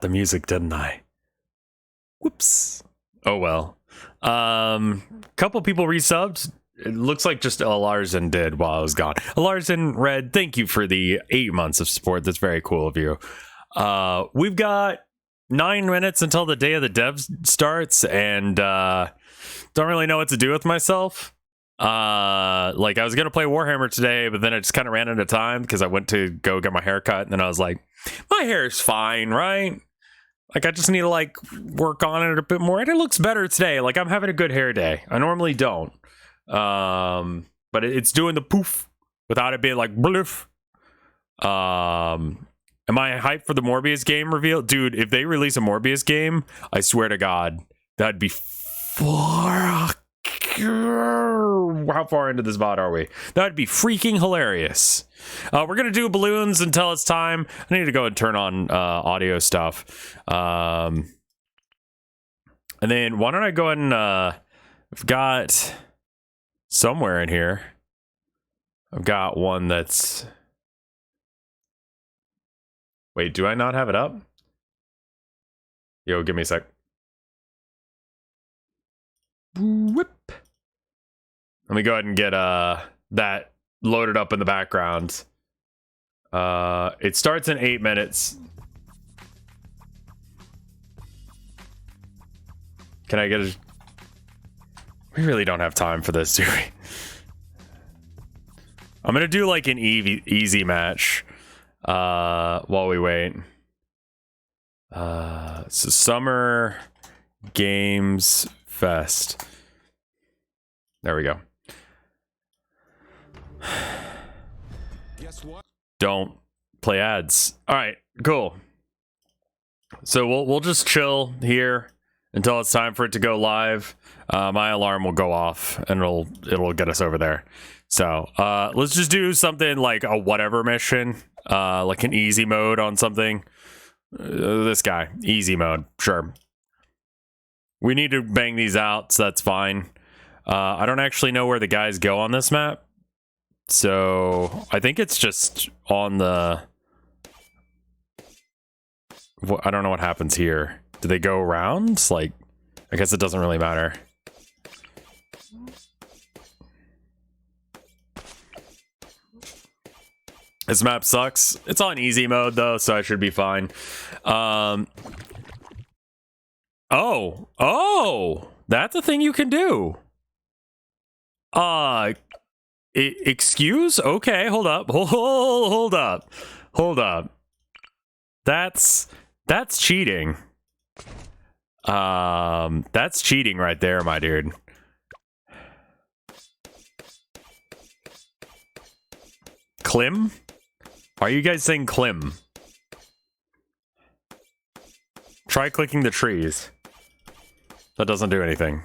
the music, didn't I? Whoops. Oh well. Couple people resubbed. It looks like just Alarzen did while I was gone. Alarzen Red, thank you for the 8 months of support. That's very cool of you. We've got 9 minutes until the day of the dev starts, and don't really know what to do with myself. Like I was gonna play Warhammer today, but then I just kind of ran out of time because I went to go get my hair cut, and then I was like, my hair's fine, right? Like I just need to like work on it a bit more, and it looks better today. Like I'm having a good hair day. I normally don't, but it's doing the poof without it being like bloof. Am I hyped for the Morbius game reveal? Dude, if they release a Morbius game, I swear to God, that'd be far. How far into this VOD are we? That'd be freaking hilarious. We're gonna do balloons until it's time. I need to go and turn on audio stuff. And then why don't I go ahead and I've got somewhere in here. I've got one that's. Wait, do I not have it up? Yo, give me a sec. Whip. Let me go ahead and get that loaded up in the background. It starts in 8 minutes. Can I get a... We really don't have time for this, do we? I'm gonna do like an easy match while we wait. So Summer Games Fest. There we go. Guess what? Don't play ads. All right, cool. So we'll just chill here until it's time for it to go live. My alarm will go off and it'll get us over there. So let's just do something like a whatever mission, like an easy mode on something. This guy, easy mode, sure. We need to bang these out, so that's fine. I don't actually know where the guys go on this map. So I think it's just on the... I don't know what happens here. Do they go around? Like, I guess it doesn't really matter. This map sucks. It's on easy mode though, so I should be fine. Oh, that's a thing you can do. Excuse? Okay, hold up. Hold up. That's cheating. That's cheating right there, my dude. Clim? Why are you guys saying Clim? Try clicking the trees. That doesn't do anything.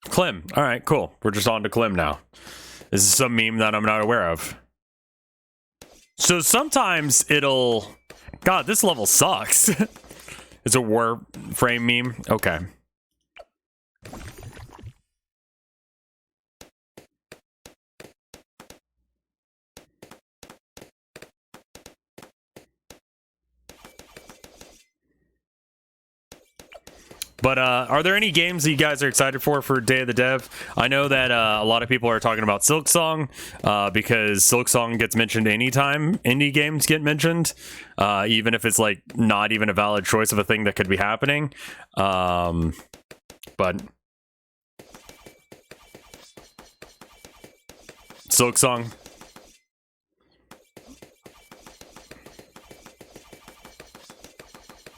Clim. All right, cool. We're just on to Clim now. This is some meme that I'm not aware of. So sometimes it'll... God, this level sucks. It's a Warframe meme? Okay. But are there any games that you guys are excited for Day of the Dev? I know that a lot of people are talking about Silksong because Silksong gets mentioned anytime indie games get mentioned, even if it's like not even a valid choice of a thing that could be happening. But Silksong.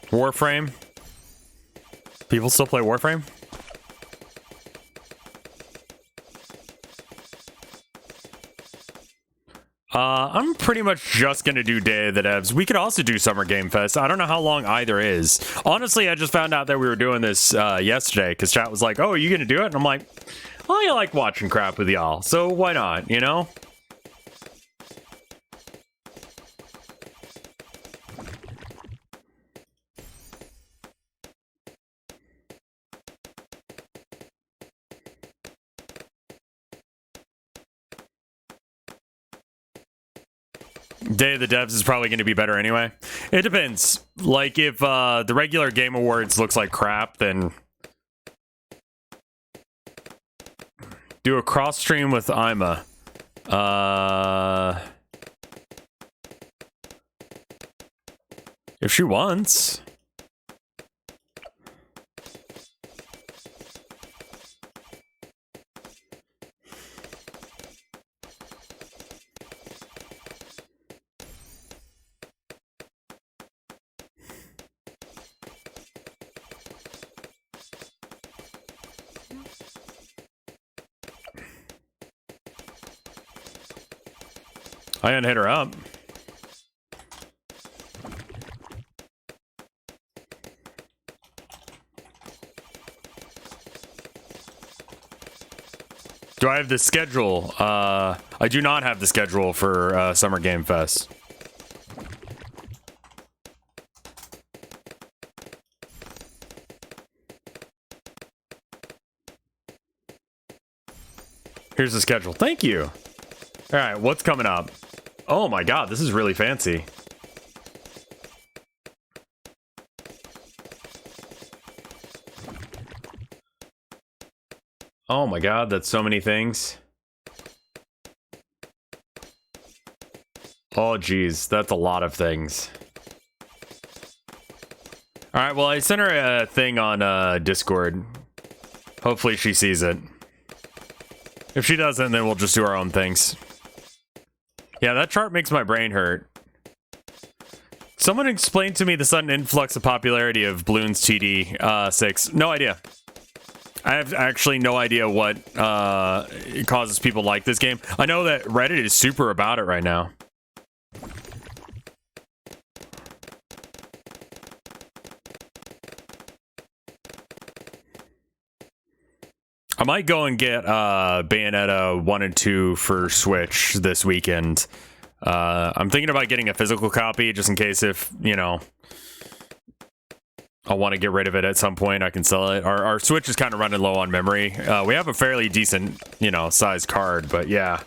Warframe. People still play Warframe? I'm pretty much just gonna do Day of the Devs. We could also do Summer Game Fest. I don't know how long either is. Honestly, I just found out that we were doing this yesterday because chat was like, oh, are you gonna do it? And I'm like, I like watching crap with y'all, so why not, you know? Day of the Devs is probably going to be better anyway. It depends. Like, if the regular Game Awards looks like crap, then do a cross stream with Ima. If she wants. I gotta hit her up. Do I have the schedule? I do not have the schedule for Summer Game Fest. Here's the schedule. Thank you. All right, what's coming up? Oh my god, this is really fancy. Oh my god, that's so many things. Oh geez, that's a lot of things. Alright, well I sent her a thing on Discord. Hopefully she sees it. If she doesn't, then we'll just do our own things. Yeah, that chart makes my brain hurt. Someone explained to me the sudden influx of popularity of Bloons TD 6. No idea. I have actually no idea what causes people to like this game. I know that Reddit is super about it right now. I might go and get Bayonetta 1 and 2 for Switch this weekend. I'm thinking about getting a physical copy just in case if, you know, I'll want to get rid of it at some point. I can sell it. Our Switch is kind of running low on memory. We have a fairly decent, you know, sized card, but yeah.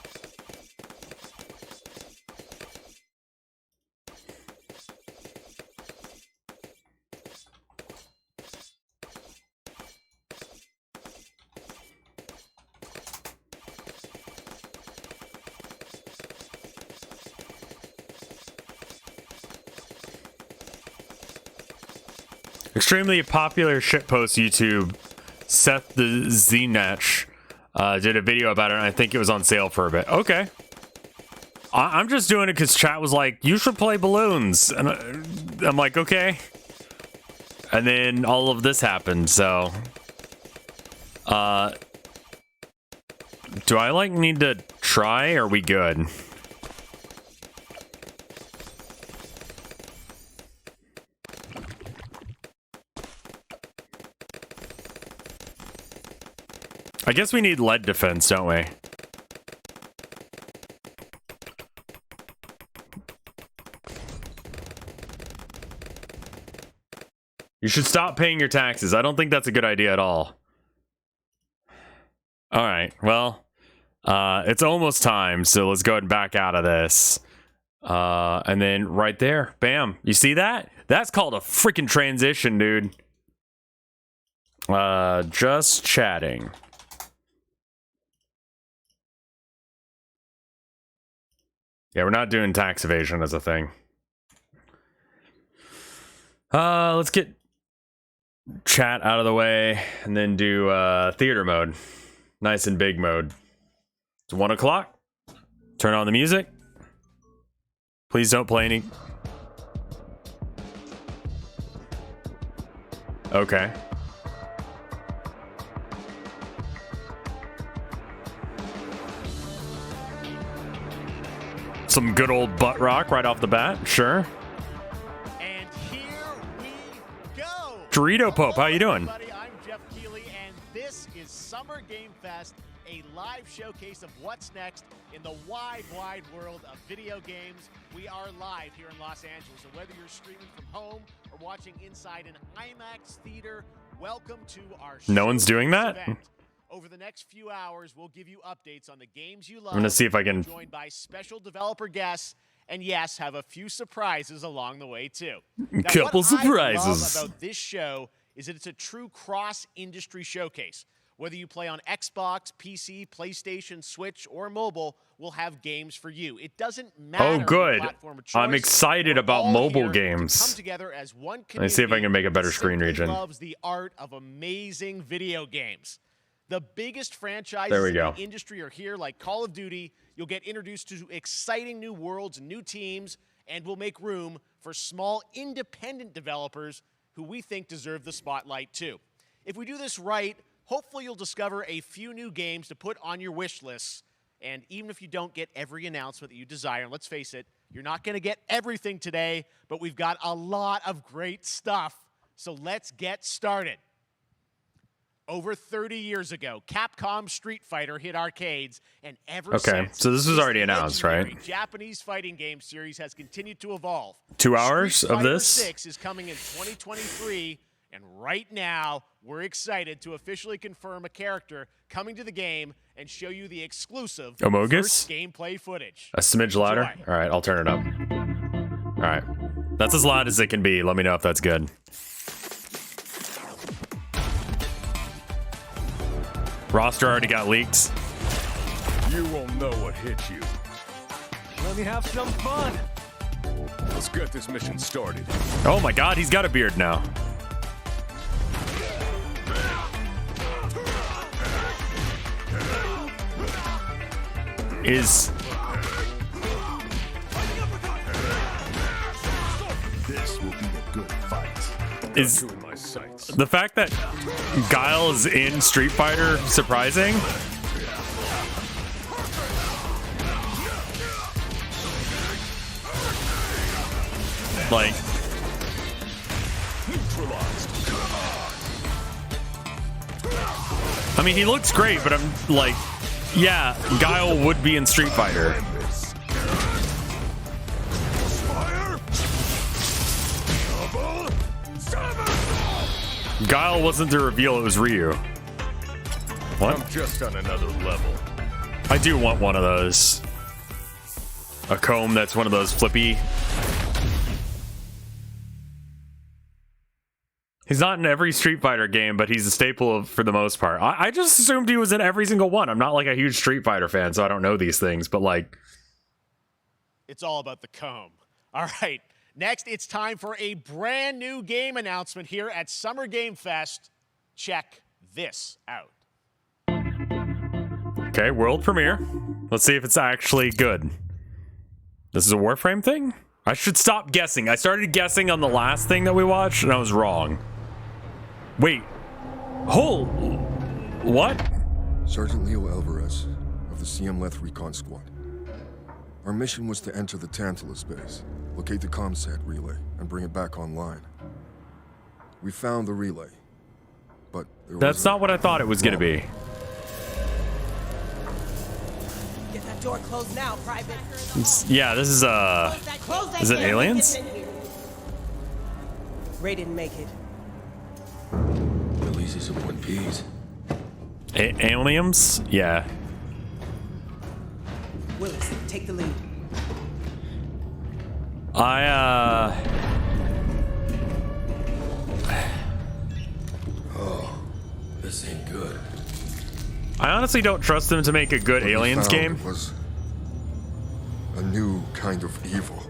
Extremely popular shitpost YouTube, Seth the Znatch, did a video about it, and I think it was on sale for a bit. Okay. I'm just doing it because chat was like, you should play Balloons. And I'm like, okay. And then all of this happened, so. Do I, like, need to try, or are we good? I guess we need lead defense, don't we? You should stop paying your taxes. I don't think that's a good idea at all. Alright, well, it's almost time, so let's go ahead and back out of this. And then right there, bam. You see that? That's called a freaking transition, dude. Just chatting. Yeah, we're not doing tax evasion as a thing. Let's get chat out of the way and then do theater mode. Nice and big mode. It's 1 o'clock. Turn on the music. Please don't play any. Okay. Some good old butt rock right off the bat, sure. And here we go. Dorito Pope, how you doing? Everybody, I'm Jeff Keighley, and this is Summer Game Fest, a live showcase of what's next in the wide, wide world of video games. We are live here in Los Angeles, and whether you're streaming from home or watching inside an IMAX theater, welcome to our No one's doing that? event. Over the next few hours, we'll give you updates on the games you love. I'm gonna see if I can. Joined by special developer guests And yes, have a few surprises along the way too. Now, Couple what I surprises. love about this show is that it's a true cross-industry showcase. Whether you play on Xbox, PC, PlayStation, Switch, or mobile, we'll have games for you. It doesn't matter. Oh, good. The platform of choice. I'm excited We're about all mobile here games. to come together as one community. Let me see if I can make a better that screen simply region. Loves the art of amazing video games. The biggest franchises There we in go. the industry are here, like Call of Duty. You'll get introduced to exciting new worlds, new teams, and we'll make room for small independent developers who we think deserve the spotlight too. If we do this right, hopefully you'll discover a few new games to put on your wish lists. And even if you don't get every announcement that you desire, and let's face it, you're not going to get everything today, but we've got a lot of great stuff. So let's get started. Over 30 years ago, Capcom Street Fighter hit arcades, and ever since, so this was already announced, right? legendary Japanese fighting game series has continued to evolve. 2 hours Street of Fighter this? 6 is coming in 2023, and right now, we're excited to officially confirm a character coming to the game and show you the exclusive Amogus? first gameplay footage. A smidge louder? Enjoy. All right, I'll turn it up. All right. That's as loud as it can be. Let me know if that's good. Roster already got leaked. You won't know what hit you. Let me have some fun. Let's get this mission started. Oh my god, he's got a beard now. This will be a good fight. Is Two in my sights. the fact that Guile is in Street Fighter surprising? Like, I mean, he looks great, but I'm like, yeah, Guile would be in Street Fighter. Guile wasn't the reveal, it was Ryu. What? I'm just on another level. I do want one of those. A comb that's one of those flippy. He's not in every Street Fighter game, but he's a staple of, for the most part. I just assumed he was in every single one. I'm not like a huge Street Fighter fan, so I don't know these things, but like... It's all about the comb. All right, next it's time for a brand new game announcement here at Summer Game Fest. Check this out. Okay, world premiere. Let's see if it's actually good. This is a Warframe thing? I should stop guessing. I started guessing on the last thing that we watched, and I was wrong. Wait. What? Sergeant Leo Alvarez of the CM Leth Recon Squad. Our mission was to enter the Tantalus base, locate the ComSat relay, and bring it back online. We found the relay, but there That's was not what I thought it was gonna be. Get that door closed now, Private. Yeah, this is Close that Is it door. aliens? Get in here. Ray didn't make it. Releases of one piece. Aliens? Yeah. Willis, take the lead. This ain't good. I honestly don't trust them to make a good aliens game. It was a new kind of evil,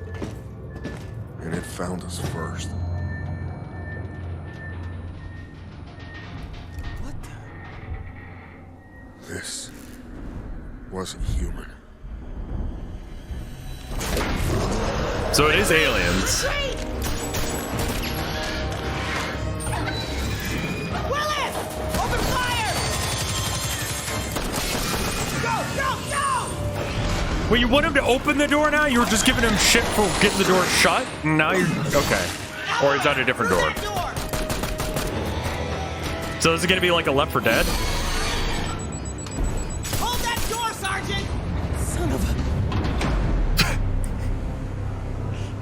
and it found us first. What the? This wasn't human. So it is aliens. Willis! Open fire! Go! Well, you want him to open the door now? You were just giving him shit for getting the door shut? Now you're... Okay. Or is that a different door? So is it gonna be like a Left 4 Dead? Hold that door, Sergeant! Son of a...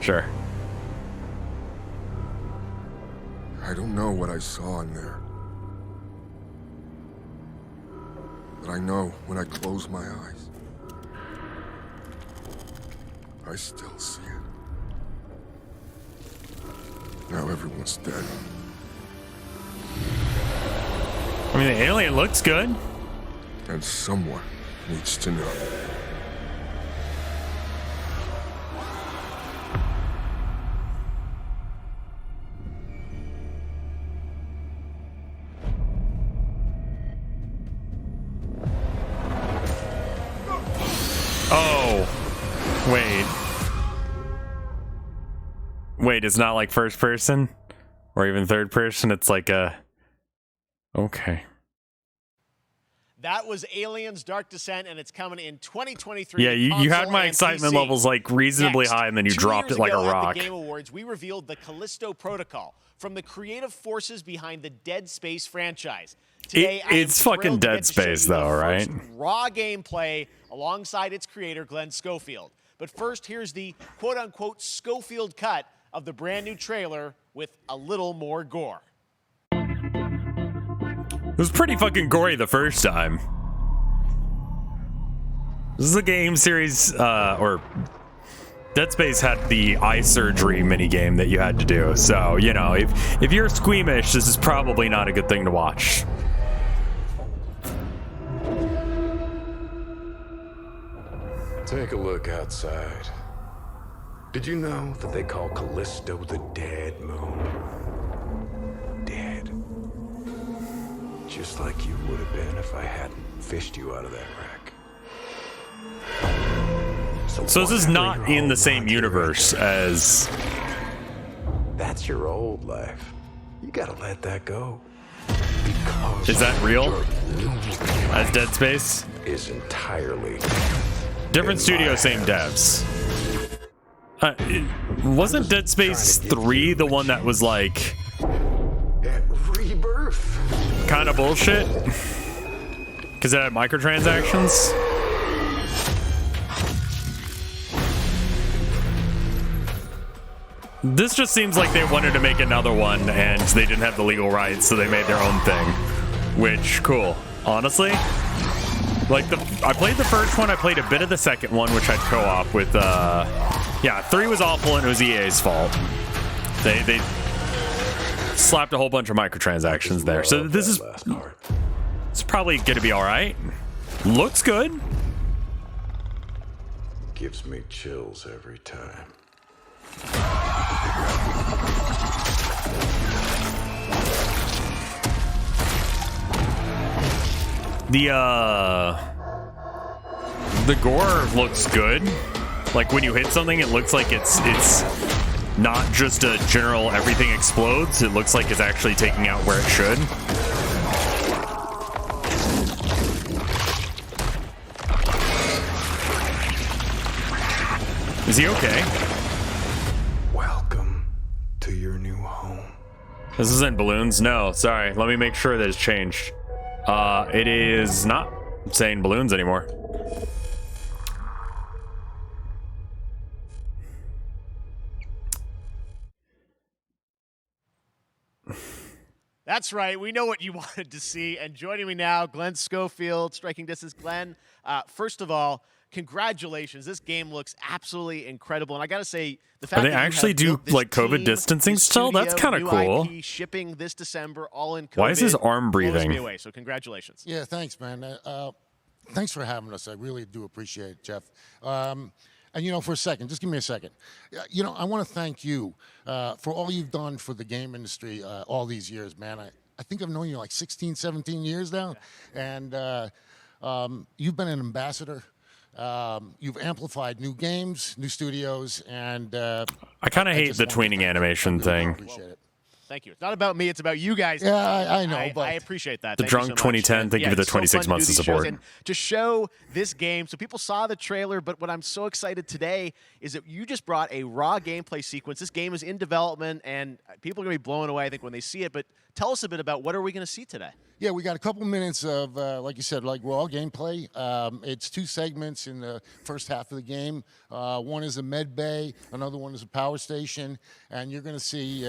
Sure. I don't know what I saw in there. But I know when I close my eyes, I still see it. Now everyone's dead. I mean, the alien looks good. And someone needs to know. Oh, wait. Wait, it's not like first person or even third person. It's like a... Okay. That was Aliens Dark Descent, and it's coming in 2023. Yeah, you had console my and excitement PC. levels like reasonably Next, high, and then you 2 dropped years it like a ago rock. At the Game Awards, we revealed the Callisto Protocol from the creative forces behind the Dead Space franchise. Today, It's fucking Dead Space, though, right? Raw gameplay alongside its creator, Glenn Schofield. But first, here's the quote-unquote Schofield cut of the brand new trailer with a little more gore. It was pretty fucking gory the first time. This is a game series, or Dead Space had the eye surgery minigame that you had to do. So, you know, if you're squeamish, this is probably not a good thing to watch. Take a look outside. Did you know that they call Callisto the Dead Moon? Dead. Just like you would have been if I hadn't fished you out of that wreck. So this is not in the same universe as... That's your old life. You gotta let that go. Because Is that real? your new life As Dead Space? is entirely Different studio, same devs. Wasn't Dead Space 3 the one that was like at rebirth. kind of bullshit? Because it had microtransactions? This just seems like they wanted to make another one and they didn't have the legal rights, so they made their own thing. Which, cool. Honestly, like I played the first one, I played a bit of the second one, which I'd co-op with, yeah, 3 was awful and it was EA's fault. They slapped a whole bunch of microtransactions there. So this is it's probably gonna be alright. Looks good. Gives me chills every time. The gore looks good. Like when you hit something, it looks like it's not just a general everything explodes. It looks like it's actually taking out where it should. Is he okay? Welcome to your new home. This isn't balloons. No, sorry. Let me make sure that it's changed. It is not saying balloons anymore. That's right. We know what you wanted to see. And joining me now, Glenn Schofield, Striking Distance. Glenn, first of all, congratulations. This game looks absolutely incredible. And I got to say, the fact they that actually you have do like COVID team, distancing still? That's kind of cool. IP, shipping this December, all in COVID. Why is his arm blows breathing? me away. So congratulations. Yeah, thanks, man. Thanks for having us. I really do appreciate it, Jeff. And, you know, for a second, just give me a second. You know, I want to thank you for all you've done for the game industry all these years, man. I think I've known you like 16, 17 years now. And you've been an ambassador. You've amplified new games, new studios, and I kind of hate just the wanted to tweening thank you. animation I really thing. appreciate it. Thank you. It's not about me. It's about you guys. Yeah, I know, but I appreciate that. The Thank you Drunk so much. 2010, And, thank you for the it's so 26 fun to months do of these shows support. and to show this game. So people saw the trailer, but what I'm so excited today is that you just brought a raw gameplay sequence. This game is in development, and people are going to be blown away, I think, when they see it. But tell us a bit about what are we going to see today? Yeah, we got a couple minutes of, like you said, like raw gameplay. It's 2 segments in the first half of the game. One is a med bay, another one is a power station, and you're going to see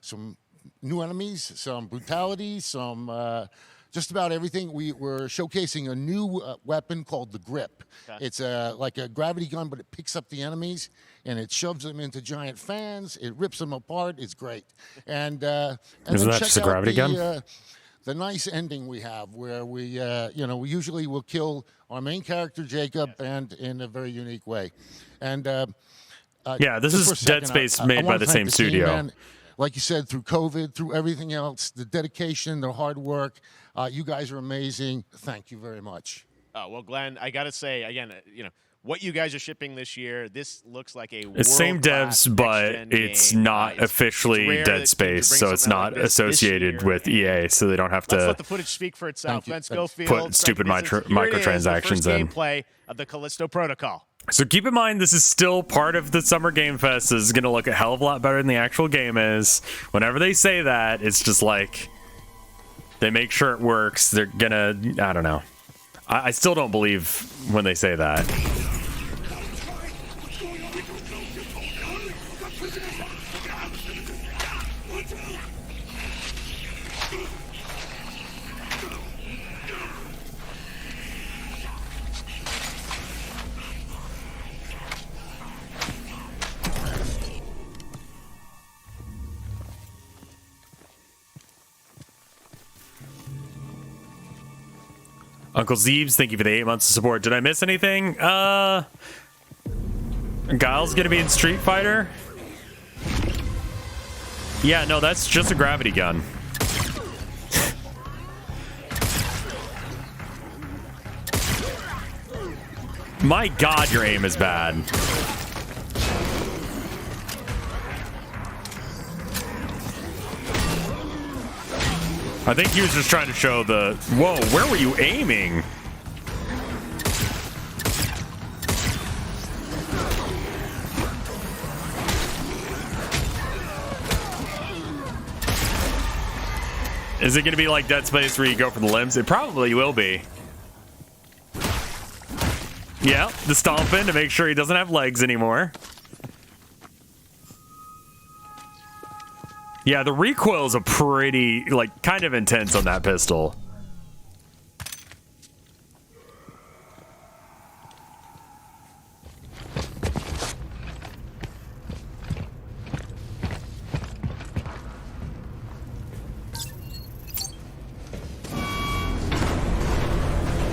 some new enemies, some brutality, some just about everything. We're showcasing a new weapon called the Grip. Okay. It's like a gravity gun, but it picks up the enemies and it shoves them into giant fans. It rips them apart. It's great. And Isn't then that check just a out gravity gun? The nice ending we have, where we we usually will kill our main character Jacob, and in a very unique way. And Yeah, this just for is a Dead second, Space I made by wanna the thank same team, studio. man. Like you said, through COVID, through everything else, the dedication, the hard work, you guys are amazing. Thank you very much. Oh, well, Glenn, I got to say, again, what you guys are shipping this year, this looks like a It's same world-class devs, but next-gen it's game. not It's officially rare Dead that Space, you bring so it's something not like this associated year. with EA, so they don't have Let's to let the footage speak for itself. Thank you. Let's Thank go you. field. put stupid Here it is, the microtransactions first in. gameplay of the Callisto Protocol. So keep in mind, this is still part of the Summer Game Fest. This is going to look a hell of a lot better than the actual game is. Whenever they say that, it's just like they make sure it works. They're going to, I don't know. I still don't believe when they say that. Uncle Zeebs, thank you for the 8 months of support. Did I miss anything? Guile's gonna be in Street Fighter. Yeah, no, that's just a gravity gun. My God, your aim is bad. I think he was just trying to show the... Whoa, where were you aiming? Is it going to be like Dead Space where you go for the limbs? It probably will be. Yeah, the stomping to make sure he doesn't have legs anymore. Yeah, the recoil's a pretty, like, kind of intense on that pistol.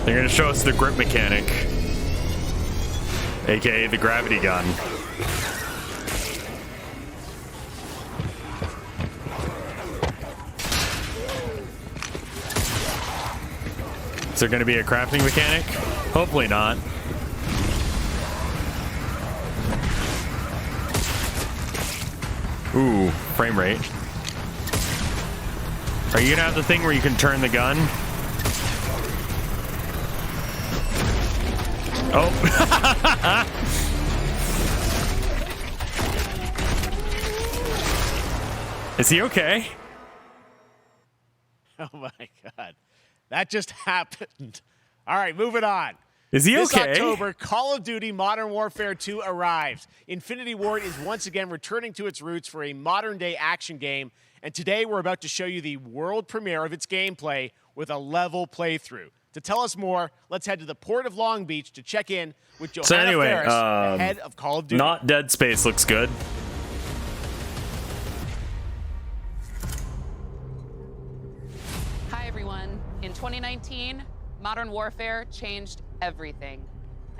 They're going to show us the grip mechanic, aka the gravity gun. Is there going to be a crafting mechanic? Hopefully not. Ooh, frame rate. Are you going to have the thing where you can turn the gun? Oh. Is he okay? Oh my God. That just happened. All right, moving on. Is he This okay? October, Call of Duty Modern Warfare 2 arrives. Infinity Ward is once again returning to its roots for a modern-day action game, and today we're about to show you the world premiere of its gameplay with a level playthrough. To tell us more, let's head to the port of Long Beach to check in with Johanna So anyway, Ferris, the head of Call of Duty. Not Dead Space looks good. Hi, everyone. In 2019, Modern Warfare changed everything.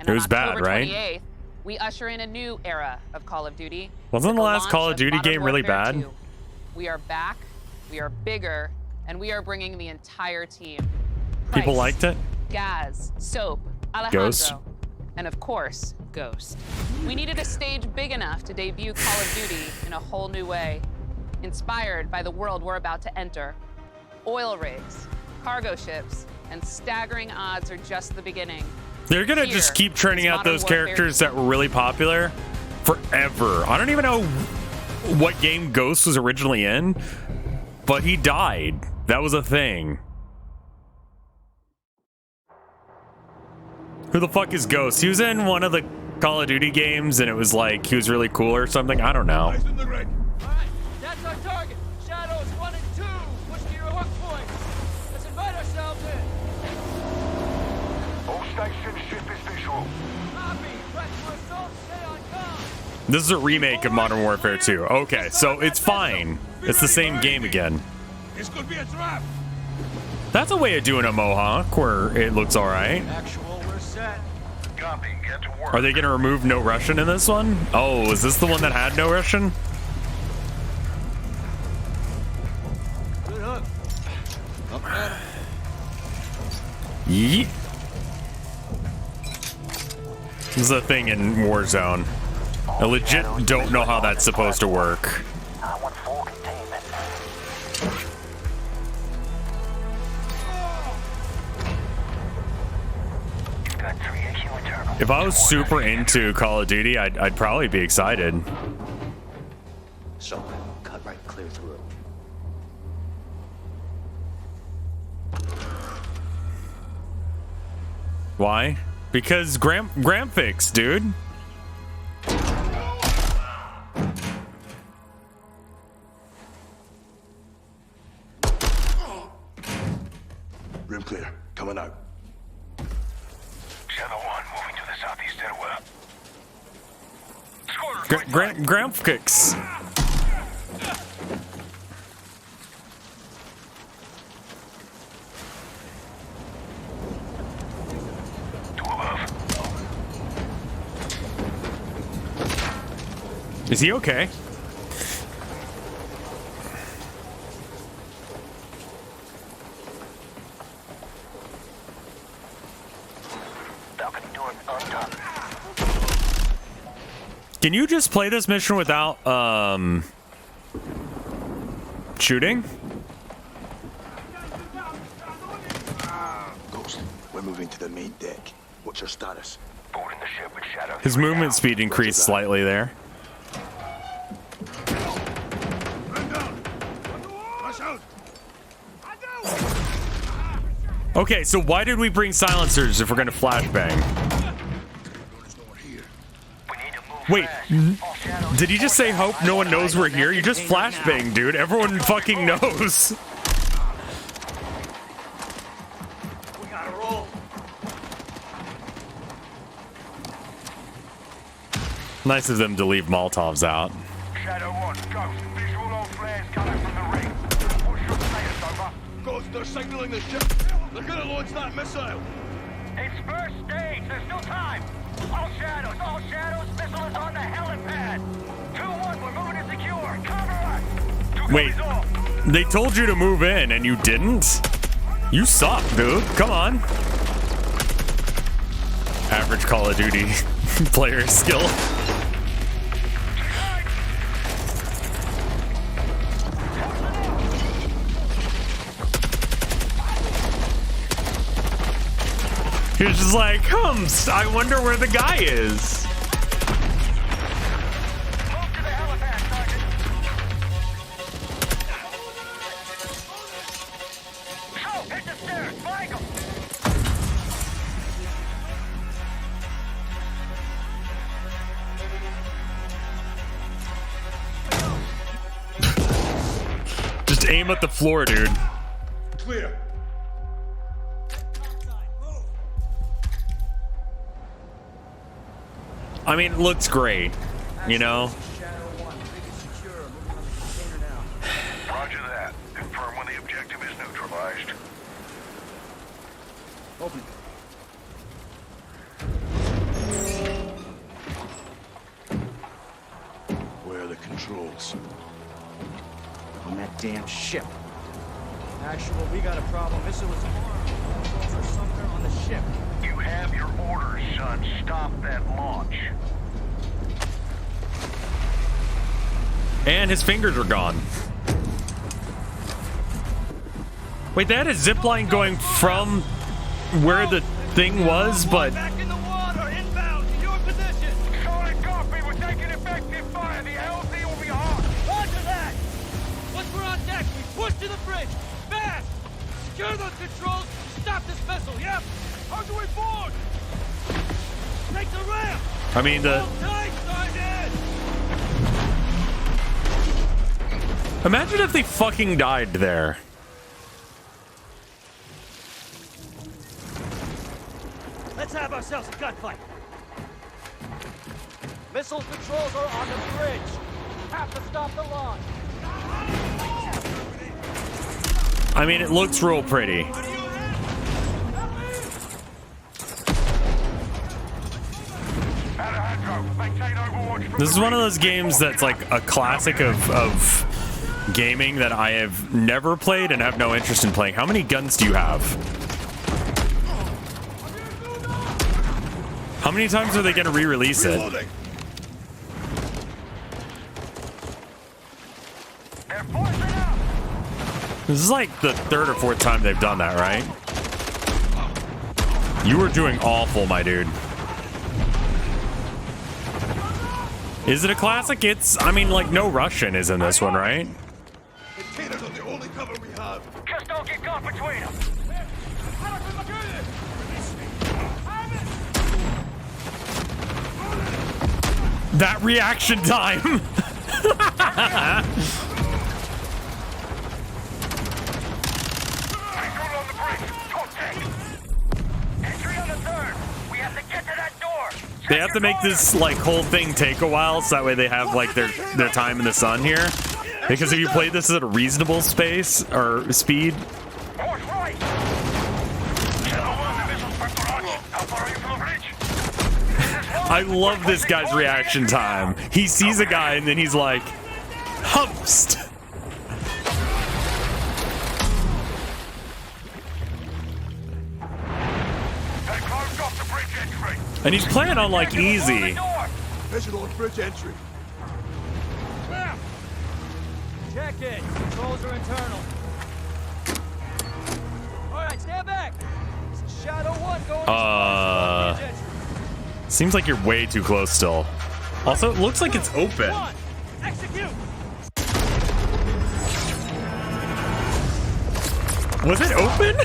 And It on was bad, October right? 28th, we usher in a new era of Call of Duty. Wasn't with the the last launch Call of Duty Modern game really Warfare bad? 2. We are back, we are bigger, and we are bringing the entire team. People Price, liked it? Gaz, Soap, Alejandro, Ghost. and of course, Ghost. We needed a stage big enough to debut Call of Duty in a whole new way, inspired by the world we're about to enter. Oil rigs, cargo ships, and staggering odds are just the beginning. They're gonna Here just keep churning is out Modern those Warfare characters 2. that were really popular forever. I don't even know what game Ghost was originally in, but he died. That was a thing. Who the fuck is Ghost? He was in one of the Call of Duty games, and it was like he was really cool or something. I don't know. Alright, that's our target. Shadows 1 and 2. Push to your hook point. Let's invite ourselves This is a remake of Modern Warfare 2. Okay, so it's fine. It's the same game again. This could be a trap. That's a way of doing a Mohawk where it looks all right. Actual, we're set. Copy, get to work. Are they going to remove no Russian in this one? Oh, is this the one that had no Russian? Good hook. Up at him. Yeet. This is a thing in Warzone. I legit don't know how that's supposed to work. I want full containment. Got 3 AQ internal. If I was super into Call of Duty, I'd probably be excited. So, cut right clear through. Why? Because Graphics, dude. Room clear. Coming out. Shadow 1 moving to the southeast stairwell. Graphics. Is he okay? Can you just play this mission without shooting? Ghost, we're moving to the main deck. What's your status? Boarding the ship with Shadow. His movement speed increased slightly there. Okay, so why did we bring silencers if we're gonna flashbang? Wait, did he just say hope no one knows we're here? You just flashbang, dude. Everyone fucking knows. We gotta roll. Nice of them to leave Molotovs out. Shadow 1, Ghost. Visual on flares coming from the ring. What's your status, over? Ghost, they're signaling the ship. They're gonna launch that missile. It's first stage. There's still time. All shadows. Missile is on the helipad. 2-1, we're moving to secure. Cover us. Wait, they told you to move in and you didn't? You suck, dude. Come on. Average Call of Duty player skill. He was just like, I wonder where the guy is. Move to the helipad, Sergeant. So, hit the stairs. Flank 'em. Just aim at the floor, dude. Clear. I mean, it looks great, you know? Roger that. Confirm when the objective is neutralized. Open. Where are the controls? On that damn ship. Actual, we got a problem. Missile is armed. Controls are somewhere on the ship. You have your orders, son. Stop that launch. And his fingers are gone. Wait, they had a zip line going from where the thing was, but... Back in the water, inbound, to your position. Solid copy. We're taking effective fire. The LZ will be hot. Roger that. Once we're on deck, we push to the bridge. Fast. Secure those controls. Stop this vessel, yep. How do we board? Take the ramp. I mean, the... Hold tight, Sergeant. Imagine if they fucking died there. Let's have a ourselves a gunfight. Missile controls are on the bridge. Have to stop the launch. I mean, it looks real pretty. This is one of those games that's like a classic of gaming that I have never played and have no interest in playing. How many guns do you have? How many times are they going to re-release it? This is like the third or fourth time they've done that, right? You were doing awful, my dude. Is it a classic? It's, I mean, like, no Russian is in this one, right? Containers are the only cover we have. Just don't get caught between them. That reaction time. They have to make this like whole thing take a while, so that way they have like their time in the sun here. Because if you play this at a reasonable space or speed, I love this guy's reaction time. He sees a guy and then he's like, "Humst." And he's playing on like easy. Visual on bridge entry. Check it. Controls are internal. All right, stand back. Shadow 1 going. Seems like you're way too close still. Also, it looks like it's open. Execute. Was it open?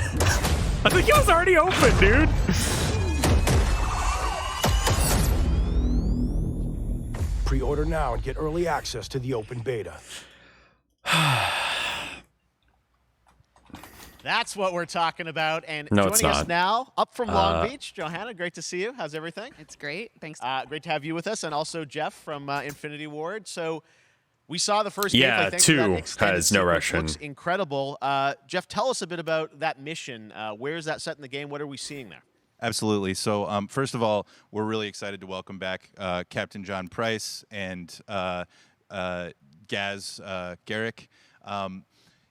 I think it was already open, dude. Pre-order now and get early access to the open beta. That's what we're talking about. And no, joining us now, up from Long Beach, Johanna, great to see you. How's everything? It's great. Thanks. Great to have you with us. And also Jeff from Infinity Ward. So we saw the first yeah, gameplay. 2 has no Russian. Looks incredible. Jeff, tell us a bit about that mission. Where is that set in the game? What are we seeing there? Absolutely. So first of all, we're really excited to welcome back Captain John Price and Gaz Garrick.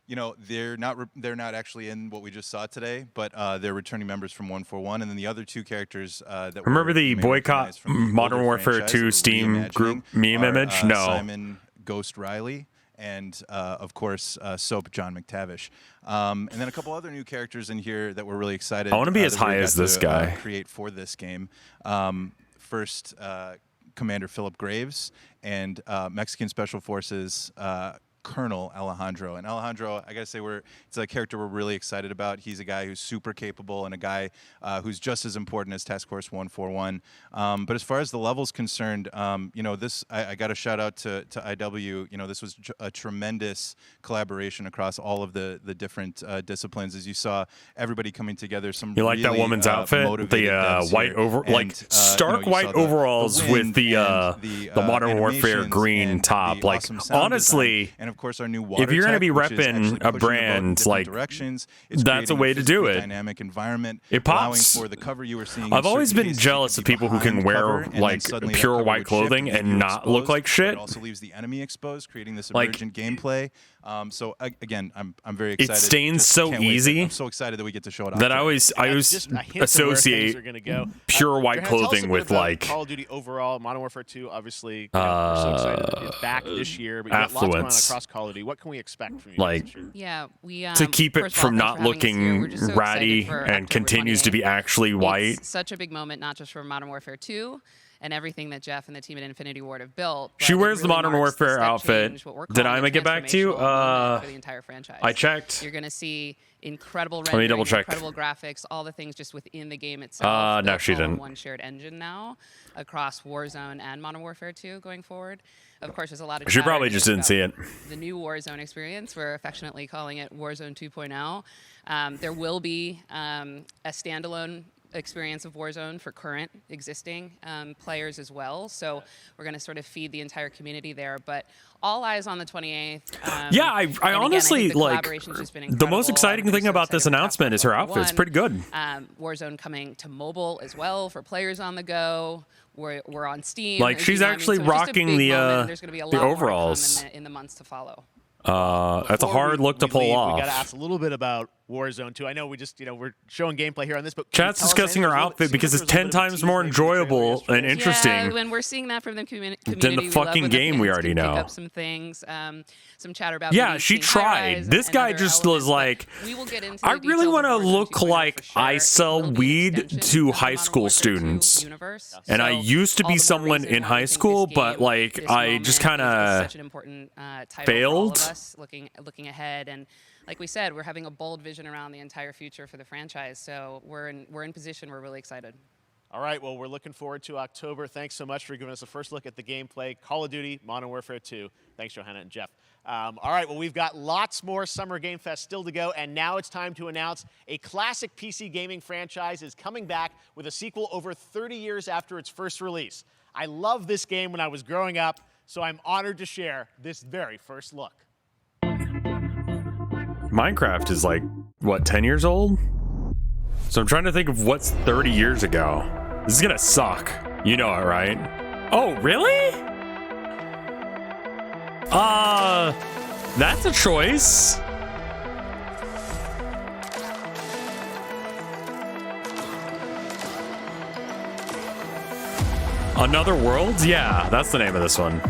You know, they're not actually in what we just saw today, but they're returning members from 141, and then the other 2 characters that remember the boycott Modern Warfare 2 Steam group meme image? No. Simon Ghost Riley. And, of course, Soap John McTavish. And then a couple other new characters in here that we're really excited. I want to be as high as this guy. Create for this game. First, Commander Philip Graves and Mexican Special Forces Colonel Alejandro. And Alejandro, I gotta say, it's a character we're really excited about. He's a guy who's super capable and a guy who's just as important as Task Force 141. But as far as the level's concerned, you know, this I got to shout out to IW. You know, this was a tremendous collaboration across all of the different disciplines. As you saw, everybody coming together. Some you like really, that woman's outfit, the white stark white overalls with the Modern Warfare green top. Like honestly. Of course, our new water if you're going to be tech, repping a brand, like that's a way to do it. Dynamic environment, it pops. For the cover you were seeing I've always been jealous of people who can wear like pure white clothing and not look like shit. It also leaves the enemy exposed, creating this emergent gameplay. So again, I'm very excited. It stains so easy. I'm so excited that we get to show it off. That I always associate pure white clothing with like Call of Duty overall. Modern Warfare 2, obviously, we're so excited that it's back this year. But you got lots going on across Call of Duty. What can we expect from you? Like, yeah, we to keep it from not looking ratty and continues to be actually white. It's such a big moment, not just for Modern Warfare 2 and everything that Jeff and the team at Infinity Ward have built. She wears the Modern Warfare outfit. Did I get back to you? For the entire franchise. I checked. You're going to see incredible rendering, incredible graphics, all the things just within the game itself. No, she didn't. One shared engine now across Warzone and Modern Warfare 2 going forward. Of course, there's a lot of. She probably just didn't see it. The new Warzone experience, we're affectionately calling it Warzone 2.0. There will be a standalone experience of Warzone for current existing players as well. So we're going to sort of feed the entire community there. But all eyes on the 28th. Yeah, I honestly like the most exciting thing about this announcement is her outfit. It's pretty good. Warzone coming to mobile as well for players on the go. We're on Steam. Like she's actually rocking the There's going to be a lot overalls more in the months to follow. That's a hard look to pull off. We got to ask a little bit about Warzone 2. I know we just, we're showing gameplay here on this, but chat's discussing her outfit because it's 10 times more enjoyable and interesting. Yeah, when we're seeing that from the community than the fucking game we already know. Pick up some things, some chatter about. Yeah, she tried. This guy just was like, I really want to look like I sell weed to high school students. And I used to be someone in high school, but like I just kind of failed. Looking ahead, and like we said, we're having a bold vision around the entire future for the franchise. So we're in position. We're really excited. All right, well, we're looking forward to October. Thanks so much for giving us a first look at the gameplay. Call of Duty, Modern Warfare 2. Thanks, Johanna and Jeff. All right, well, we've got lots more Summer Game Fest still to go, and now it's time to announce a classic PC gaming franchise is coming back with a sequel over 30 years after its first release. I loved this game when I was growing up, so I'm honored to share this very first look. Minecraft is like, what, 10 years old? So I'm trying to think of what's 30 years ago. This is gonna suck. You know it, right? Oh, really? That's a choice. Another World? Yeah, that's the name of this one.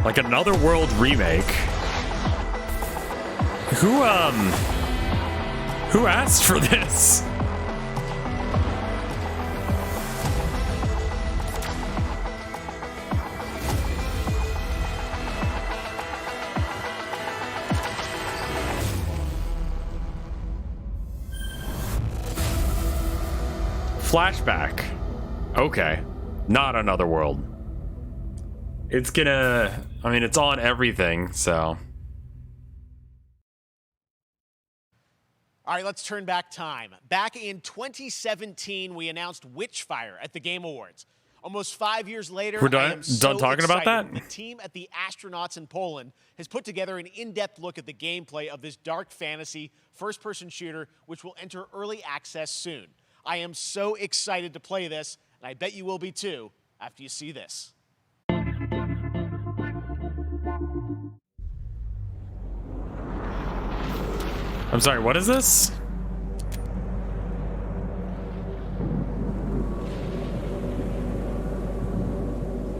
Like Another World remake. Who asked for this? Flashback. Okay. Not Another World. It's gonna... I mean, it's on everything, so... All right, let's turn back time. Back in 2017, we announced Witchfire at the Game Awards. Almost 5 years later, we're done, I am so talking about that? The team at the Astronauts in Poland has put together an in-depth look at the gameplay of this dark fantasy first-person shooter, which will enter early access soon. I am so excited to play this, and I bet you will be too after you see this. I'm sorry, what is this?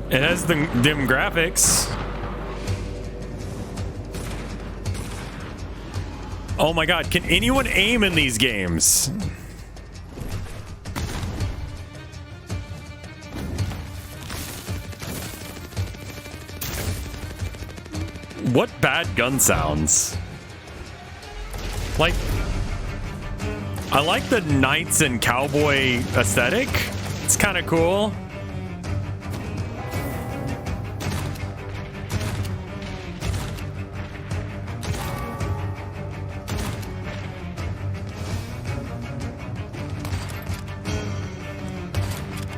It has the dim graphics. Oh my god, can anyone aim in these games? What bad gun sounds? Like, I like the knights and cowboy aesthetic. It's kind of cool.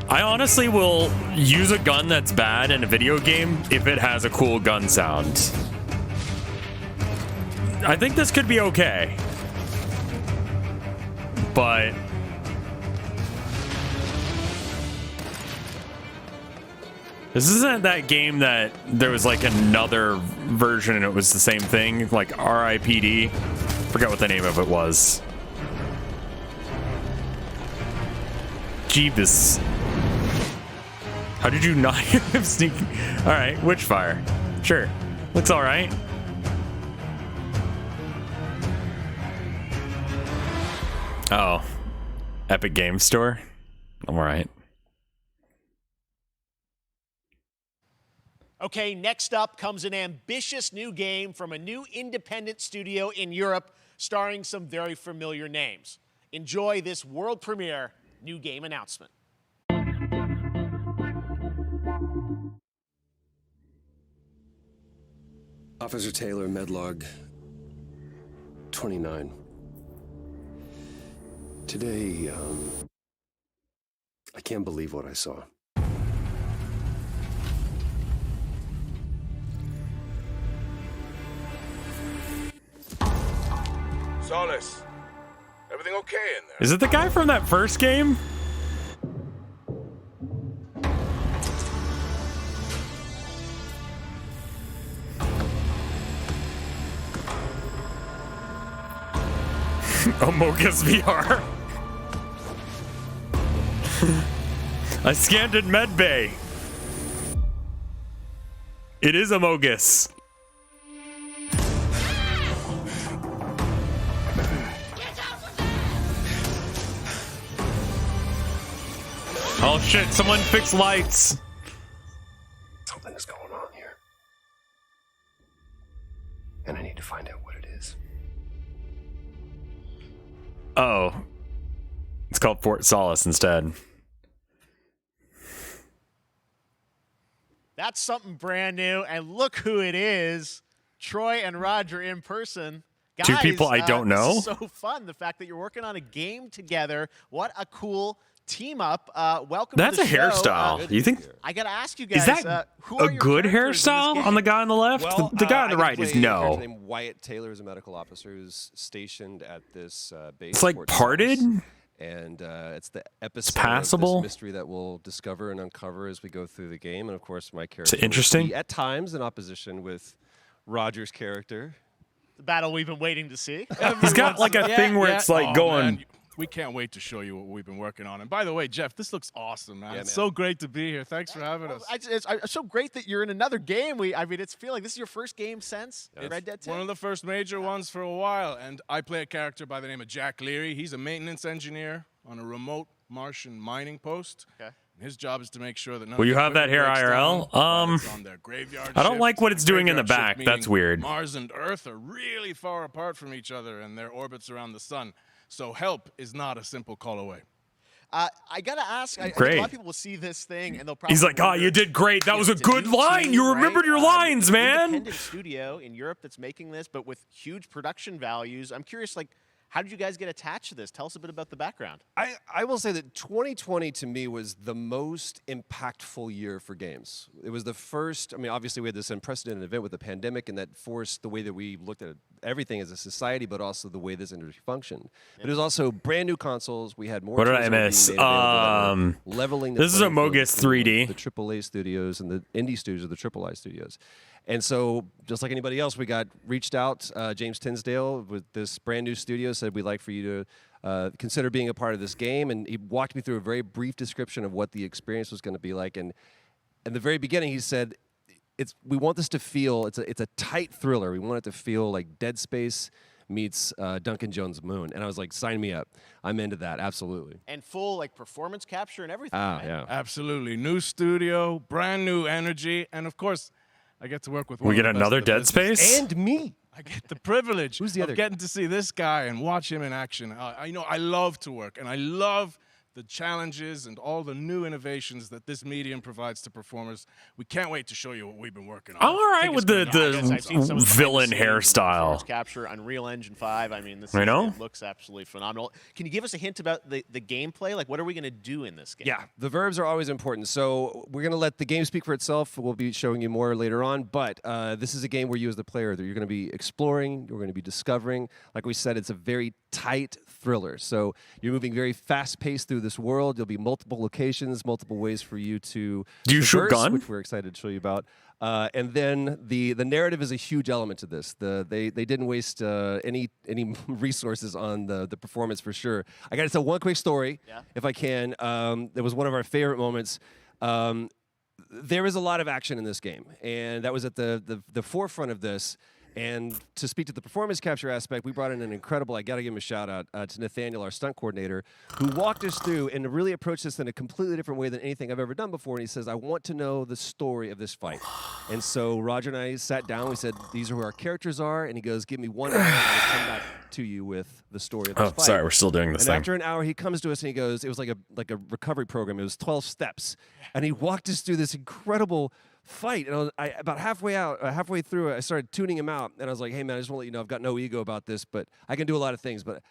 I honestly will use a gun that's bad in a video game if it has a cool gun sound. I think this could be okay. But this isn't that game that there was like another version and it was the same thing, like RIPD. Forgot what the name of it was. Jeebus. How did you not have sneaking? All right, Witchfire. Sure, looks all right. Oh, Epic Game Store. All right. Okay, next up comes an ambitious new game from a new independent studio in Europe, starring some very familiar names. Enjoy this world premiere new game announcement. Officer Taylor, Medlog 29. Today, I can't believe what I saw. Solace, everything okay in there? Is it the guy from that first game? Amogus VR. I scanned in medbay. It is Amogus. Oh shit, someone fix lights. Something's going on here. And I need to find out what it is. Oh. It's called Fort Solace instead. That's something brand new, and look who it is. Troy and Roger in person. Guys, Two people I don't know. This is so fun. The fact that you're working on a game together. What a cool team up. Welcome That's to the a show. hairstyle. You think? I got to ask you guys. Is that who are a your good characters in this hairstyle game? on the guy on the left? Well, the guy on the I right play is a character no. named Wyatt Taylor is a medical officer who's stationed at this base. It's like Fort parted. Solace. And it's the epicenter passable. of this mystery that we'll discover and uncover as we go through the game. And of course, my character Is it interesting? will be at times in opposition with Roger's character. The battle we've been waiting to see. He's got like a thing where it's like going. Man, we can't wait to show you what we've been working on. And by the way, Jeff, this looks awesome, man. Yeah, It's man. so great to be here. Thanks for having us. It's so great that you're in another game. I mean, it's feeling like this is your first game since Red Dead 2. One of the first major ones for a while. And I play a character by the name of Jack Leary. He's a maintenance engineer on a remote Martian mining post. Okay. And his job is to make sure that none Will of you the have that equipment here breaks IRL? down while it's on their graveyard I don't shift. like what it's doing in the Graveyard back. shift That's meaning weird. Mars and Earth are really far apart from each other and their orbits around the sun. So help is not a simple call away. I gotta ask. I think Great. a lot of people will see this thing and they'll probably. He's like, oh, you did great. That was a it's good new line. team, You right? remembered your lines, It's an man. independent studio in Europe that's making this, but with huge production values. I'm curious, like, how did you guys get attached to this? Tell us a bit about the background. I will say that 2020 to me was the most impactful year for games. It was the first, I mean, obviously we had this unprecedented event with the pandemic and that forced the way that we looked at everything as a society, but also the way this industry functioned. But it was also brand new consoles. We had more What did tools I that were miss? being made available that were leveling the This is playing field Amogus between 3D. The AAA studios and the indie studios, the AAA studios. And so, just like anybody else, we got reached out. James Tinsdale with this brand new studio said, we'd like for you to consider being a part of this game. And he walked me through a very brief description of what the experience was going to be like. And in the very beginning, he said, we want this to feel, it's a tight thriller. We want it to feel like Dead Space meets Duncan Jones' Moon. And I was like, sign me up. I'm into that, absolutely. And full like performance capture and everything. Ah, right? yeah. Absolutely. New studio, brand new energy, and of course, I get to work with one We of get the best another in the Dead business. Space? And me. I get the privilege Who's the of other getting to see this guy and watch him in action. I love to work, and I love the challenges and all the new innovations that this medium provides to performers. We can't wait to show you what we've been working on. I'm all right with the I've seen some of the villain behind the scenes and performance hairstyle. capture, Unreal Engine 5. I mean, this I know. it looks absolutely phenomenal. Can you give us a hint about the gameplay? Like, what are we going to do in this game? Yeah, the verbs are always important. So we're going to let the game speak for itself. We'll be showing you more later on. But this is a game where you as the player, you're going to be exploring, you're going to be discovering. Like we said, it's a very tight thriller. So you're moving very fast-paced through this world. There'll be multiple locations, multiple ways for you to Do you shoot traverse, gun? which we're excited to show you about. And then the narrative is a huge element to this. They didn't waste any resources on the performance for sure. I got to tell one quick story, if I can. It was one of our favorite moments. There is a lot of action in this game, and that was at the forefront of this. And to speak to the performance capture aspect, we brought in an incredible, I got to give him a shout out to Nathaniel, our stunt coordinator, who walked us through and really approached this in a completely different way than anything I've ever done before. And he says, I want to know the story of this fight. And so Roger and I sat down. We said, these are who our characters are. And he goes, give me 1 hour and I'll come back to you with the story of this fight. Oh, sorry, we're still doing this and thing. after an hour, he comes to us and he goes, it was like a recovery program. It was 12 steps. And he walked us through this incredible fight, and about halfway through, I started tuning him out, and I was like, "Hey, man, I just want to let you know I've got no ego about this, but I can do a lot of things. But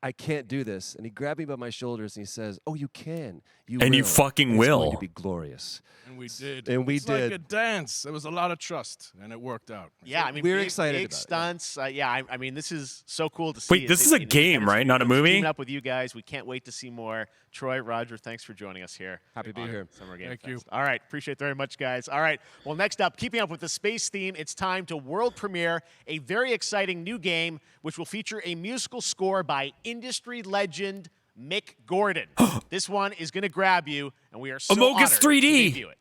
I can't do this. And he grabbed me by my shoulders and he says, oh, you can. You And will. you fucking It's will. going to be glorious. And we did. And we it's did. like a dance. There was a lot of trust, and it worked out. Yeah, I mean, we're big, excited big about it, stunts. I mean, this is so cool to see. Wait, this is a game, right? Not a movie? Teaming up with you guys. We can't wait to see more. Troy, Roger, thanks for joining us here. Happy to be here. Summer Game Thank Fest. you. All right, appreciate it very much, guys. All right, well, next up, keeping up with the space theme, it's time to world premiere a very exciting new game, which will feature a musical score by industry legend Mick Gordon. This one is going to grab you, and we are so Amogus honored 3D. to debut it.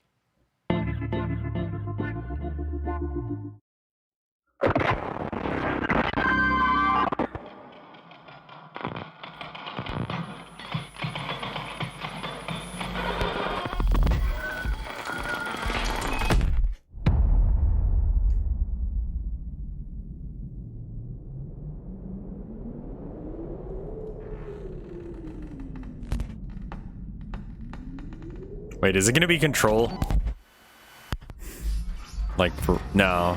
Wait, is it gonna be Control? Like, for, no.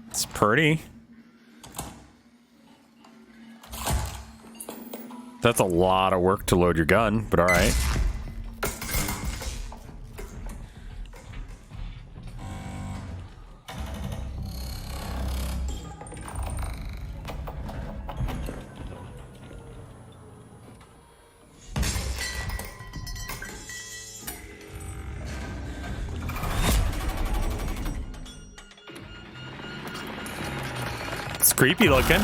It's pretty. That's a lot of work to load your gun, but all right. It's creepy looking.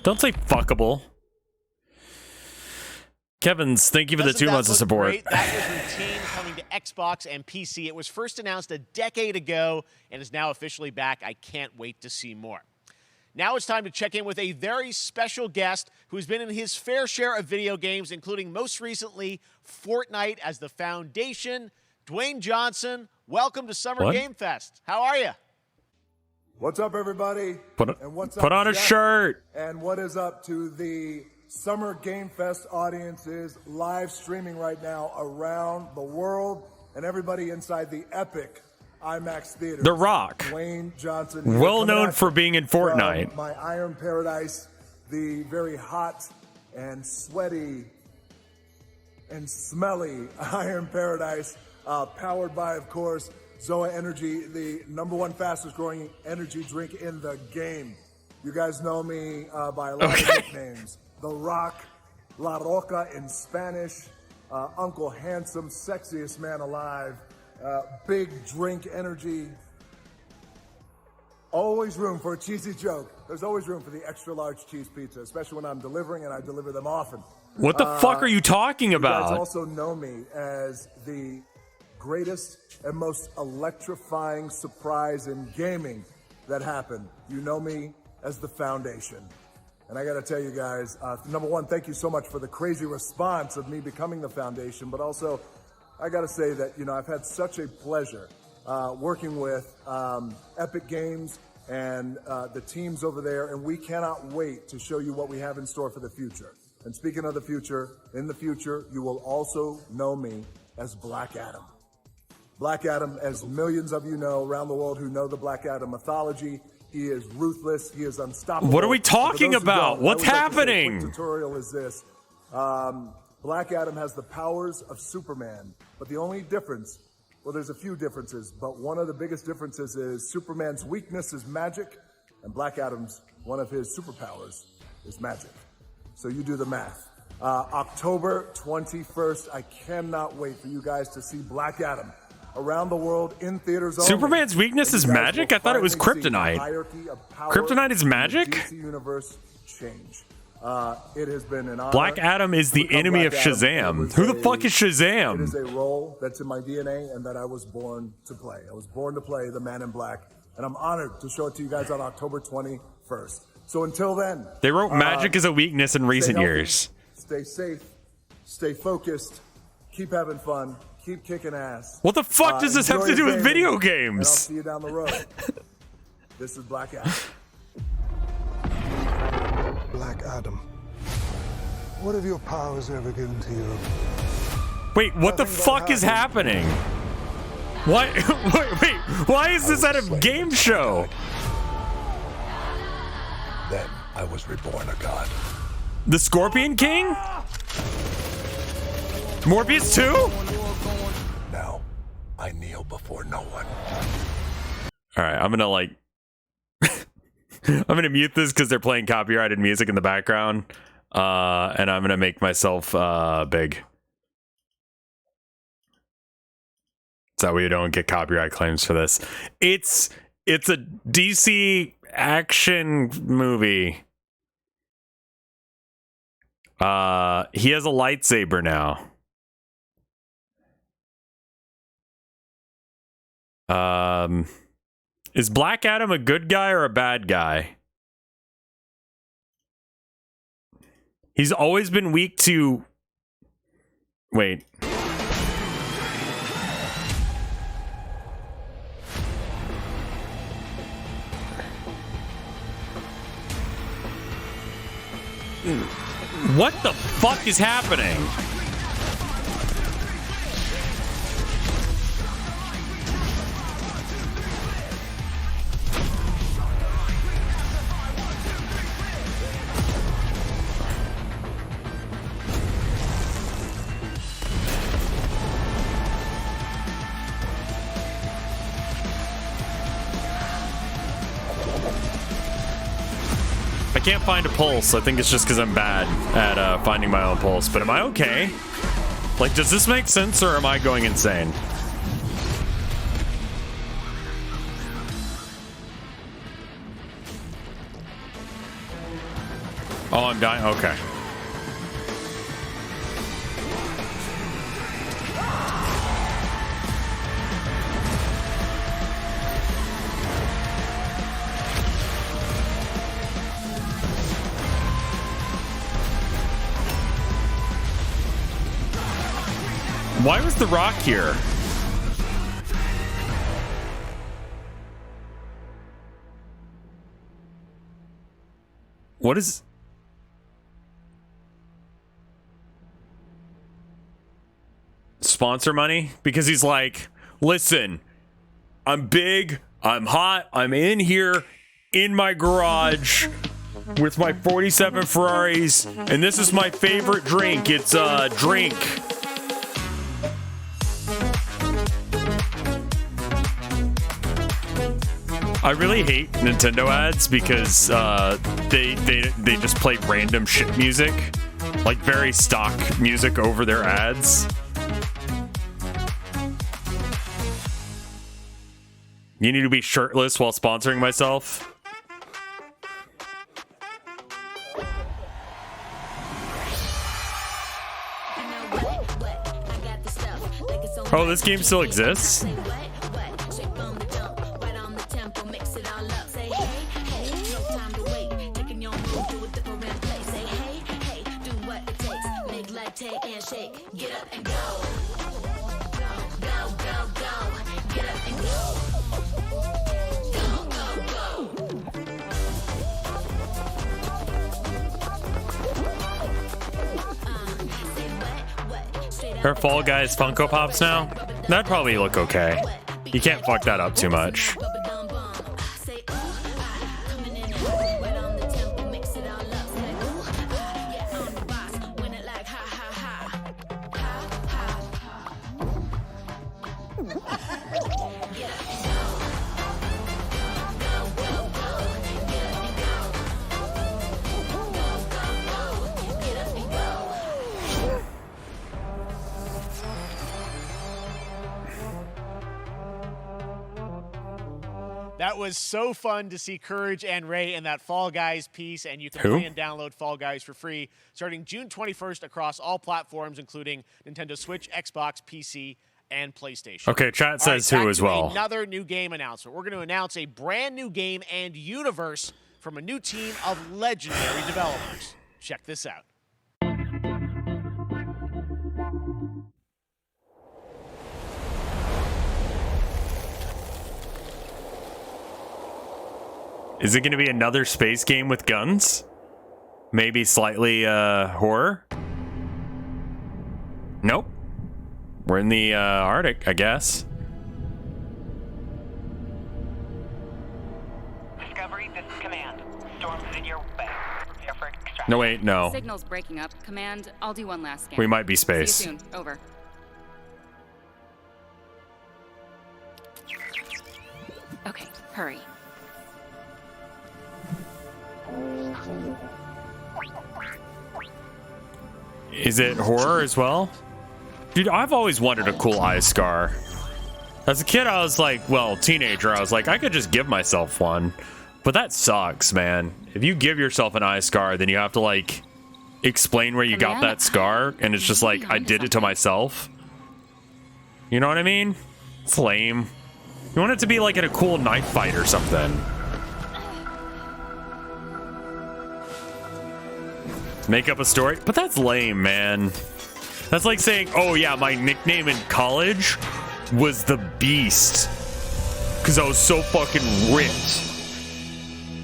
Don't say fuckable. Kevin's, thank you for the 2 months of support. Great? That was routine coming to Xbox and PC. It was first announced a decade ago and is now officially back. I can't wait to see more. Now it's time to check in with a very special guest who's been in his fair share of video games, including most recently Fortnite as the Foundation. Dwayne Johnson, welcome to Summer Game Fest. How are you? What's up, everybody? Put on a Jeff? shirt. And what is up to the Summer Game Fest audiences live streaming right now around the world and everybody inside the epic IMAX theater. The Rock. Dwayne Johnson. Well known for being in Fortnite. My Iron Paradise, the very hot and sweaty and smelly Iron Paradise, powered by, of course, Zoa Energy, the #1 fastest growing energy drink in the game. You guys know me by a lot of nicknames. The Rock, La Roca in Spanish, Uncle Handsome, sexiest man alive, big drink energy. Always room for a cheesy joke. There's always room for the extra large cheese pizza, especially when I'm delivering, and I deliver them often. What the fuck are you talking You about? guys also know me as the greatest and most electrifying surprise in gaming that happened. You know me as the Foundation. And I gotta tell you guys, #1, thank you so much for the crazy response of me becoming the Foundation, but also I gotta say that, you know, I've had such a pleasure working with Epic Games and the teams over there, and we cannot wait to show you what we have in store for the future. And speaking of the future, in the future, you will also know me as Black Adam. Black Adam, as millions of you know around the world who know the Black Adam mythology, he is ruthless, he is unstoppable. What are we talking For those who about? don't, What's I would like to say a happening? quick tutorial is this. Black Adam has the powers of Superman, but the only difference, well, there's a few differences, but one of the biggest differences is Superman's weakness is magic, and Black Adam's, one of his superpowers, is magic. So you do the math. October 21st, I cannot wait for you guys to see Black Adam around the world in theaters only. Superman's weakness is You guys magic? will I thought it was finally see the kryptonite. hierarchy of power Kryptonite is in the magic? DC universe change. It has been an honor. Black Adam is to the become enemy of Black Adam. Shazam. It was Who the a- fuck is It is Shazam? a role that's in my DNA and that I was born to play. I was born to play the Man in Black, and I'm honored to show it to you guys on October 21st. So until then, They wrote magic as a weakness in stay recent healthy, years. Stay safe, stay focused, keep having fun, keep kicking ass. What the fuck does this have to Enjoy do your with gaming, video and I'll games? see you down the road. This is Black Adam. Black Adam. What have your powers ever given to you? Wait, what the fuck is happening? Why? Wait, why is this at a game show? Then I was reborn a god. The Scorpion King? Morbius 2? Now, I kneel before no one. Alright, I'm gonna like... I'm gonna mute this because they're playing copyrighted music in the background. And I'm gonna make myself big. So we don't get copyright claims for this. It's a DC action movie. He has a lightsaber now. Is Black Adam a good guy or a bad guy? He's always been weak to... Wait. What the fuck is happening? I can't find a pulse. I think it's just because I'm bad at finding my own pulse. But am I okay? Like, does this make sense or am I going insane? Oh, I'm dying? Okay. Why was The Rock here? What is... Sponsor money? Because he's like, listen, I'm big, I'm hot, I'm in here in my garage with my 47 Ferraris, and this is my favorite drink. It's a drink. I really hate Nintendo ads because they just play random shit music, like very stock music over their ads. You need to be shirtless while sponsoring myself. Oh, this game still exists? Are Fall Guys Funko Pops now? That'd probably look okay. You can't fuck that up too much. That was so fun to see Courage and Ray in that Fall Guys piece, and you can Who? play and download Fall Guys for free starting June 21st across all platforms, including Nintendo Switch, Xbox, PC, and PlayStation. Okay, chat says All right, who back as to well. Another new game announcement. We're going to announce a brand new game and universe from a new team of legendary developers. Check this out. Is it going to be another space game with guns? Maybe slightly horror? Nope. We're in the Arctic, I guess. Discovery, this is Command. Storm's in your way. Prepare for extraction. No, wait, no. Signal's breaking up. Command, I'll do one last scan. We might be space. See you soon. Over. Okay, hurry. Is it horror as well? Dude, I've always wanted a cool eye scar. As a kid, I was like, well, teenager, I was like, I could just give myself one. But that sucks, man. If you give yourself an eye scar, then you have to, like, explain where you got that scar, and it's just like, I did it to myself. You know what I mean? It's lame. You want it to be like in a cool knife fight or something. Make up a story? But that's lame, man. That's like saying, oh yeah, my nickname in college was the Beast. Because I was so fucking ripped.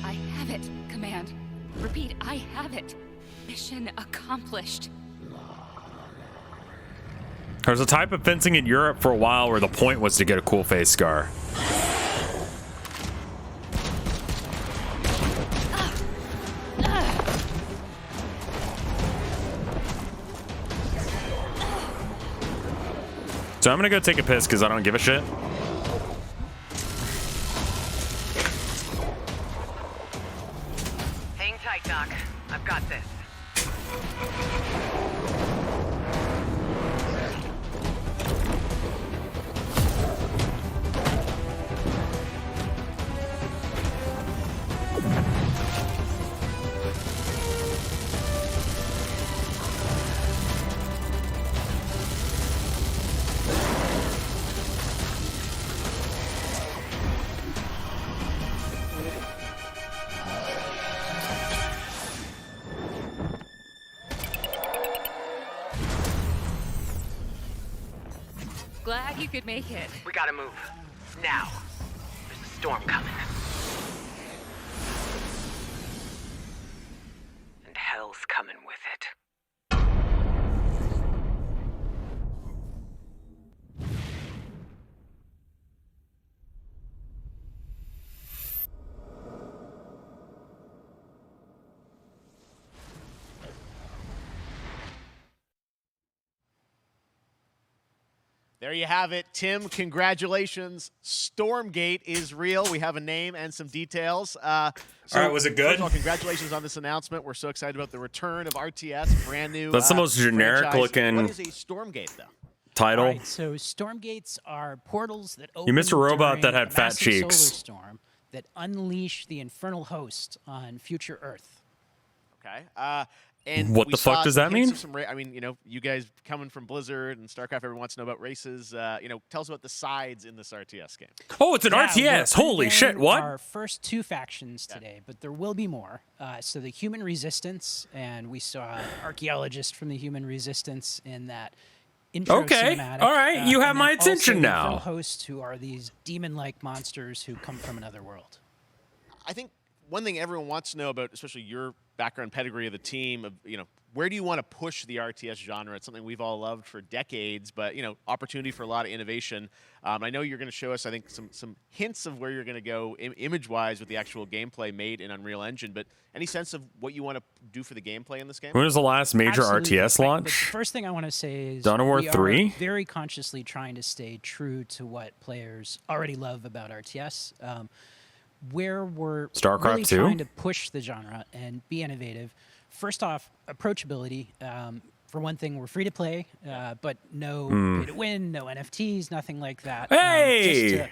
I have it, Command. Repeat, I have it. Mission accomplished. There was a type of fencing in Europe for a while where the point was to get a cool face scar. So I'm gonna go take a piss because I don't give a shit. Hang tight, Doc. I've got this. Glad you could make it. We gotta move. Now. There's a storm coming. And hell's coming with it. There you have it. Tim, congratulations. Stormgate is real. We have a name and some details. All right, was it good? First of all, congratulations on this announcement. We're so excited about the return of RTS, brand new. That's the most generic franchise. looking What is a Stormgate, though? title. All right, so Stormgates are portals that open You missed a robot during that had a fat massive cheeks. solar storm that unleash the infernal host on future Earth. Okay. And What we the fuck saw does some that hints mean? of some I mean, you know, you guys coming from Blizzard and StarCraft, everyone wants to know about races. You know, tell us about the sides in this RTS game. Oh, it's an Yeah, RTS. we're Holy unveiling shit, what? Our first two factions today, but there will be more. So the Human Resistance, and we saw archaeologists from the Human Resistance in that intro Okay, cinematic. all right, you have and my then also attention the now. infernal hosts, who are these demon-like monsters who come from another world. I think one thing everyone wants to know about, especially your background pedigree of the team, of, you know, where do you want to push the RTS genre? It's something we've all loved for decades, but, you know, opportunity for a lot of innovation. I know you're going to show us, I think, some hints of where you're going to go image-wise with the actual gameplay made in Unreal Engine, but any sense of what you want to do for the gameplay in this game? When was the last major Absolutely. RTS But launch? the first thing I want to say is Dawn of War we 3? are very consciously trying to stay true to what players already love about RTS. Where we're StarCraft really 2? trying to push the genre and be innovative. First off, approachability. For one thing, we're free to play, but no pay to win, no NFTs, nothing like that. Hey! Just to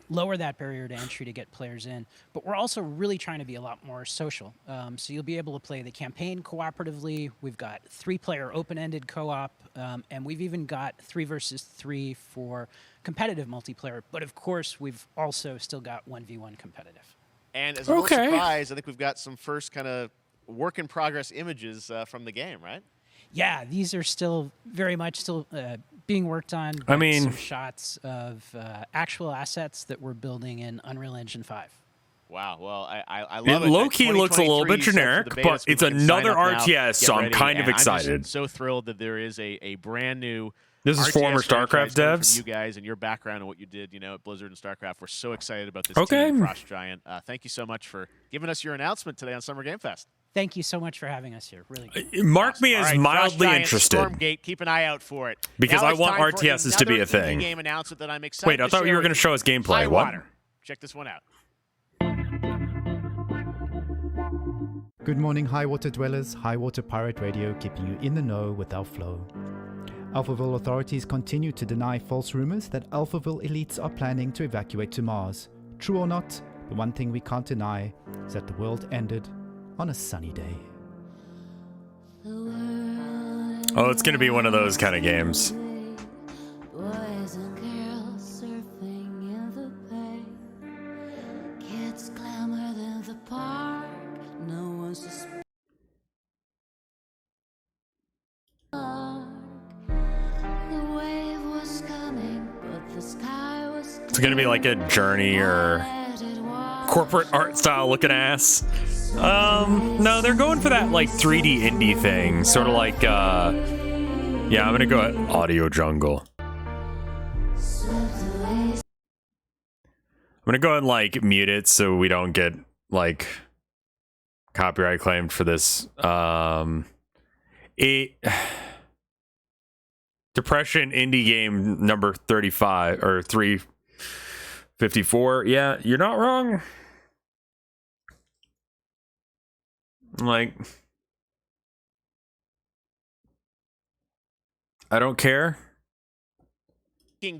lower that barrier to entry to get players in. But we're also really trying to be a lot more social. So you'll be able to play the campaign cooperatively. We've got 3-player open-ended co-op, and we've even got 3 versus 3 for competitive multiplayer. But of course, we've also still got 1v1 competitive. And as a little surprise, I think we've got some first kind of work-in-progress images from the game, right? Yeah, these are still very much being worked on. I mean, some shots of actual assets that we're building in Unreal Engine 5. Wow. Well, I love it. It low-key looks a little bit 2023 generic, set for the beta, but so we it's can sign another up now, RTS, so get I'm ready, kind of and I'm just excited. so thrilled that there is a brand new. This is RTS former StarCraft franchise coming from devs? You guys and your background and what you did, at Blizzard and StarCraft. We're so excited about this Okay. team, Frost Giant. Thank you so much for giving us your announcement today on Summer Game Fest. Thank you so much for having us here. Really good. Mark me All as right, Frost mildly Giant, interested. Stormgate, keep an eye out for it. Because Now I it's want time for RTSs to be a another indie thing. Game announcement that I'm excited Wait, I to thought you share were going to with show us gameplay. What? Highwater. Check this one out. Good morning, Highwater dwellers. Highwater Pirate Radio keeping you in the know with our flow. Alphaville authorities continue to deny false rumors that Alphaville elites are planning to evacuate to Mars. True or not, the one thing we can't deny is that the world ended on a sunny day. Oh, it's going to be one of those kind of games. Boys and girls surfing in the bay. Kids clamored in the park. No one's just the wave was coming, but the sky was It's going to be like a Journey or corporate art style looking ass. No, they're going for that like 3D indie thing, sort of like yeah, I'm gonna go at Audio Jungle. I'm gonna go ahead and like mute it so we don't get like copyright claimed for this. Depression indie game number 35 or 354. Yeah, you're not wrong. Like, I don't care.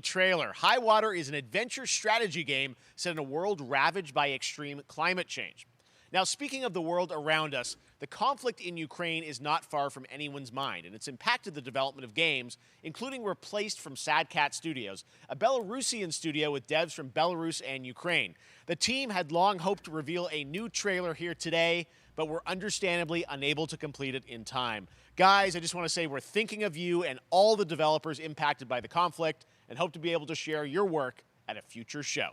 Trailer. Highwater is an adventure strategy game set in a world ravaged by extreme climate change. Now, speaking of the world around us, the conflict in Ukraine is not far from anyone's mind, and it's impacted the development of games, including Replaced from Sad Cat Studios, a Belarusian studio with devs from Belarus and Ukraine. The team had long hoped to reveal a new trailer here today, but were understandably unable to complete it in time. Guys, I just want to say we're thinking of you and all the developers impacted by the conflict and hope to be able to share your work at a future show.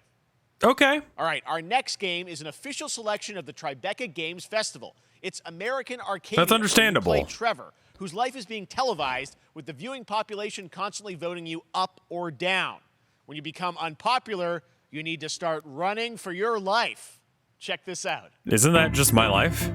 Okay. All right, our next game is an official selection of the Tribeca Games Festival. It's American Arcadia. That's understandable. Where you play Trevor, whose life is being televised with the viewing population constantly voting you up or down. When you become unpopular, you need to start running for your life. Check this out. Isn't that just my life?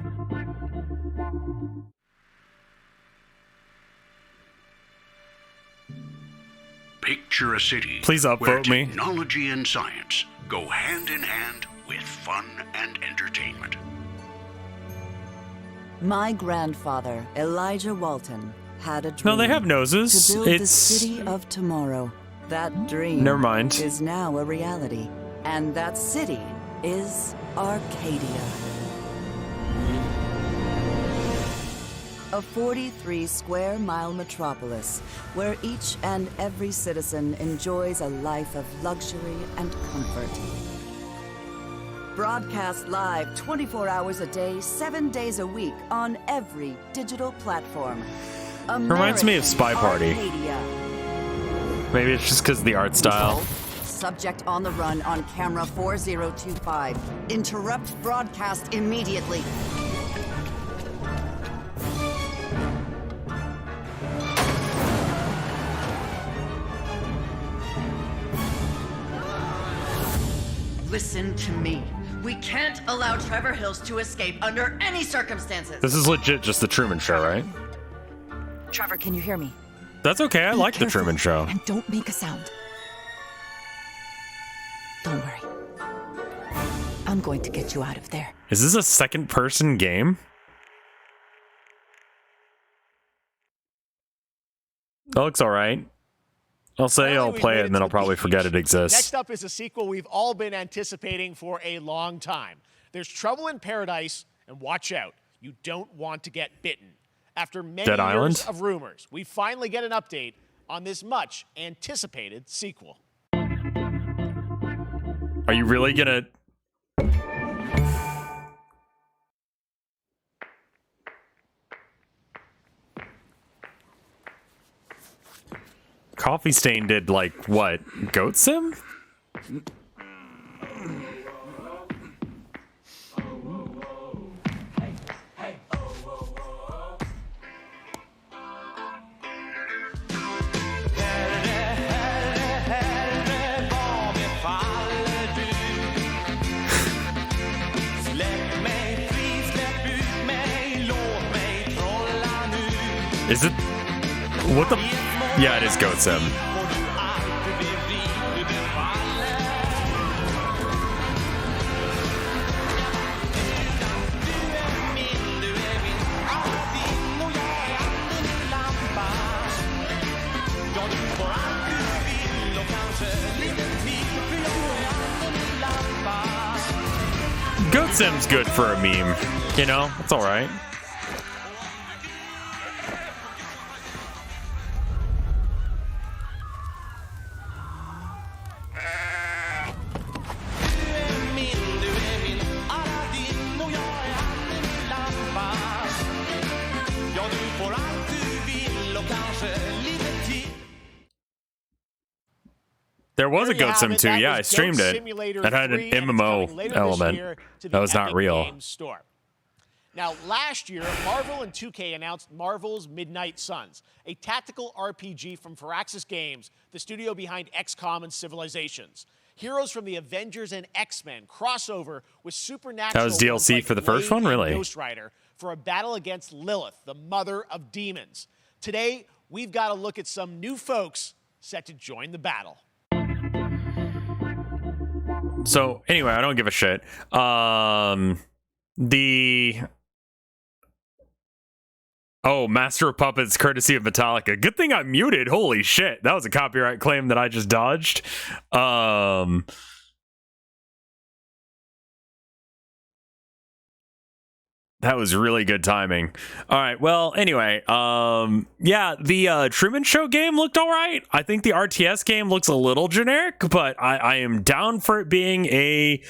Picture a city Please where upvote me. technology and science go hand in hand with fun and entertainment. My grandfather, Elijah Walton, had a dream. No, they have noses. To build the It's city of tomorrow. That dream Never mind. is now a reality. And that city is Arcadia. A 43-square-mile metropolis where each and every citizen enjoys a life of luxury and comfort. Broadcast live 24 hours a day, 7 days a week on every digital platform. Reminds me of Spy Party. Arcadia. Maybe it's just because of the art style. Subject on the run on camera 4025. Interrupt broadcast immediately. Listen to me. We can't allow Trevor Hills to escape under any circumstances. This is legit just the Truman Show, right? Trevor, can you hear me? That's okay. I like the Truman Show. And don't make a sound. Don't worry. I'm going to get you out of there. Is this a second-person game? That looks all right. I'll say I'll play it, and then I'll probably forget it exists. Next up is a sequel we've all been anticipating for a long time. There's Trouble in Paradise, and watch out. You don't want to get bitten. After many Dead years Island? of rumors, we finally get an update on this much-anticipated sequel. Are you really gonna... Coffee Stain did, like, what? Goat Sim? Is it? What the? Yeah, it is Goat Sim. Goat Sim's good for a meme, you know? It's all right. There was a Goat Sim too. Yeah, I streamed it. It had an MMO element that was not real. Now, last year, Marvel and 2K announced Marvel's Midnight Suns, a tactical RPG from Firaxis Games, the studio behind XCOM and Civilizations. Heroes from the Avengers and X-Men crossover with supernatural. That was DLC for the first one, really? Ghost Rider for a battle against Lilith, the mother of demons. Today, we've got to look at some new folks set to join the battle. So anyway, I don't give a shit. Master of Puppets, courtesy of Metallica. Good thing I muted. Holy shit, that was a copyright claim that I just dodged. That was really good timing. All right. Well, anyway, yeah, the Truman Show game looked all right. I think the RTS game looks a little generic, but I am down for it being a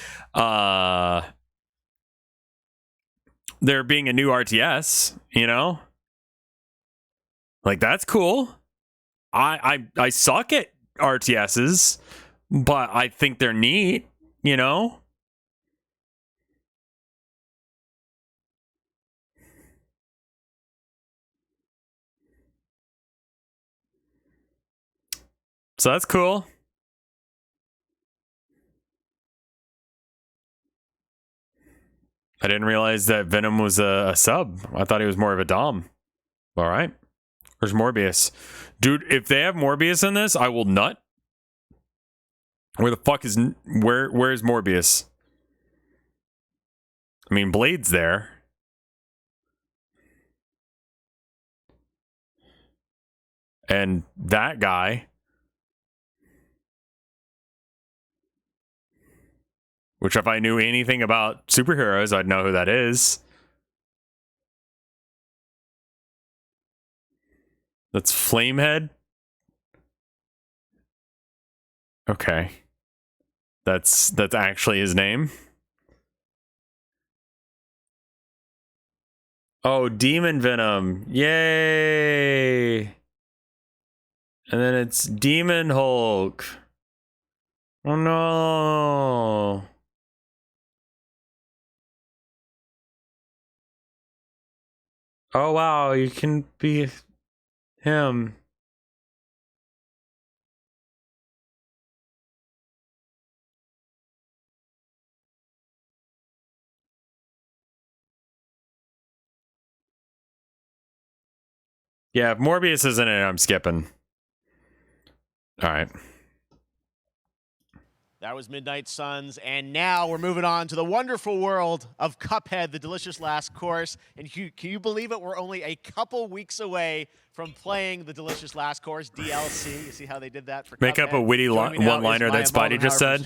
there being a new RTS, you know? Like, that's cool. I suck at RTSs, but I think they're neat, you know? So that's cool. I didn't realize that Venom was a sub. I thought he was more of a dom. All right. Where's Morbius? Dude, if they have Morbius in this, I will nut. Where the fuck is... Where's Morbius? I mean, Blade's there. And that guy... Which, if I knew anything about superheroes, I'd know who that is. That's Flamehead? Okay. That's actually his name? Oh, Demon Venom. Yay! And then it's Demon Hulk. Oh no! Oh wow, you can be him. Yeah, if Morbius isn't in it, I'm skipping. All right. That was Midnight Suns, and now we're moving on to the wonderful world of Cuphead, the delicious last course. And can you believe it? We're only a couple weeks away from playing the delicious last course DLC. You see how they did that for Make Cuphead? up a witty one-liner that Spidey just said.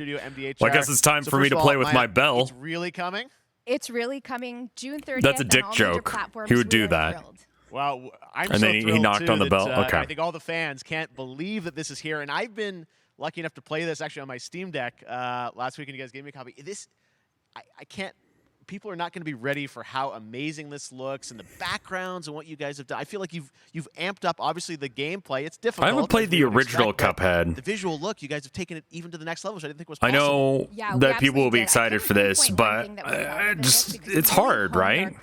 Well, I guess it's time for me to play with my bell. It's really coming? It's really coming June 30th. That's a dick joke. He would do that. Well, I'm and so then he thrilled, knocked too, on the that, bell. Okay. I think all the fans can't believe that this is here, and I've been lucky enough to play this actually on my Steam Deck last week, and you guys gave me a copy. I can't. People are not going to be ready for how amazing this looks and the backgrounds and what you guys have done. I feel like you've amped up, obviously, the gameplay. It's difficult. I haven't played the original Cuphead. The visual look, you guys have taken it even to the next level, which I didn't think was possible. I know that people will be excited for this, but it's hard, right?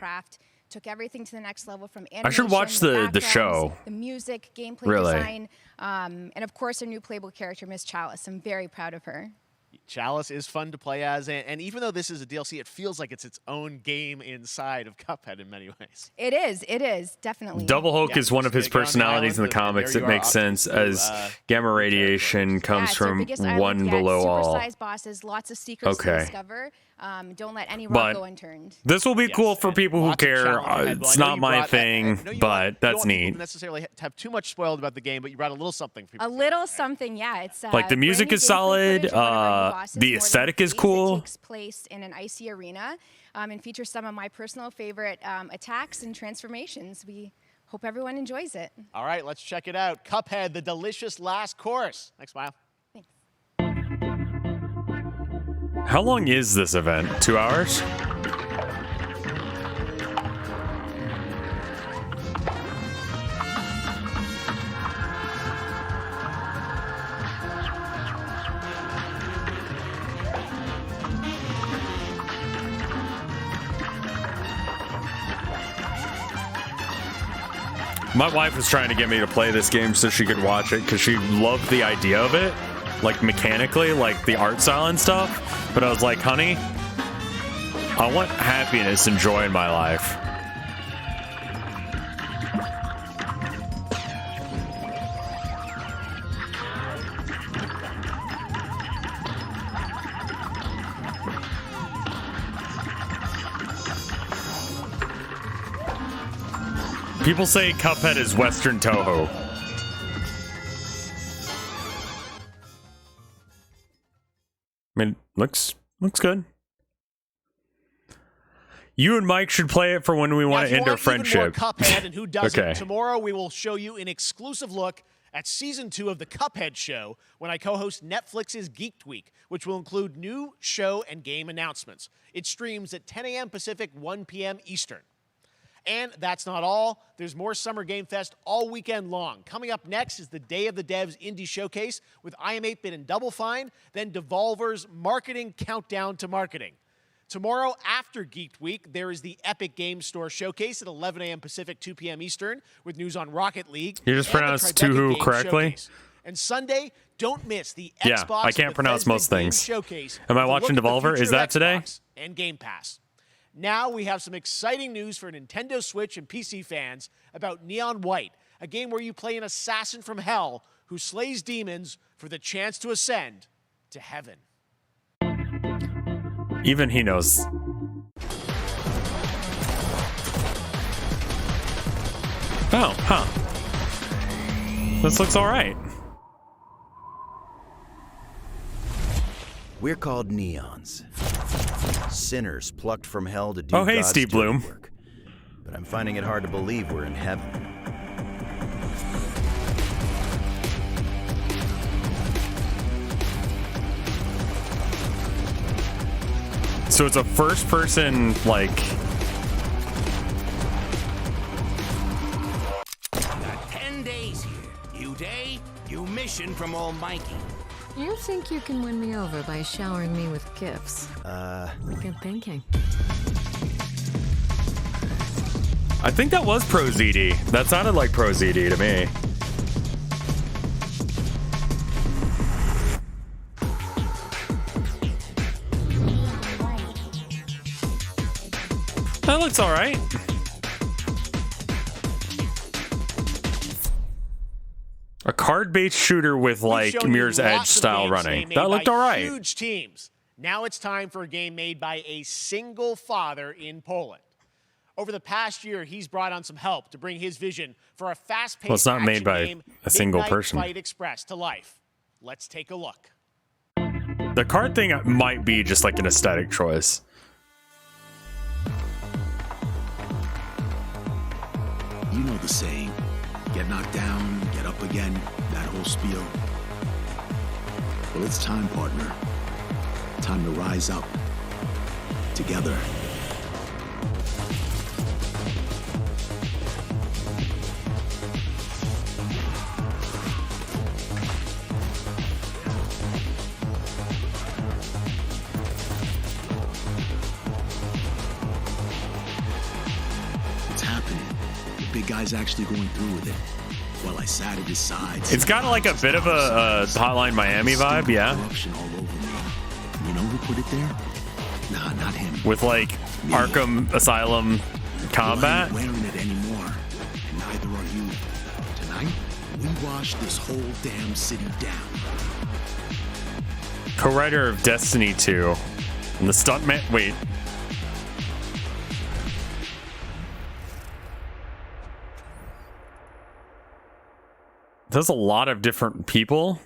Took everything to the next level from I should watch the show. The music, gameplay design, and of course, our new playable character, Miss Chalice. I'm very proud of her. Chalice is fun to play as, and even though this is a DLC, it feels like it's its own game inside of Cuphead in many ways. It is, definitely. Double Hulk is one of his personalities in the comics. It makes sense as gamma radiation comes from one below all. Super-sized bosses, lots of secrets to discover. Don't let any rock go unturned. This will be cool for people who care. It's not my thing, but that's neat. You don't necessarily have too much spoiled about the game, but you brought a little something for people. A little something, yeah. It's like the music is solid. The aesthetic is cool. It takes place in an icy arena and features some of my personal favorite attacks and transformations. We hope everyone enjoys it. All right, let's check it out. Cuphead, the delicious last course. Next, Smile. How long is this event? 2 hours? My wife was trying to get me to play this game so she could watch it because she loved the idea of it, like mechanically, like the art style and stuff. But I was like, honey, I want happiness and joy in my life. People say Cuphead is Western Toho. I mean, looks good. You and Mike should play it for when we want to end our friendship. More Cuphead and who doesn't? Okay. Tomorrow we will show you an exclusive look at Season 2 of the Cuphead Show when I co-host Netflix's Geek Week, which will include new show and game announcements. It streams at 10 a.m. Pacific, 1 p.m. Eastern. And that's not all. There's more Summer Game Fest all weekend long. Coming up next is the Day of the Devs Indie Showcase with I Am 8-Bit and Double Fine, then Devolver's Marketing Countdown to Marketing. Tomorrow after Geek Week, there is the Epic Games Store Showcase at 11 a.m. Pacific, 2 p.m. Eastern with news on Rocket League. You just pronounced Tuhu correctly? Showcase. And Sunday, don't miss the Xbox I can't pronounce Bethesda most things. Showcase. Am I with a watching look at the Devolver? future Is of that today? Xbox and Game Pass. Now we have some exciting news for Nintendo Switch and PC fans about Neon White, a game where you play an assassin from hell who slays demons for the chance to ascend to heaven. Even he knows. Oh, huh. This looks all right. We're called Neons. Sinners plucked from hell to do hey, God's Steve dirty Bloom. work. But I'm finding it hard to believe we're in heaven. So it's a first-person, like... Got 10 days here. You day, you mission from Almighty. You think you can win me over by showering me with gifts? Good thinking. I think that was Pro ZD. That sounded like Pro ZD to me. That looks all right. A card-based shooter with like Mirror's Edge style running. That looked all right. Huge teams. Now it's time for a game made by a single father in Poland. Over the past year, he's brought on some help to bring his vision for a fast-paced Well, it's not made by game, a single Midnight person. Fight Express to life. Let's take a look. The card thing might be just like an aesthetic choice. You know the saying. Get knocked down, get up again, that whole spiel. Well, it's time, partner. Time to rise up. Together. It's happening. The big guy's actually going through with it. While I sat at his side. It's got like a bit of a Hotline Miami vibe, yeah. Corruption all over me. Nova put it there? Nah, not him. With like Arkham Asylum combat. Well, I ain't wearing it anymore. And neither are you. Tonight, we wash this whole damn city down. Co-writer of Destiny 2. And the stuntman. Wait. There's a lot of different people.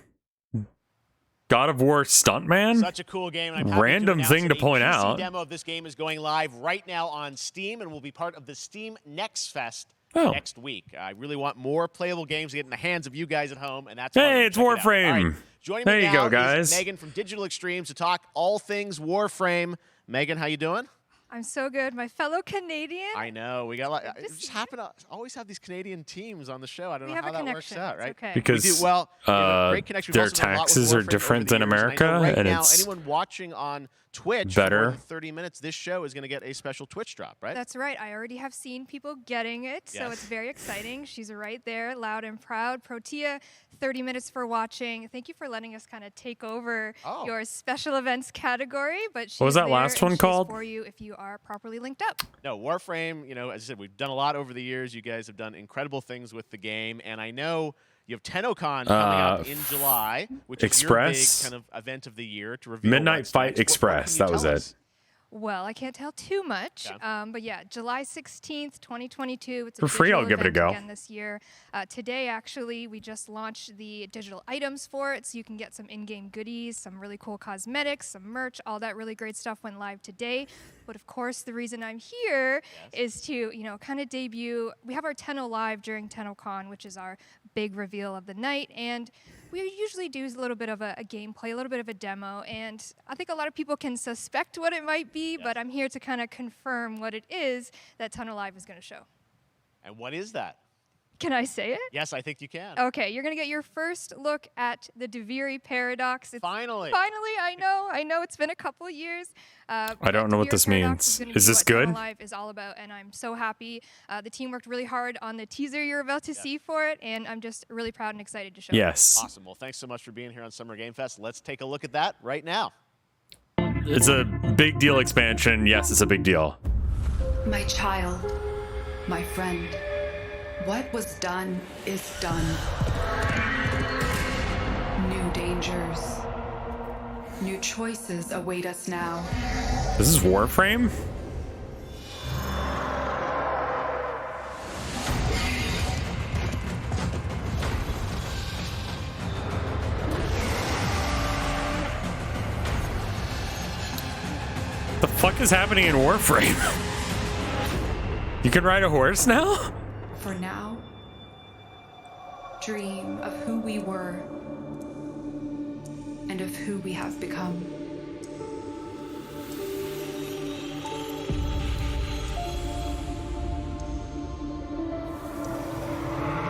God of War stuntman. Such a cool game. And I'm Random thing to point out. The demo of this game is going live right now on Steam and will be part of the Steam Next Fest next week. I really want more playable games to get in the hands of you guys at home, and that's hey, it's Warframe. Joining there me you now go, guys. is Megan from Digital Extremes to talk all things Warframe. Megan, how you doing? I'm so good. My fellow Canadian. I know. We got we just happen to always have these Canadian teams on the show. I don't know how that works out, right? Okay. Because we do, well, we have a great connection. We've their also done a lot with taxes are Warframe different over the than years, America, and I know right and now, it's anyone watching on Twitch better. for more than 30 minutes, this show is going to get a special Twitch drop, right? That's right. I already have seen people getting it, so Yes. it's very exciting. She's right there, loud and proud. Protea, 30 minutes for watching. Thank you for letting us kind of take over your special events category. But What was she's that there last and one she's called? For you, if you are properly linked up. No, Warframe, you know, as I said, we've done a lot over the years. You guys have done incredible things with the game, and I know you have TennoCon coming up in July, which Express. is your big kind of event of the year to reveal Midnight what's Fight next. Express. That was it. Well, I can't tell too much, but yeah, July 16th, 2022. It's a For free, I'll digital give it a event go. Again this year. Today, actually, we just launched the digital items for it, so you can get some in-game goodies, some really cool cosmetics, some merch, all that really great stuff went live today. But of course, the reason I'm here is to, you know, kind of debut. We have our Tenno Live during TennoCon, which is our big reveal of the night, and we usually do a little bit of a gameplay, a little bit of a demo, and I think a lot of people can suspect what it might be, but I'm here to kind of confirm what it is that Tenno Live is going to show. And what is that? Can I say it? Yes, I think you can. Okay, you're going to get your first look at the Deviri Paradox. Finally. Finally, I know it's been a couple of years. I don't know what this means. Is this good? Tenno Live is all about, and I'm so happy. The team worked really hard on the teaser you're about to see for it, and I'm just really proud and excited to show it. Awesome. Well, thanks so much for being here on Summer Game Fest. Let's take a look at that right now. It's a big deal expansion. Yes, it's a big deal. My child, my friend, what was done is done. New dangers, new choices await us now. This is Warframe? The fuck is happening in Warframe? You can ride a horse now? For now, dream of who we were and of who we have become.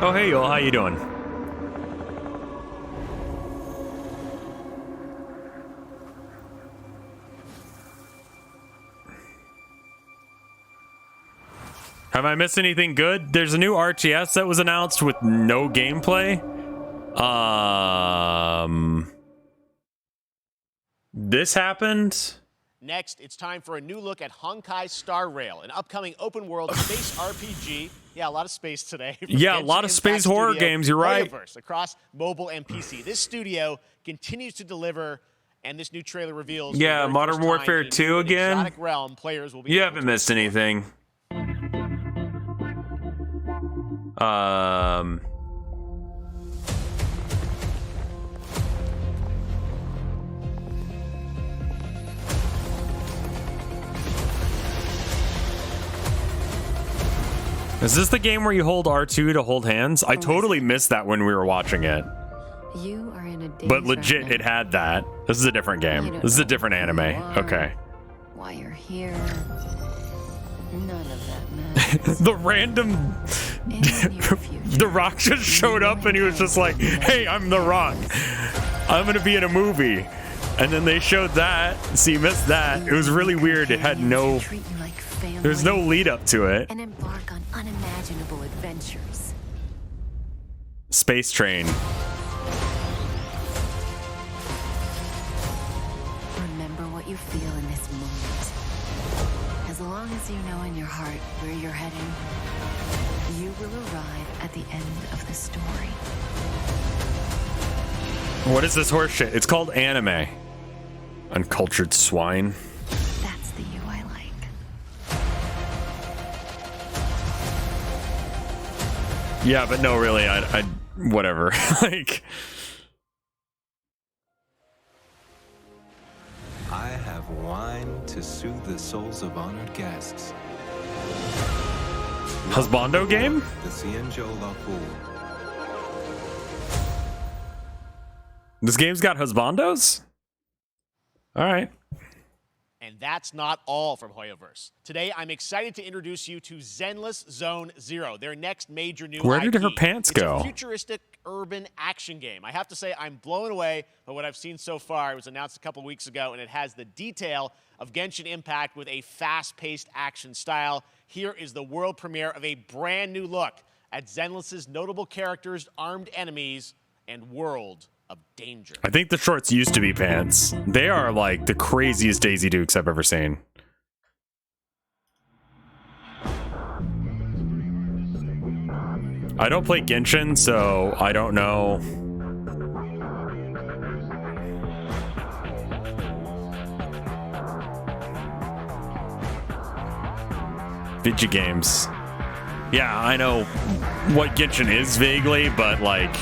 Oh, hey, y'all. How you doing? Have I missed anything good? There's a new RTS that was announced with no gameplay. This happened. Next, it's time for a new look at Honkai Star Rail, an upcoming open-world space RPG. Yeah, a lot of space today. Yeah, a lot of space horror games, you're right. Hoyoverse, across mobile and PC. This studio continues to deliver, and this new trailer reveals. Yeah, Modern Warfare 2 again. Exotic realm players will be. You haven't missed anything. Is this the game where you hold R2 to hold hands? I totally missed that when we were watching it. You are in a daze But legit, right now. it had that. This is a different game. This is a different anime. Okay. Why you're here? None of that matters. The random The Rock just showed up and he was just like, hey, I'm The Rock. I'm gonna be in a movie. And then they showed that, so you missed that. It was really weird. It had no there's no lead up to it. And embark on unimaginable adventures. Space Train. Remember what you feel in this moment. As long as you know in your heart where you're heading, you will arrive at the end of the story. What is this horse shit? It's called anime. Uncultured swine. That's the you I like. Yeah, but no, really, I whatever. Like, I have wine to soothe the souls of honored guests. Husbando game? The Cienjo La Pool. This game's got husbandos? All right. And that's not all from Hoyoverse. Today, I'm excited to introduce you to Zenless Zone Zero, their next major new Where did IP. her pants go? It's a futuristic urban action game. I have to say, I'm blown away by what I've seen so far. It was announced a couple weeks ago, and it has the detail of Genshin Impact with a fast-paced action style. Here is the world premiere of a brand new look at Zenless's notable characters, armed enemies, and world of danger. I think the shorts used to be pants. They are like the craziest Daisy Dukes I've ever seen. I don't play Genshin, so I don't know. Video games. Yeah, I know what Genshin is vaguely, but like...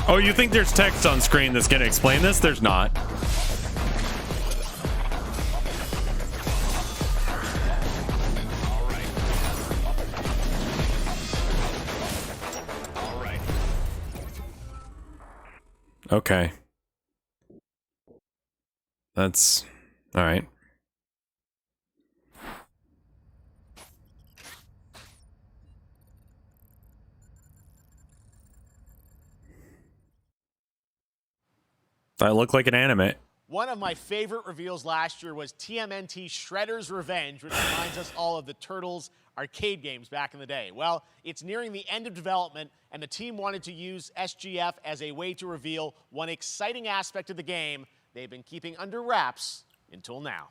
Oh, you think there's text on screen that's gonna explain this? There's not. Okay. That's all right. I look like an anime. One of my favorite reveals last year was TMNT Shredder's Revenge, which reminds us all of the Turtles arcade games back in the day. Well, it's nearing the end of development, and the team wanted to use SGF as a way to reveal one exciting aspect of the game they've been keeping under wraps until now.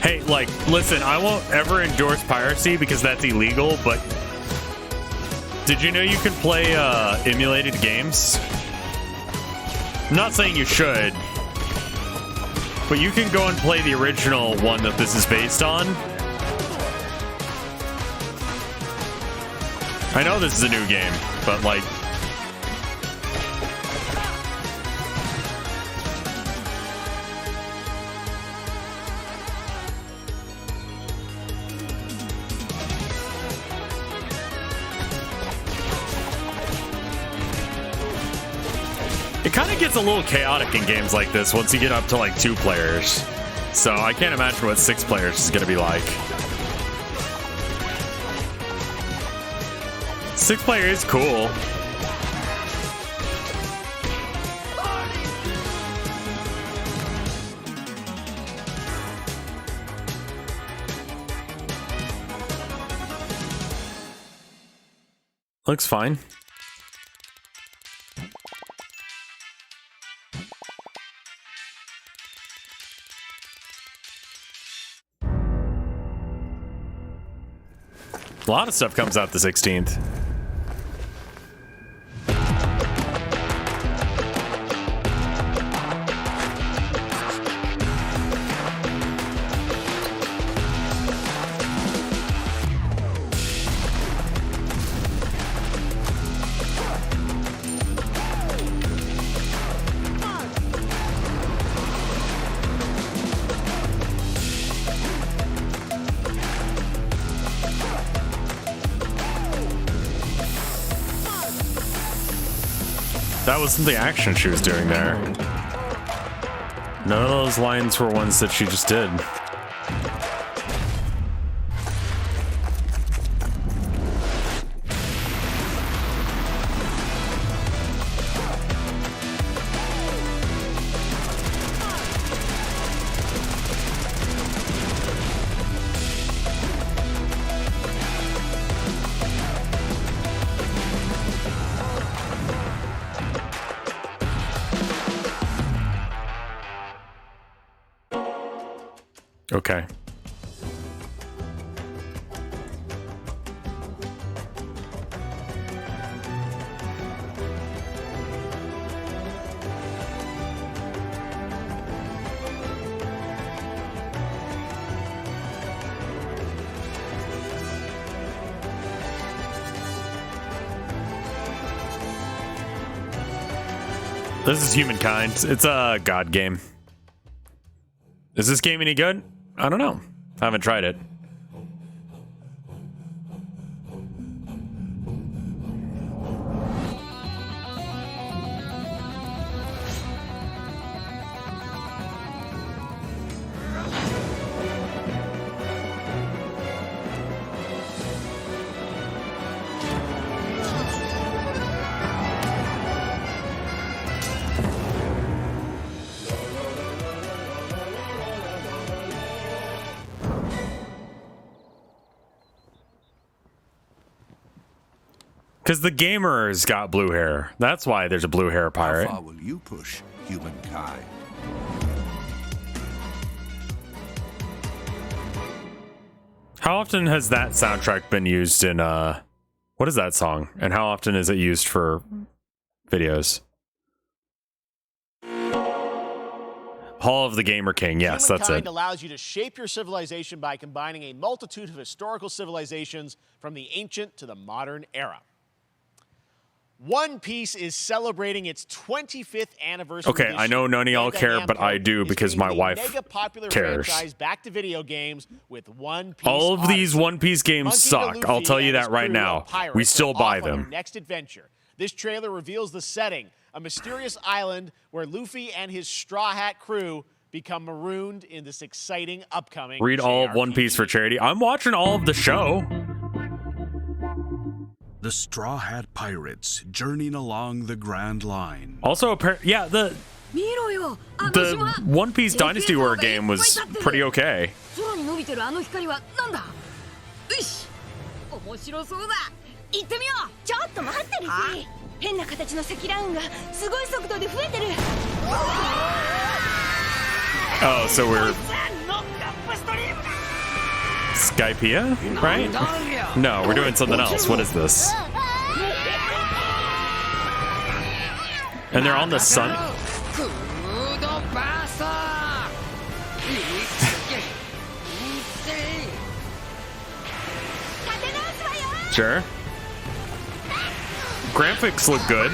Hey, like, listen, I won't ever endorse piracy because that's illegal, but did you know you can play emulated games? I'm not saying you should, but you can go and play the original one that this is based on. I know this is a new game, but like... It kind of gets a little chaotic in games like this once you get up to like 2 players. So I can't imagine what 6 players is going to be like. 6 player is cool. Looks fine. A lot of stuff comes out the 16th. That wasn't the action she was doing there. None of those lines were ones that she just did. Okay. This is Humankind. It's a god game. Is this game any good? I don't know. I haven't tried it. Because the gamer's got blue hair. That's why there's a blue hair pirate. How far will you push humankind? How often has that soundtrack been used in, what is that song? And how often is it used for videos? Hall of the Gamer King. Yes, that's it. Humankind allows you to shape your civilization by combining a multitude of historical civilizations from the ancient to the modern era. One Piece is celebrating its 25th anniversary. Okay, I know none of y'all care, but I do because my wife cares. Franchise back to video games with One Piece All of these Odyssey. One Piece games Monkey suck. D. I'll Luffy tell you and his that right crew now. of pirates We are still buy off on their them. next adventure. This trailer reveals the setting, a mysterious island where Luffy and his Straw Hat crew become marooned in this exciting upcoming Read all of One Piece for charity. I'm watching all of the show. The Straw Hat Pirates journeying along the Grand Line. Also, yeah, the One Piece Dynasty War game was pretty okay. Oh, so we're Skypea, right? No, we're doing something else. What is this? And they're on the sun. Sure. Graphics look good.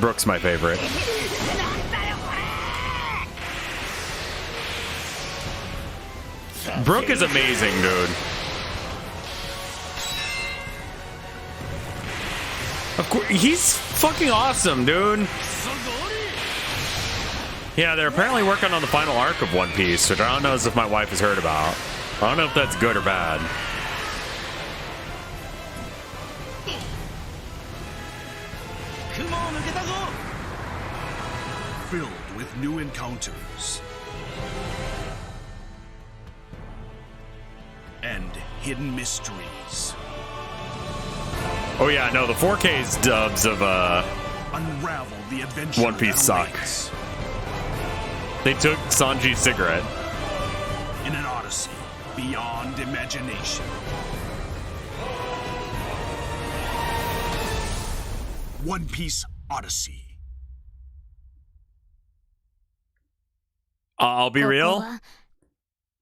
Brooke's my favorite. Brooke is amazing, dude. Of course, he's fucking awesome, dude. Yeah, they're apparently working on the final arc of One Piece, which I don't know if my wife has heard about. I don't know if that's good or bad. Filled with new encounters and hidden mysteries. Oh yeah, no, the 4K's dubs of Unravel the adventure One Piece suck. They took Sanji's cigarette. In an odyssey beyond imagination. One Piece Odyssey. I'll be real.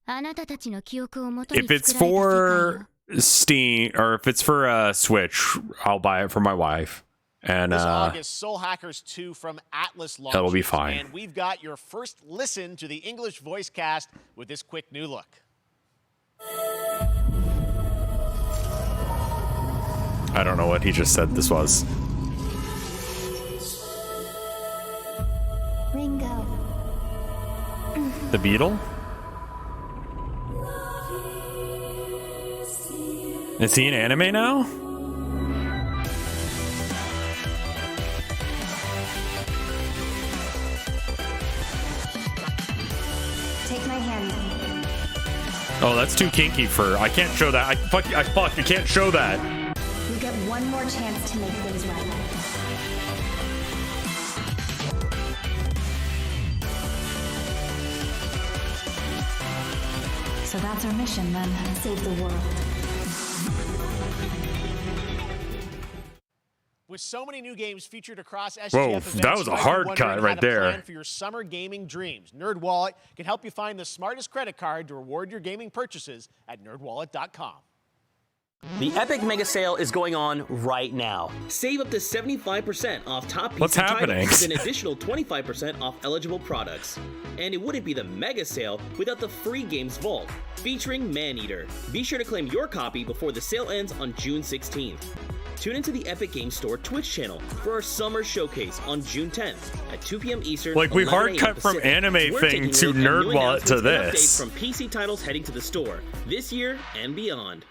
If it's for Steam or if it's for Switch, I'll buy it for my wife. And this August, Soul Hackers 2 from Atlas launches. That'll be fine. And we've got your first listen to the English voice cast with this quick new look. I don't know what he just said this was. Ringo. The Beetle? Is he in anime now? Take my hand. Oh, that's too kinky for... I can't show that. I can't show that. You get one more chance to make things right. So that's our mission then. Save the world. With so many new games featured across SGF Whoa, events, that was a you might be hard wondering cut how right to there. plan for your summer gaming dreams. NerdWallet can help you find the smartest credit card to reward your gaming purchases at nerdwallet.com. The Epic Mega Sale is going on right now. Save up to 75% off top PC What's happening? titles with an additional 25% off eligible products. And it wouldn't be the Mega Sale without the free games vault, featuring Maneater. Be sure to claim your copy before the sale ends on June 16th. Tune into the Epic Games Store Twitch channel for our summer showcase on June 10th at 2 p.m. Eastern. Like, we 11 hard a.m. cut from Pacific. anime We're thing taking a to look at new NerdWallet to announcements and this. updates from PC titles heading to the store this year and beyond.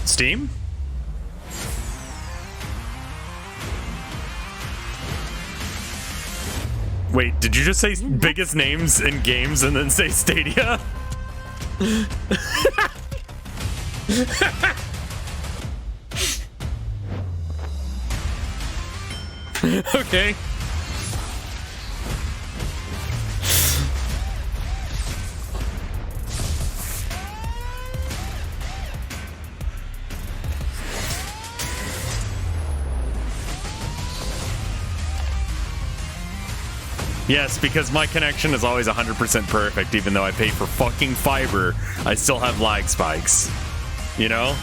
Steam? Wait, did you just say biggest names in games and then say Stadia? Okay. Yes, because my connection is always 100% perfect, even though I pay for fucking fiber, I still have lag spikes. You know?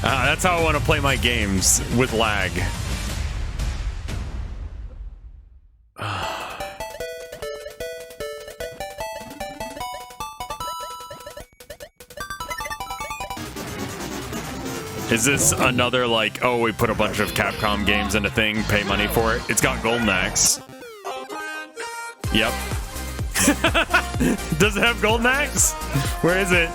That's how I want to play my games, with lag. Is this another, like, oh, we put a bunch of Capcom games in a thing, pay money for it? It's got Golden Axe. Yep. Does it have Golden Axe? Where is it?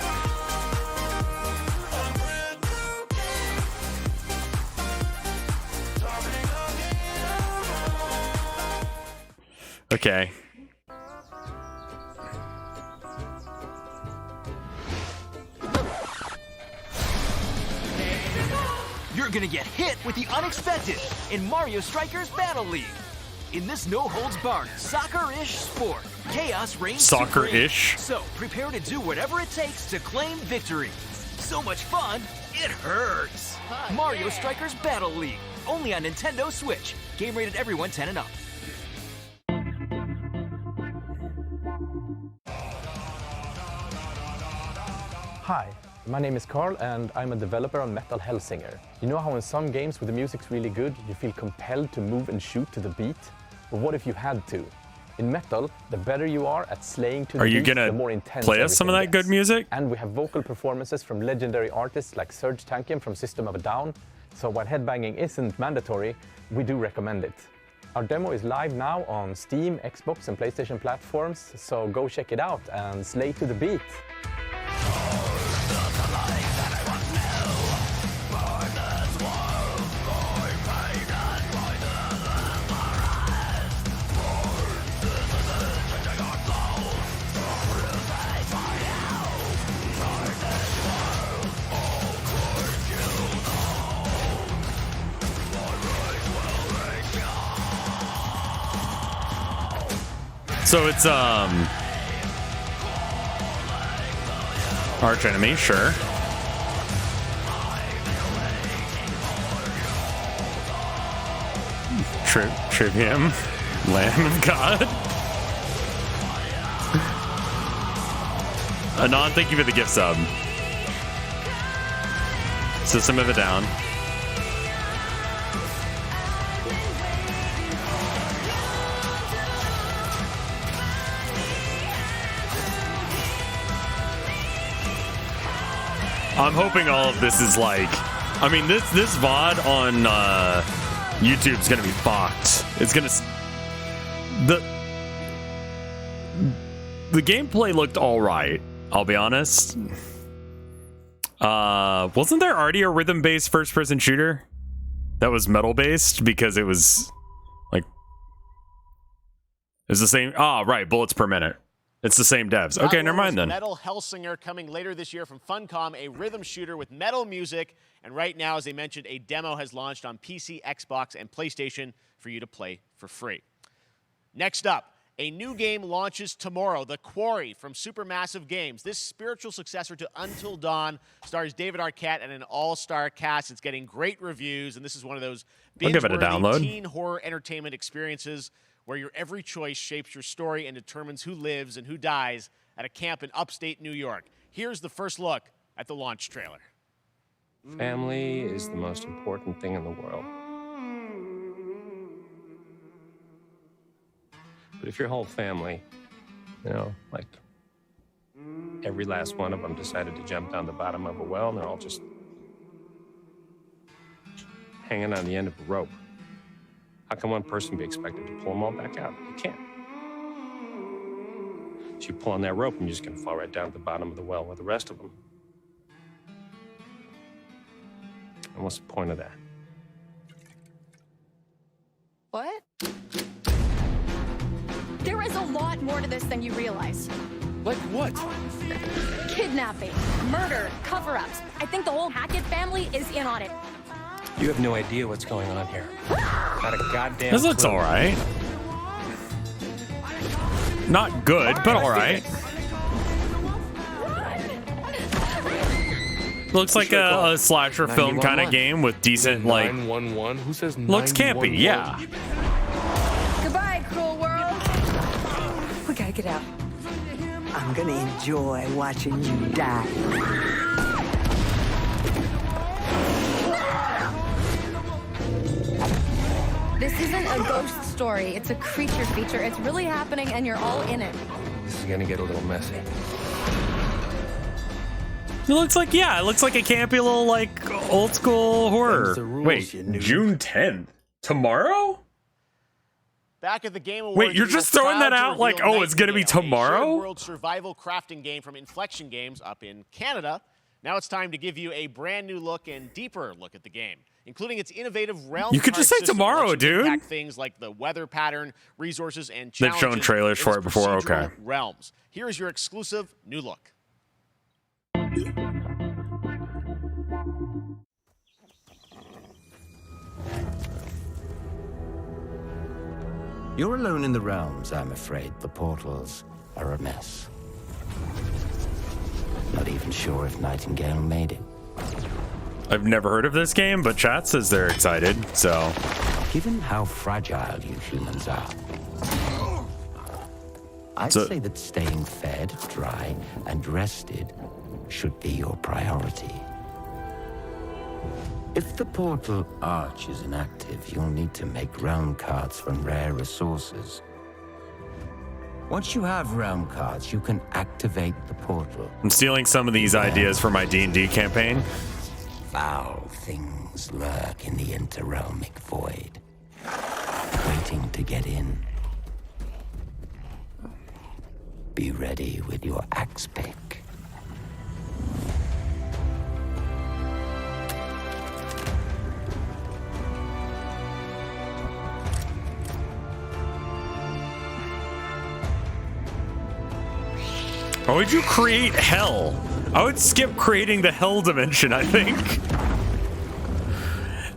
Okay. You're gonna get hit with the unexpected in Mario Strikers Battle League. In this no-holds-barred, soccer-ish sport, chaos reigns Soccer-ish? supreme. So prepare to do whatever it takes to claim victory. So much fun, it hurts. Mario Strikers Battle League, only on Nintendo Switch. Game rated everyone 10 and up. Hi, my name is Carl and I'm a developer on Metal Hellsinger. You know how in some games where the music's really good, you feel compelled to move and shoot to the beat? But what if you had to? In Metal, the better you are at slaying to the beat, the more intense play us some of that everything good music? And we have vocal performances from legendary artists like Serge Tankian from System of a Down. So while headbanging isn't mandatory, we do recommend it. Our demo is live now on Steam, Xbox and PlayStation platforms, so go check it out and slay to the beat. So it's arch enemy, sure. Trivium, Lamb of God. Anon, thank you for the gift sub. System of a Down. I'm hoping all of this is like, I mean, this VOD on YouTube's gonna be fucked. It's gonna the gameplay looked all right. I'll be honest. Wasn't there already a rhythm-based first-person shooter that was metal-based because it was like it's the same? Ah, right, bullets per minute. It's the same devs. Okay, never mind then. Metal Hellsinger coming later this year from Funcom, a rhythm shooter with metal music. And right now, as I mentioned, a demo has launched on PC, Xbox, and PlayStation for you to play for free. Next up, a new game launches tomorrow, The Quarry from Supermassive Games. This spiritual successor to Until Dawn stars David Arquette and an all-star cast. It's getting great reviews, and this is one of those binge-worthy teen horror entertainment experiences where your every choice shapes your story and determines who lives and who dies at a camp in upstate New York. Here's the first look at the launch trailer. Family is the most important thing in the world. But if your whole family, you know, like every last one of them decided to jump down the bottom of a well and they're all just hanging on the end of a rope, how can one person be expected to pull them all back out? You can't. So you pull on that rope and you're just going to fall right down to the bottom of the well with the rest of them. And what's the point of that? What? There is a lot more to this than you realize. Like what? Kidnapping, murder, cover-ups. I think the whole Hackett family is in on it. You have no idea what's going on here. Not a goddamn This looks clue. all right. Not good, but all right. Looks like a slasher film kind of game with decent, like, 911. Who says looks campy, yeah. Goodbye, cruel world. We gotta get out. I'm gonna enjoy watching you die. This isn't a ghost story. It's a creature feature. It's really happening, and you're all in it. This is gonna get a little messy. It looks like, yeah, it looks like a campy little, like, old school horror. Wait, June 10th? Tomorrow? Back at the Game Awards, Wait, you're we just were throwing that proud to out like, reveal oh, it's gonna be Nightingale, a tomorrow? shared-world survival crafting game from Inflection Games up in Canada. Now it's time to give you a brand new look and deeper look at the game, including its innovative realm. You could just card say system that tomorrow, lets you dude. impact things like the weather pattern, resources, and They've challenges. shown trailers in for its it before, okay. procedural Realms. Here is your exclusive new look. You're alone in the realms, I'm afraid. The portals are a mess. Not even sure if Nightingale made it. I've never heard of this game, but chat says they're excited, so. Given how fragile you humans are, I'd say that staying fed, dry, and rested should be your priority. If the portal arch is inactive, you'll need to make realm cards from rare resources. Once you have realm cards, you can activate the portal. I'm stealing some of these ideas for my D&D campaign. Foul things lurk in the interrealmic void, waiting to get in. Be ready with your axe pick. Why would you create hell? I would skip creating the hell dimension, I think.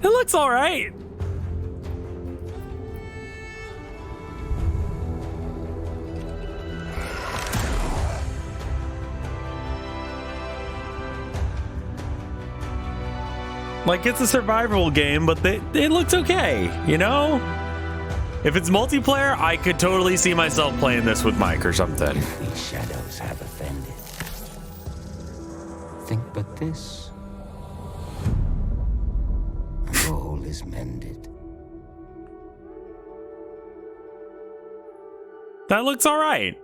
It looks all right. Like, it's a survival game, but it looks okay, you know? If it's multiplayer, I could totally see myself playing this with Mike or something. These shadows have offended. Think but this, and all is mended. That looks all right.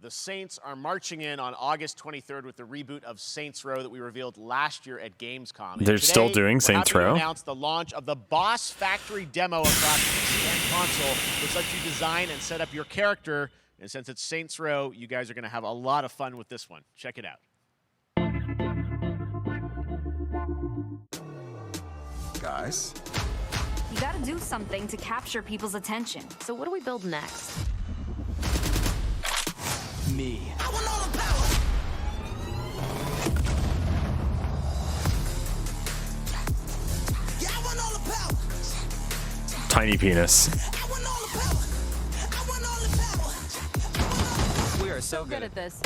the Saints are marching in on August 23rd with the reboot of Saints Row that we revealed last year at Gamescom. And They're today, still doing we're Saints happy to Row? announce the launch of the Boss Factory demo across PC and console, which lets you design and set up your character. And since it's Saints Row, you guys are going to have a lot of fun with this one. Check it out. Guys. You gotta do something to capture people's attention. So what do we build next? Me. Tiny penis. We are so Good at this.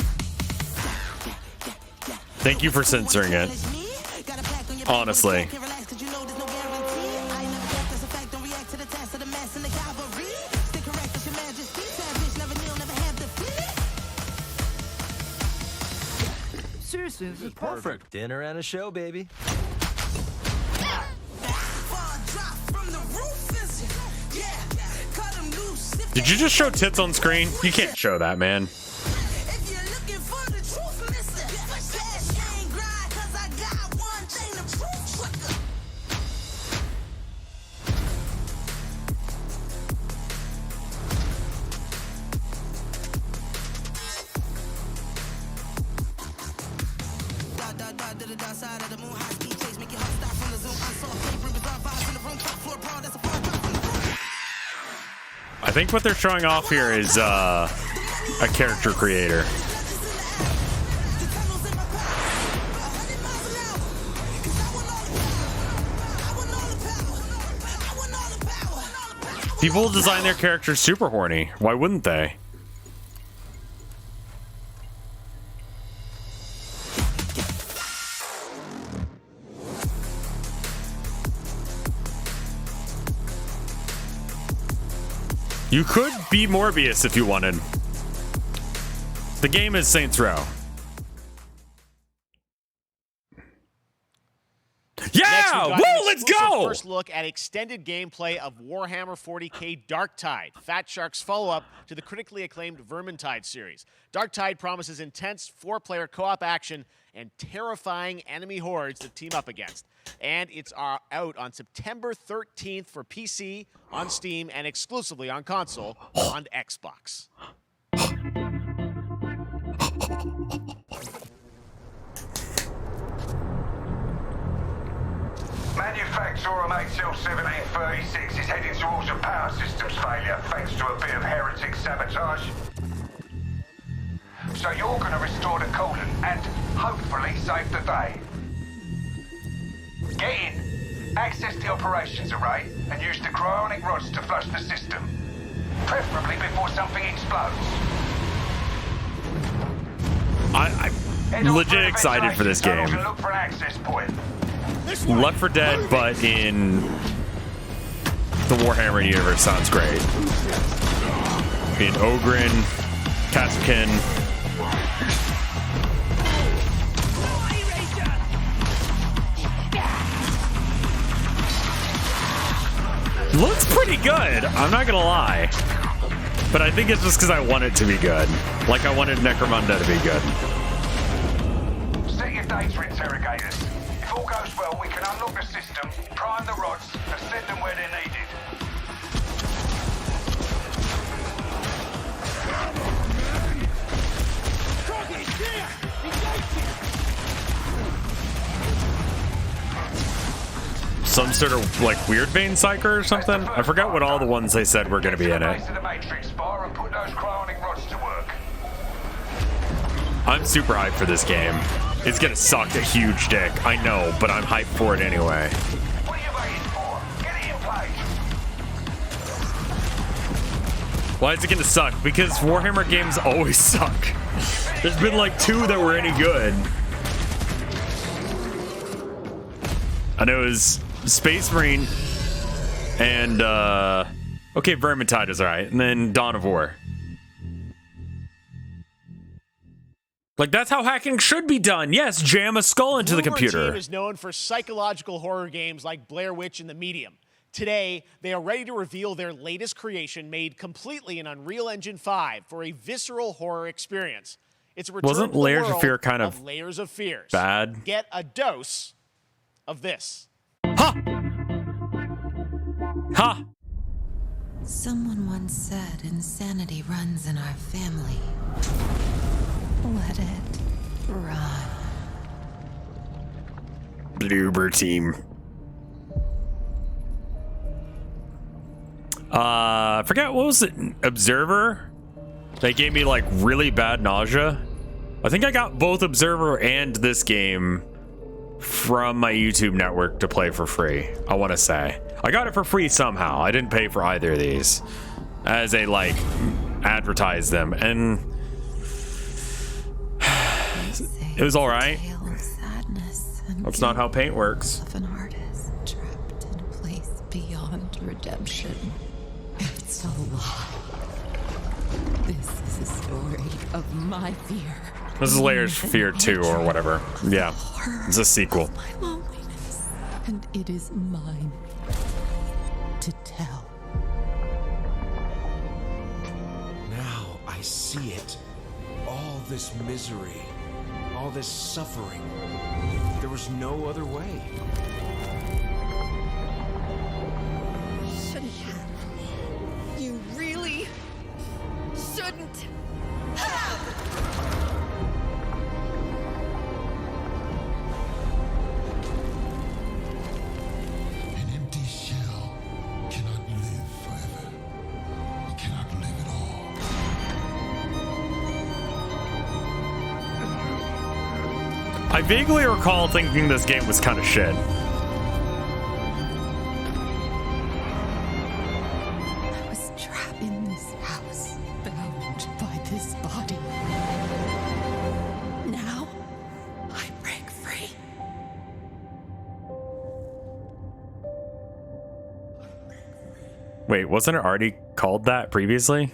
Thank you for censoring it. Honestly. Seriously, this is perfect. Dinner and a show, baby. Did you just show tits on screen? You can't show that, man. I think what they're showing off here is a character creator. People design their characters super horny. Why wouldn't they? You could be Morbius if you wanted. The game is Saints Row. Yeah! Whoa, let's go! First look at extended gameplay of Warhammer 40k Darktide, Fat Shark's follow-up to the critically acclaimed Vermintide series. Darktide promises intense 4-player co-op action and terrifying enemy hordes to team up against. And it's out on September 13th for PC, on Steam, and exclusively on console on Xbox. Manufacturer MHL1736 is heading towards a power systems failure thanks to a bit of heretic sabotage. So you're going to restore the coolant and hopefully save the day. Get in, access the operations array, and use the cryonic rods to flush the system. Preferably before something explodes. I'm legit excited for this game. Look for an access point. Left 4 Dead, but in the Warhammer universe sounds great. Being Ogren, Kaskin. Looks pretty good, I'm not gonna lie. But I think it's just because I want it to be good. Like I wanted Necromunda to be good. Set your data interrogators. If all goes well, we can unlock the system, prime the rods, and send them where they're needed. Some sort of like weird vein psyker or something. I forgot what all the ones they said were going to be in it. I'm super hyped for this game. It's gonna suck a huge dick, I know, but I'm hyped for it anyway. Why is it gonna suck? Because Warhammer games always suck. There's been like 2 that were any good. I know it was Space Marine and okay, Vermintide is alright, and then Dawn of War. Like, that's how hacking should be done. Yes, jam a skull into the computer. The team is known for psychological horror games like Blair Witch and The Medium. Today, they are ready to reveal their latest creation made completely in Unreal Engine 5 for a visceral horror experience. It's a return Wasn't to the Layers of world Fear kind of Layers of Fears. bad? Get a dose of this. Ha! Someone once said insanity runs in our family. Let it run. Bloober team. I forget, what was it? Observer? They gave me like really bad nausea. I think I got both Observer and this game from my YouTube network to play for free. I want to say I got it for free somehow. I didn't pay for either of these as they like advertise them, and it was all right. That's not how paint works. Of an artist trapped in a place beyond redemption. It's a lie. This is a story of my fear. This is Layers of Fear 2 or whatever. Yeah, it's a sequel. My loneliness, and it is mine to tell. Now I see it. All this misery, all this suffering. There was no other way. Shouldn't have. You really shouldn't have. An empty shell cannot live forever. It cannot live at all. I vaguely recall thinking this game was kind of shit. I was trapped in this house, bound by this body. Now, I break free. Wait, wasn't it already called that previously?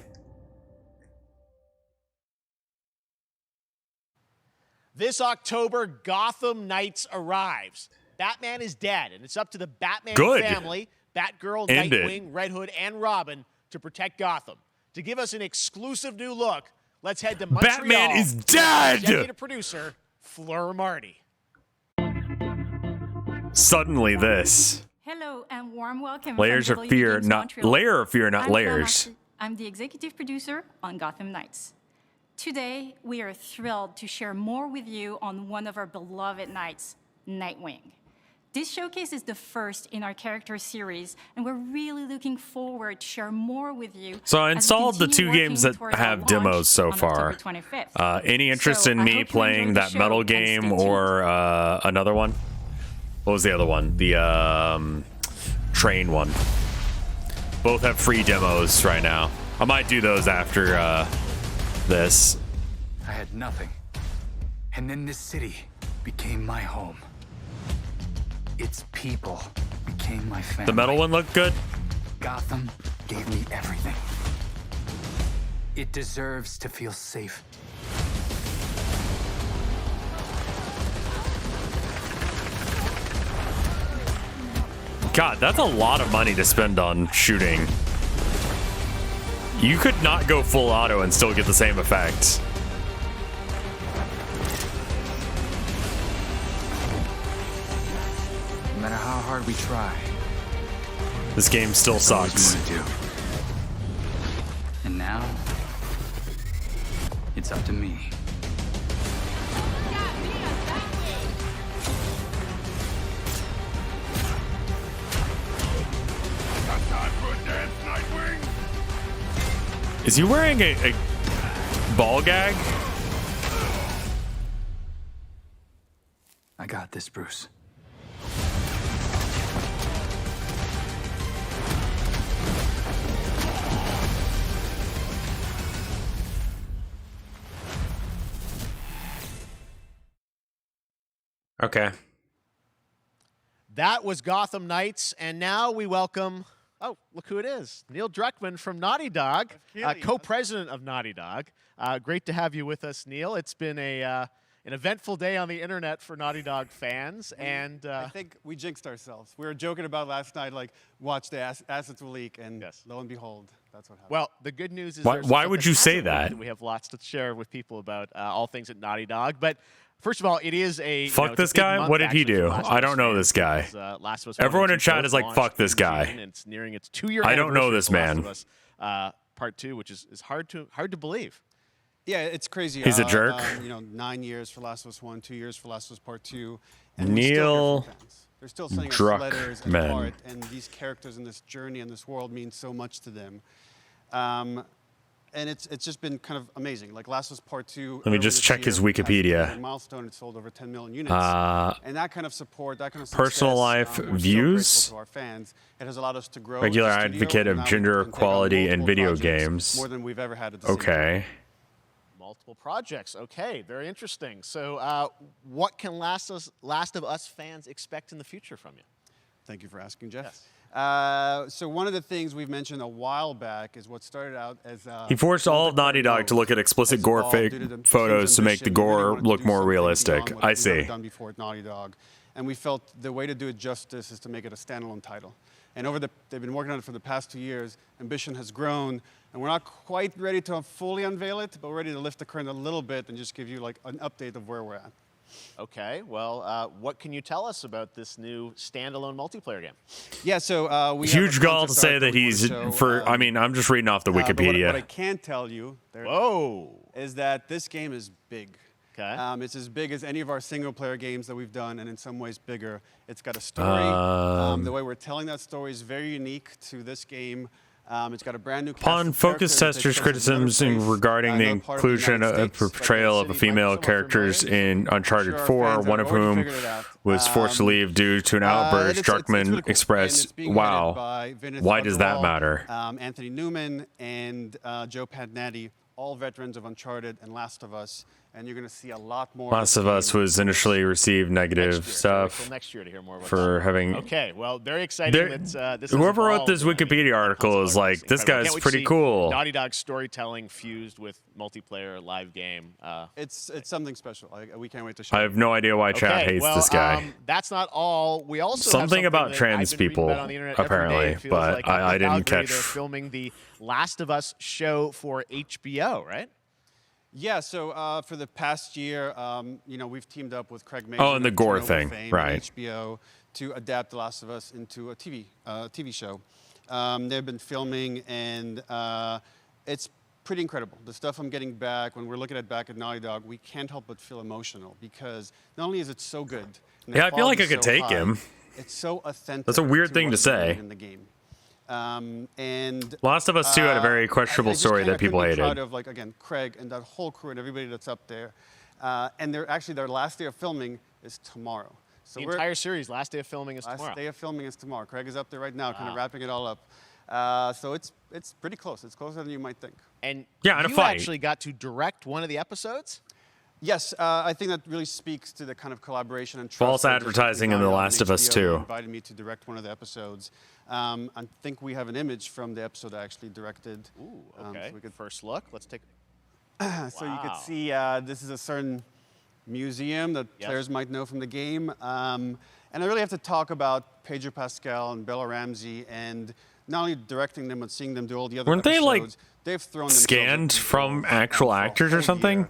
This October, Gotham Knights arrives. Batman is dead, and it's up to the Batman family, Batgirl, End it. Nightwing, Red Hood, and Robin to protect Gotham. To give us an exclusive new look, let's head to Montreal. Batman is dead! Executive producer, Fleur Marty. Suddenly this. Hello and warm welcome. Layers from of WB Fear, Games not Montreal. Layer of Fear, not I'm Layers. Lana. I'm the executive producer on Gotham Knights. Today, we are thrilled to share more with you on one of our beloved knights, Nightwing. This showcase is the first in our character series, and we're really looking forward to share more with you. So I as we installed the continue two games working that towards our have launch demos so on far. October 25th. Any interest So in I me hope you playing enjoyed the that show metal and stay game tuned. or another one? What was the other one? The train one. Both have free demos right now. I might do those after this. I had nothing. And then this city became my home. Its people became my family. The metal one looked good. Gotham gave me everything. It deserves to feel safe. God, that's a lot of money to spend on shooting. You could not go full auto and still get the same effects. No matter how hard we try, This game still sucks. and now it's up to me. Is he wearing a ball gag? I got this, Bruce. Okay. That was Gotham Knights, and now we welcome, oh, look who it is. Neil Druckmann from Naughty Dog, co-president of Naughty Dog. Great to have you with us, Neil. It's been a an eventful day on the internet for Naughty Dog fans, and I think we jinxed ourselves. We were joking about last night, like, watch the assets will leak, and lo and behold, that's what happened. well, the good news is Why would you say that? We have lots to share with people about all things at Naughty Dog, but first of all, it is a fuck this guy. What did he do? I don't know this guy. Last of Us Everyone 1 in and 2 chat both is like, fuck this launched in guy. June, and it's nearing its 2-year I don't know anniversary this for Last man. of Us, Part 2, which is hard to believe. Yeah, it's crazy. He's a jerk. 9 years for Last of Us 1, 2 years for Last of Us Part 2. And Neil they're still sending us letters and art, and these characters in this journey and this world mean so much to them. And it's just been kind of amazing. Like Last of Us Part 2. Let me just check his Wikipedia. Milestone, it sold over 10 million units. And that kind of support, that kind of success, personal life we're views. So grateful to our fans. It has allowed us to grow. Regular as a studio, advocate of and now gender we can take on equality in multiple video projects, games. More than we've ever had at the same time. Okay. Multiple projects. Okay, very interesting. So, what can Last of Us fans expect in the future from you? Thank you for asking, Jeff. Yes. So one of the things we've mentioned a while back is what started out as He forced all of Naughty Dog to look at explicit gore photos to make the gore look more realistic. I see. Done before at Naughty Dog, and we felt the way to do it justice is to make it a standalone title. And they've been working on it for the past 2 years. Ambition has grown, and we're not quite ready to fully unveil it, but we're ready to lift the curtain a little bit and just give you like an update of where we're at. Okay, well, what can you tell us about this new standalone multiplayer game? Yeah, so we huge have a gall to concept say art that we wanna he's show, for. I mean, I'm just reading off the but Wikipedia. what I can tell you, is that this game is big. Okay. It's as big as any of our single-player games that we've done, and in some ways bigger. It's got a story. The way we're telling that story is very unique to this game. It's got a brand new. Upon focus testers' criticisms regarding the inclusion of portrayal of female characters in Uncharted 4, one of whom was forced to leave due to an outburst, Druckmann expressed, "Wow, why does that matter?" Anthony Newman and Joe Pantnati, all veterans of Uncharted and Last of Us, and you're going to see a lot more. Last of Us was initially received negative stuff Next year to hear more about for that. having. Okay, well, very exciting. That this Whoever wrote this Wikipedia article is like, this guy's pretty cool. Naughty Dog storytelling fused with multiplayer live game. It's something special. We can't wait to show. I have no idea why Chad hates this guy. That's not all. We also Something have about that trans I've been reading people, about on the internet every day. apparently, It feels but like I didn't Calgary, catch. They're filming the Last of Us show for HBO, right? Yeah, so for the past year, we've teamed up with Craig Mazin. Oh, and the gore Chernobyl thing, fame, right. and HBO to adapt The Last of Us into a TV show. They've been filming, and it's pretty incredible. The stuff I'm getting back, when we're looking at back at Naughty Dog, we can't help but feel emotional because not only is it so good. and the Yeah, I feel like I quality's could so take high, him. It's so authentic. That's a weird thing to what's going say. on in the game. And Last of Us 2 had a very questionable I just story kinda that people couldn't be hated. proud of, like, again, Craig and that whole crew and everybody that's up there. And their last day of filming is tomorrow. So The entire series, last day of filming is tomorrow. Last day of filming is tomorrow. Craig is up there right now, kind of wrapping it all up. So it's pretty close. It's closer than you might think. And Yeah, and a you fight. actually got to direct one of the episodes? Yes, I think that really speaks to the kind of collaboration and trust. False that advertising in The Naughty Dog Last and of Us HBO 2. invited me to direct one of the episodes. I think we have an image from the episode I actually directed. Ooh, okay. So we could First look. Let's take. So you could see this is a certain museum that players might know from the game. And I really have to talk about Pedro Pascal and Bella Ramsey, and not only directing them, but seeing them do all the other Weren't they, episodes. like, They've thrown scanned themselves from actual actors or something?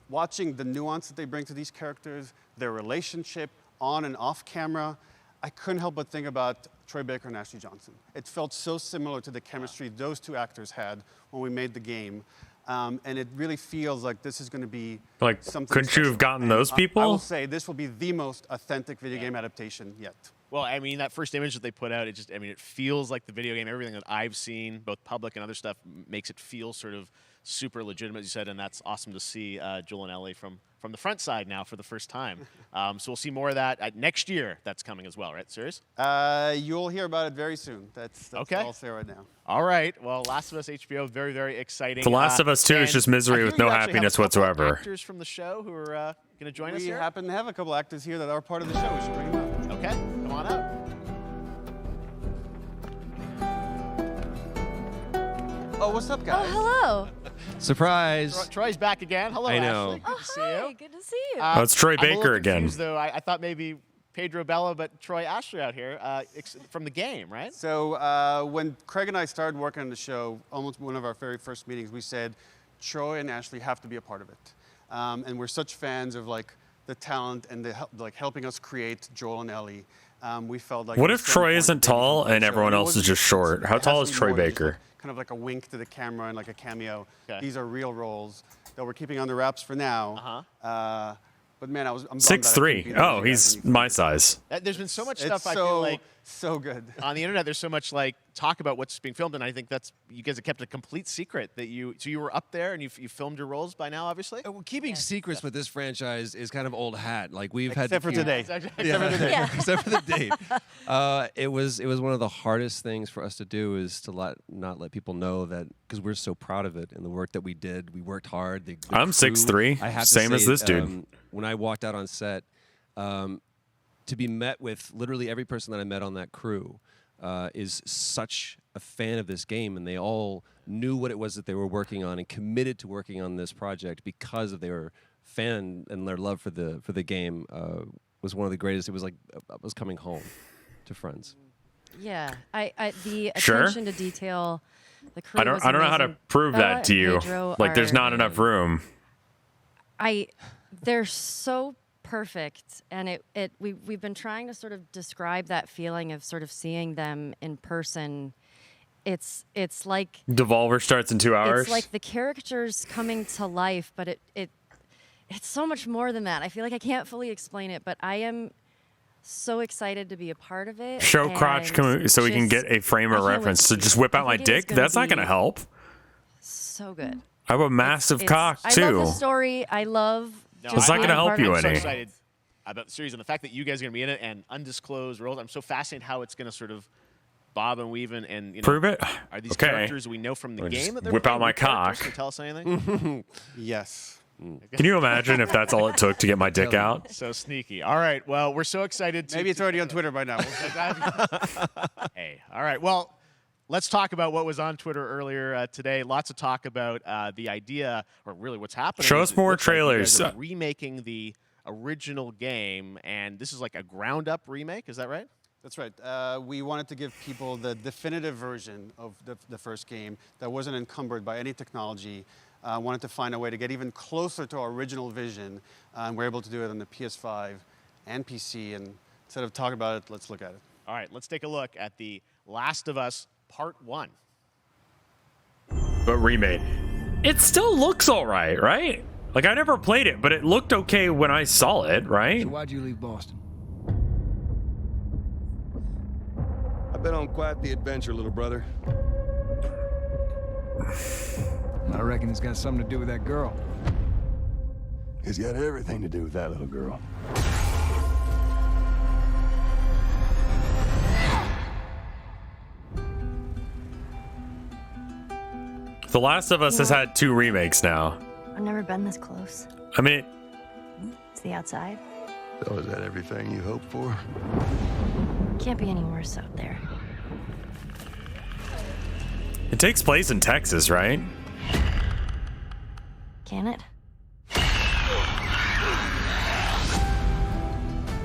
Watching the nuance that they bring to these characters, their relationship on and off camera, I couldn't help but think about Troy Baker and Ashley Johnson. It felt so similar to the chemistry those two actors had when we made the game. And it really feels like this is going to be Like, something couldn't you have special. gotten And those people? I will say this will be the most authentic video game adaptation yet. Well, I mean, that first image that they put out, it feels like the video game. Everything that I've seen, both public and other stuff, makes it feel sort of super legitimate, as you said, and that's awesome to see Joel and Ellie from the front side now for the first time. So we'll see more of that next year. That's coming as well, right? Serious? You'll hear about it very soon. That's okay. all I'll say right now. All right. Well, Last of Us HBO, very, very exciting. The Last of Us 2 is and just misery I hear with you no actually have happiness a couple of whatsoever. Actors from the show who are going to join us We here. happen to have a couple actors here that are part of the show. We should bring them up. Okay, come on up. Oh, what's up, guys? Oh, hello. Surprise! Troy's back again. Hello, I know. Ashley. Good to see you. Good to see you. Oh, it's Troy I'm a little Baker again. confused, though. I thought maybe Pedro Bella, but Troy Ashley out here from the game, right? So when Craig and I started working on the show, almost one of our very first meetings, we said Troy and Ashley have to be a part of it, and we're such fans of like the talent and the like helping us create Joel and Ellie. We felt like What if Troy isn't tall and everyone else is just short? How tall is Troy Baker? Kind of like a wink to the camera and like a cameo. These are real roles that we're keeping under wraps for now. But man, I'm bummed that I couldn't be 6'3". there Oh, with you he's guys. my size. There's been so much It's stuff I feel like so good on the internet. There's so much like talk about what's being filmed, and I think that's you guys have kept a complete secret that you. So you were up there and you filmed your roles by now, obviously. Well, keeping secrets with this franchise is kind of old hat. Like we've had Except for today. Except for today. Except for the date. It was one of the hardest things for us to do is to not let people know that because we're so proud of it and the work that we did. We worked hard. The I'm crew, 6'3", I have to same say, as this dude. When I walked out on set, to be met with literally every person that I met on that crew is such a fan of this game, and they all knew what it was that they were working on and committed to working on this project because of their fan and their love for the game was one of the greatest. It was like I was coming home to friends. Yeah, the Sure. attention to detail. The crew I don't know how to amazing. prove Bella that to you. and Pedro Like, there's are- not enough room. They're so perfect, and we've been trying to sort of describe that feeling of sort of seeing them in person. It's like Devolver starts in 2 hours. it's like the characters coming to life, but it's so much more than that. I feel like I can't fully explain it, but I am so excited to be a part of it. Show crotch and so we can just- get a frame I of can't wait reference. to So see just it. whip I out my think it is dick? That's not going to be help. So good. I have a massive cock, I too. love the story. I love. It's not gonna being help part you of it. I'm any. so excited about the series and the fact that you guys are going to be in it and undisclosed roles. I'm so fascinated how it's going to sort of bob and weave and you know, Prove it? Are these Okay. characters we know from the I'll just game that they're whip out playing? my New characters? cock. Can you tell us anything? Yes. Can you imagine if that's all it took to get my dick out? So sneaky. All right. Well, we're so excited. Maybe it's already on Twitter by now. Hey. All right. Well, let's talk about what was on Twitter earlier today. Lots of talk about the idea, or really what's happening. Show is us it more looks like you guys trailers. are remaking the original game, and this is like a ground-up remake. Is that right? That's right. We wanted to give people the definitive version of the first game that wasn't encumbered by any technology. Wanted to find a way to get even closer to our original vision, and we're able to do it on the PS5 and PC. And instead of talking about it, let's look at it. All right. Let's take a look at The Last of Us Part 1. But remade. It still looks all right? Like, I never played it, but it looked okay when I saw it, right? So why'd you leave Boston? I've been on quite the adventure, little brother. I reckon it's got something to do with that girl. It's got everything to do with that little girl. The Last of Us has had 2 remakes now. I've never been this close. I mean, It's the outside. So is that everything you hoped for? Can't be any worse out there. it takes place in Texas, right? Can it?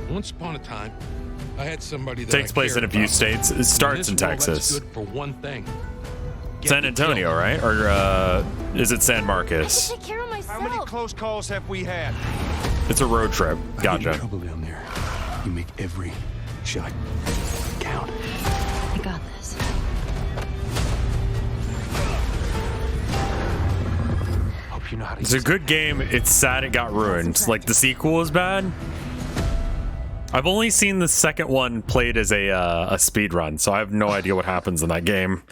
Once upon a time, I had somebody that Takes I place cared in a few about. states. It starts in this world, Texas. That's good for one thing. San Antonio, right? Or is it San Marcos? Take care of myself. How many close calls have we had? It's a road trip. I get in Gotcha. trouble down there. You make every shot count. I got this. Hope you know how to It's a use good game. It's sad it got ruined. Like, the sequel is bad. I've only seen the second one played as a speed run, so I have no idea what happens in that game.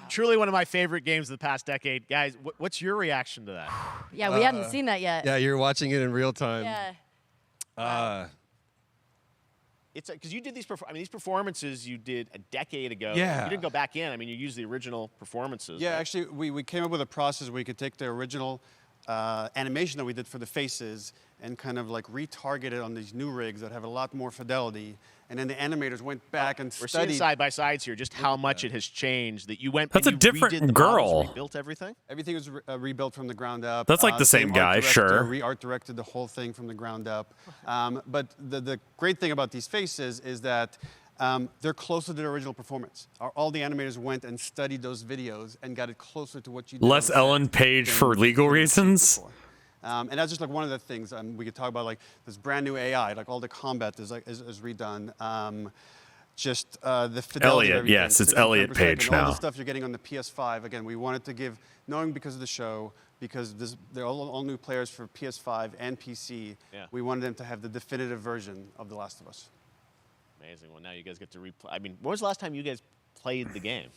Truly one of my favorite games of the past decade. Guys, what's your reaction to that? Yeah, we hadn't seen that yet. Yeah, you're watching it in real time. Yeah. It's because you did these. These performances you did a decade ago. Yeah. You didn't go back in. I mean, you used the original performances. Yeah, right? actually, we came up with a process where we could take the original animation that we did for the faces and kind of like retarget it on these new rigs that have a lot more fidelity And then the animators went back and We're seeing studied. side by sides here, just how much it has changed. That you went. That's and a you different redid the models, girl. rebuilt everything. Everything was rebuilt from the ground up. That's like the same guy, art director, sure. Re-art directed the whole thing from the ground up. But the great thing about these faces is that they're closer to the original performance. All the animators went and studied those videos and got it closer to what you did. Less Ellen Page for legal reasons. And that's just like one of the things we could talk about, like this brand new AI, like all the combat is redone. Just the fidelity of Elliot, everything, yes, it's 60 Elliot frames per Page second, all now. the stuff you're getting on the PS5. Again, we wanted to give, knowing because of the show, because they're all new players for PS5 and PC. Yeah. We wanted them to have the definitive version of The Last of Us. Amazing. Well, now you guys get to replay. I mean, when was the last time you guys played the game?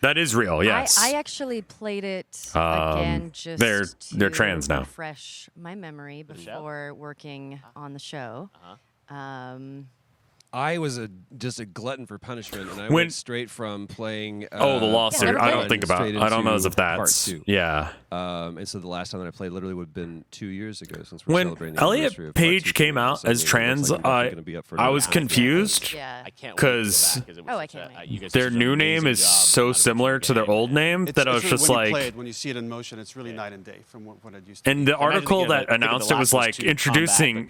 That is real, yes. I actually played it again just they're to trans now. refresh my memory before working on the show. I was just a glutton for punishment, and I When- went straight from playing. The lawsuit. I don't think about. I don't know as if that's. part 2. Yeah. And so the last time that I played literally would have been 2 years ago since we're When celebrating the anniversary Elliot of part 2 Page came coming out so as it looks trans, like we're definitely gonna be up for I was another- confused I can't because their new name is so similar to their old name that I was just when you like. play it, when you see it in motion, it's really night and day from what it used to And be. the article that announced it was like introducing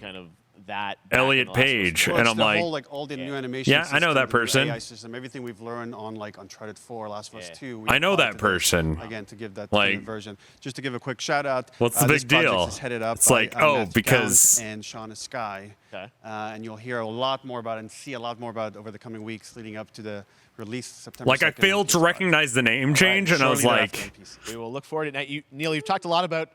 Elliot Page, Well, and it's I'm the like, whole, all the new animation yeah, I know that system, the new person. AI system, everything we've learned on like Uncharted 4, Last of Us 2. we I know applied that to person. Again, to give that Like, version. Just to give a quick shout out. What's the this big project deal? is headed up It's by, like, oh, Matt because- Gallant and Shauna Sky. Okay. And you'll hear a lot more about it and see a lot more about it over the coming weeks leading up to the release September like I 2nd. failed to recognize the name change, and I was shortly like, thereafter. We will look forward to it. Now, Neil, you've talked a lot about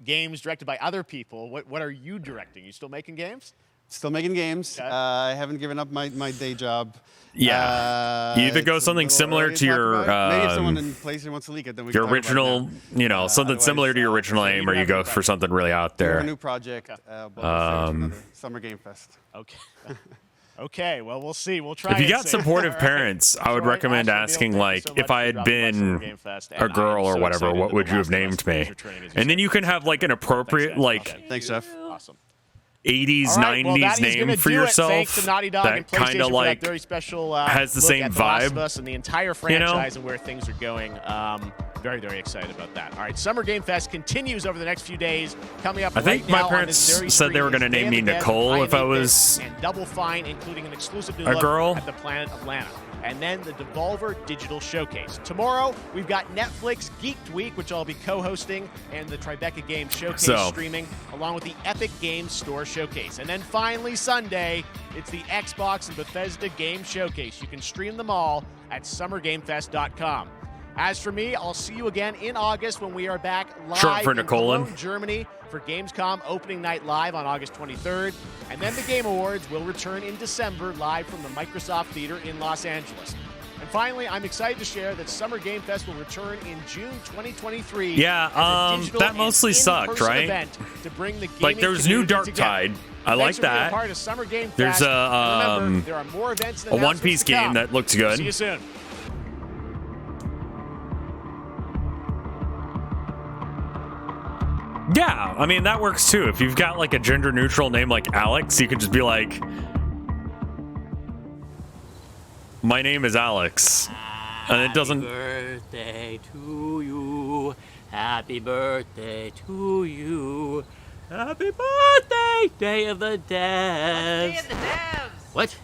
games directed by other people. What are you directing? You still making games? Still making games. Okay. I haven't given up my day job. yeah. You either go it's a something little similar early to talk your about it. Maybe if someone in PlayStation wants to leak it, then we can your talk about it original, now. something similar to your original name, or you go for something really out We have a there. new project. But we'll say it's another Summer Game Fest. Okay. Okay, well, we'll see. We'll try. If you and got see. supportive All right. parents, I would All right, recommend Ashley, Neil, asking, thank you like, so if much I for had dropping by Summer been Game Fest, a and I girl am or so whatever, excited what that would The you have Last of Us named me? is returning, as you And then said. you can have like an appropriate, like, Thanks, Jeff. Awesome. 80s, All right, well, 90s that is name gonna for do it. yourself Thanks to Naughty Dog and that kind PlayStation of for like that very special has the look same at The Last of vibe, Us and the entire you know? franchise and where things are going. Very, very excited about that. All right, Summer Game Fest continues over the next few days. Coming up I think right my now on parents this very said they were screen gonna is name Day me of the Dead, Nicole if I 8-bit, was and Double Fine, including an exclusive new a look girl. at the planet of Lana. And then the Devolver Digital Showcase. Tomorrow, we've got Netflix Geeked Week, which I'll be co-hosting, and the Tribeca Games Showcase streaming, along with the Epic Games Store Showcase. And then finally, Sunday, it's the Xbox and Bethesda Game Showcase. You can stream them all at summergamefest.com. As for me, I'll see you again in August when we are back live Short for in Nicolan. Cologne, Germany for Gamescom opening night live on August 23rd. And then the Game Awards will return in December live from the Microsoft Theater in Los Angeles. And finally, I'm excited to share that Summer Game Fest will return in June 2023. Yeah, as a digital that and mostly sucked, in-person right? event to bring the Like, gaming there's new community together. Darktide. I like Thanks for being that. part of Summer Game There's Fest. And remember, a there are more events and a One Piece announcements to come. game that looks good. See you soon. Yeah, I mean that works too. If you've got like a gender neutral name like Alex, you could just be like, my name is Alex, and it doesn't. Happy birthday to you. Happy birthday to you. Happy birthday, Day of the Devs. Day of the Devs. What?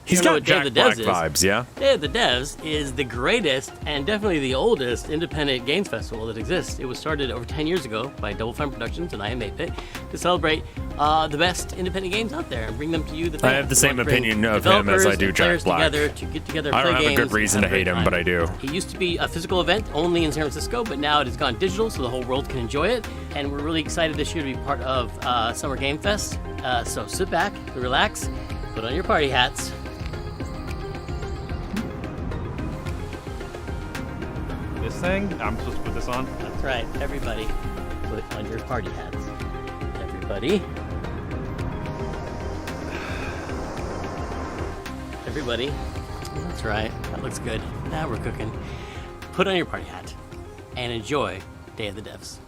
He's You know got what Day of Jack the Black Devs vibes, yeah. Day of the Devs is the greatest and definitely the oldest independent games festival that exists. It was started over 10 years ago by Double Fine Productions and I Am 8-Bit to celebrate the best independent games out there and bring them to you. I have the same opinion of him as I do Jack Black. Together to get together and I don't play have a games good reason to and have hate great him, but I time. do. It used to be a physical event only in San Francisco, but now it has gone digital so the whole world can enjoy it. And we're really excited this year to be part of Summer Game Fest. So sit back, relax, put on your party hats. This thing? I'm supposed to put this on? That's right, everybody, put on your party hats. Everybody. Everybody. That's right, that looks good. Now we're cooking. Put on your party hat and enjoy Day of the Devs.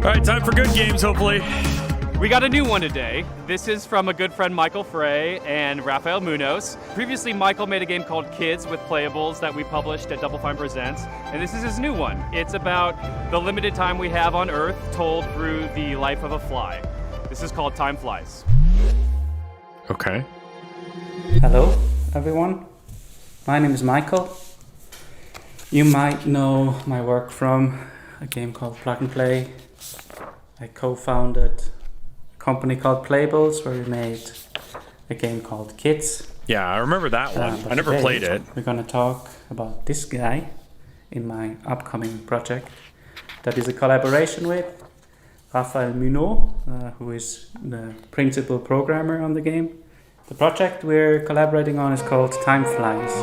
All right, time for good games, hopefully. We got a new one today. This is from a good friend, Michael Frey and Rafael Munoz. Previously, Michael made a game called Kids with Playables that we published at Double Fine Presents, and this is his new one. It's about the limited time we have on Earth told through the life of a fly. This is called Time Flies. Okay. Hello, everyone. My name is Michael. You might know my work from a game called Plug and Play. I co-founded company called Playables, where we made a game called Kids. Yeah, I remember that one. I never played it. We're gonna talk about this guy in my upcoming project that is a collaboration with Rafael Munoz, who is the principal programmer on the game. The project we're collaborating on is called Time Flies.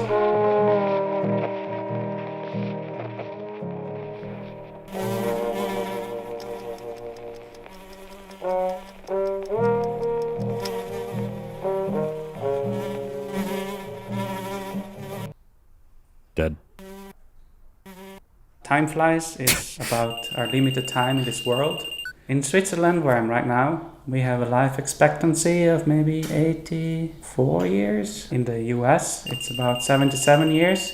Dead. Time Flies is about our limited time in this world. In Switzerland, where I'm right now, we have a life expectancy of maybe 84 years. In the US, it's about 77 years.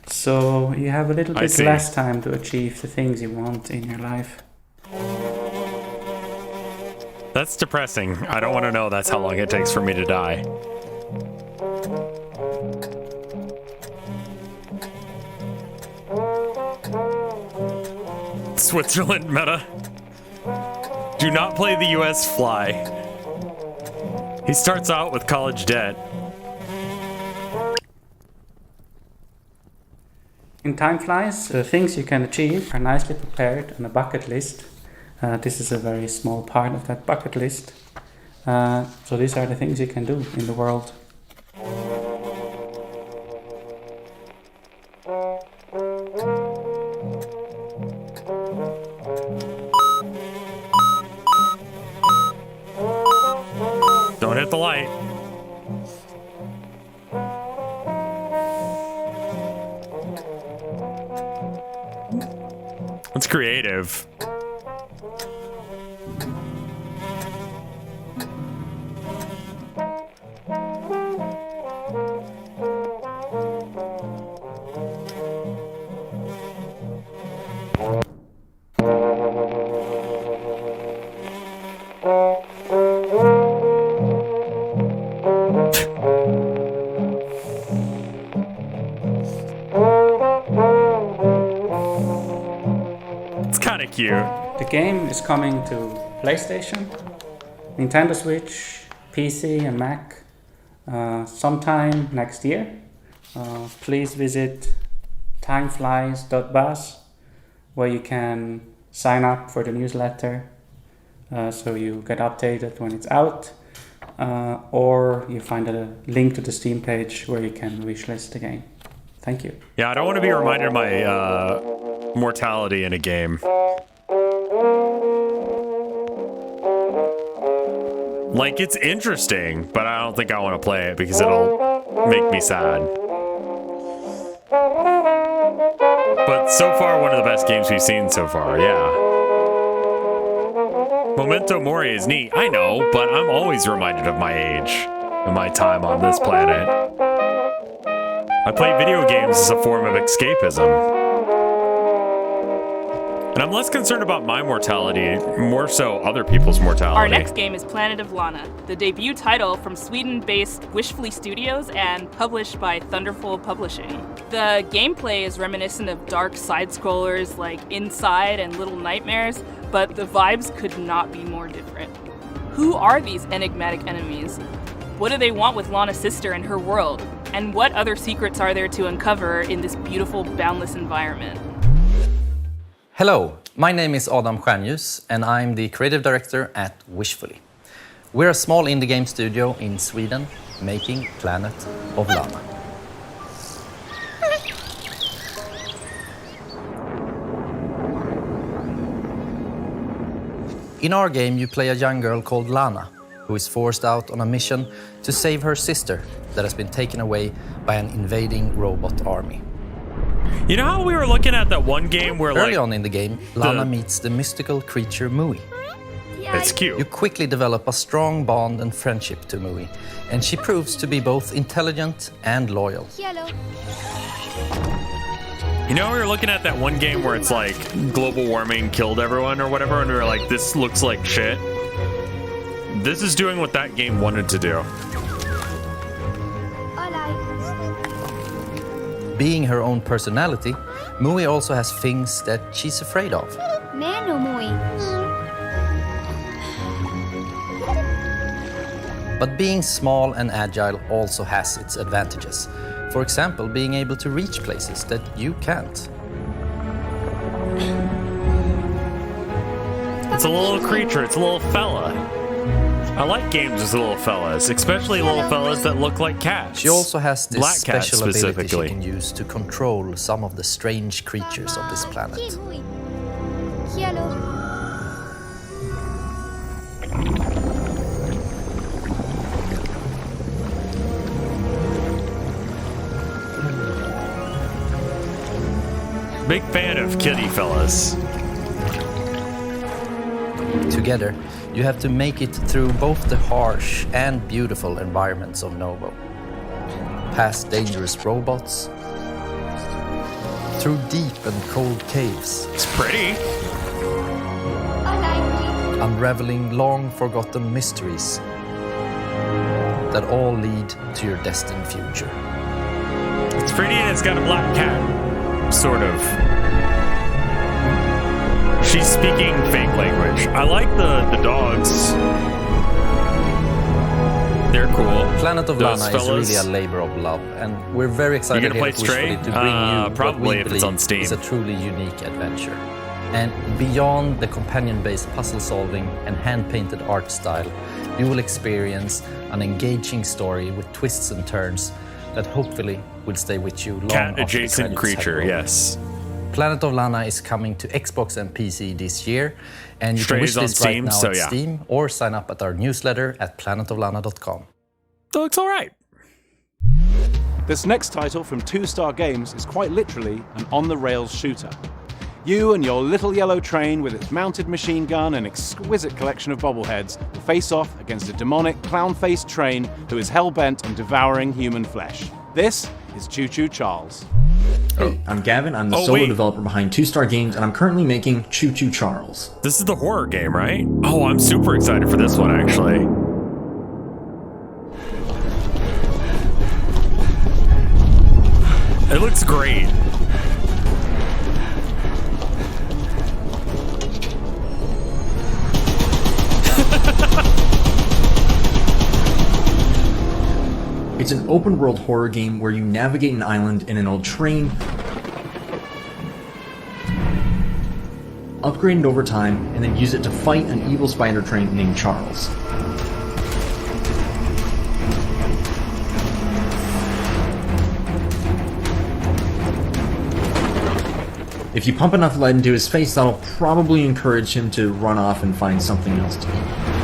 So you have a little bit less time to achieve the things you want in your life. That's depressing. I don't want to know that's how long it takes for me to die. Switzerland meta. Do not play the US fly. He starts out with college debt. In Time Flies, the things you can achieve are nicely prepared on a bucket list. This is a very small part of that bucket list. So these are the things you can do in the world. Don't hit the light. That's creative. Cute. The game is coming to PlayStation, Nintendo Switch, PC and Mac sometime next year. Please visit timeflies.buzz, where you can sign up for the newsletter so you get updated when it's out, or you find a link to the Steam page where you can wishlist the game. Thank you. Yeah, I don't want to be reminded of my mortality in a game. Like, it's interesting, but I don't think I want to play it because it'll make me sad. But so far, one of the best games we've seen so far, yeah. Memento Mori is neat, I know, but I'm always reminded of my age and my time on this planet. I play video games as a form of escapism. And I'm less concerned about my mortality, more so other people's mortality. Our next game is Planet of Lana, the debut title from Sweden-based Wishfully Studios and published by Thunderful Publishing. The gameplay is reminiscent of dark side-scrollers like Inside and Little Nightmares, but the vibes could not be more different. Who are these enigmatic enemies? What do they want with Lana's sister and her world? And what other secrets are there to uncover in this beautiful, boundless environment? Hello, my name is Adam Stjernljus and I'm the creative director at Wishfully. We're a small indie game studio in Sweden making Planet of Lana. In our game, you play a young girl called Lana, who is forced out on a mission to save her sister that has been taken away by an invading robot army. You know how we were looking at that one game where Early like on in the game, Lana meets the mystical creature Mui. it's cute. You quickly develop a strong bond and friendship to Mui, and she proves to be both intelligent and loyal. You know, we were looking at that one game where it's like global warming killed everyone or whatever, and we were like, this looks like shit. This is doing what that game wanted to do. Being her own personality, Mui also has things that she's afraid of. But being small and agile also has its advantages. For example, being able to reach places that you can't. It's a little creature, it's a little fella. I like games with little fellas, especially little fellas that look like cats. She also has this Black cats special ability she specifically. can use to control some of the strange creatures of this planet. Big fan of kitty fellas. Together, you have to make it through both the harsh and beautiful environments of Novo. Past dangerous robots, through deep and cold caves. It's pretty. Unraveling long-forgotten mysteries that all lead to your destined future. It's pretty and it's got a black cat. Sort of. She's speaking fake language. I like the dogs. They're cool. Planet of Those Lana fellas. is really a labor of love, and we're very excited You're gonna here play at Wishfully Stray? to bring you what Probably we if it's believe on Steam. is a truly unique adventure. And beyond the companion-based puzzle solving and hand-painted art style, you will experience an engaging story with twists and turns that hopefully will stay with you long after the Cat-adjacent credits creature, have rolled. yes. Planet of Lana is coming to Xbox and PC this year, and you Stray can is wish on this right Steam, now so at yeah. Steam or sign up at our newsletter at planetoflana.com. That looks alright. This next title from 2-Star Games is quite literally an on-the-rails shooter. You and your little yellow train with its mounted machine gun and exquisite collection of bobbleheads will face off against a demonic, clown-faced train who is hell-bent on devouring human flesh. This is Choo-Choo Charles. Hey, I'm Gavin. I'm the solo developer behind 2-Star Games, and I'm currently making Choo-Choo Charles. This is the horror game, right? Oh, I'm super excited for this one, actually. It looks great. It's an open-world horror game where you navigate an island in an old train, upgrade it over time, and then use it to fight an evil spider train named Charles. If you pump enough lead into his face, that'll probably encourage him to run off and find something else to eat.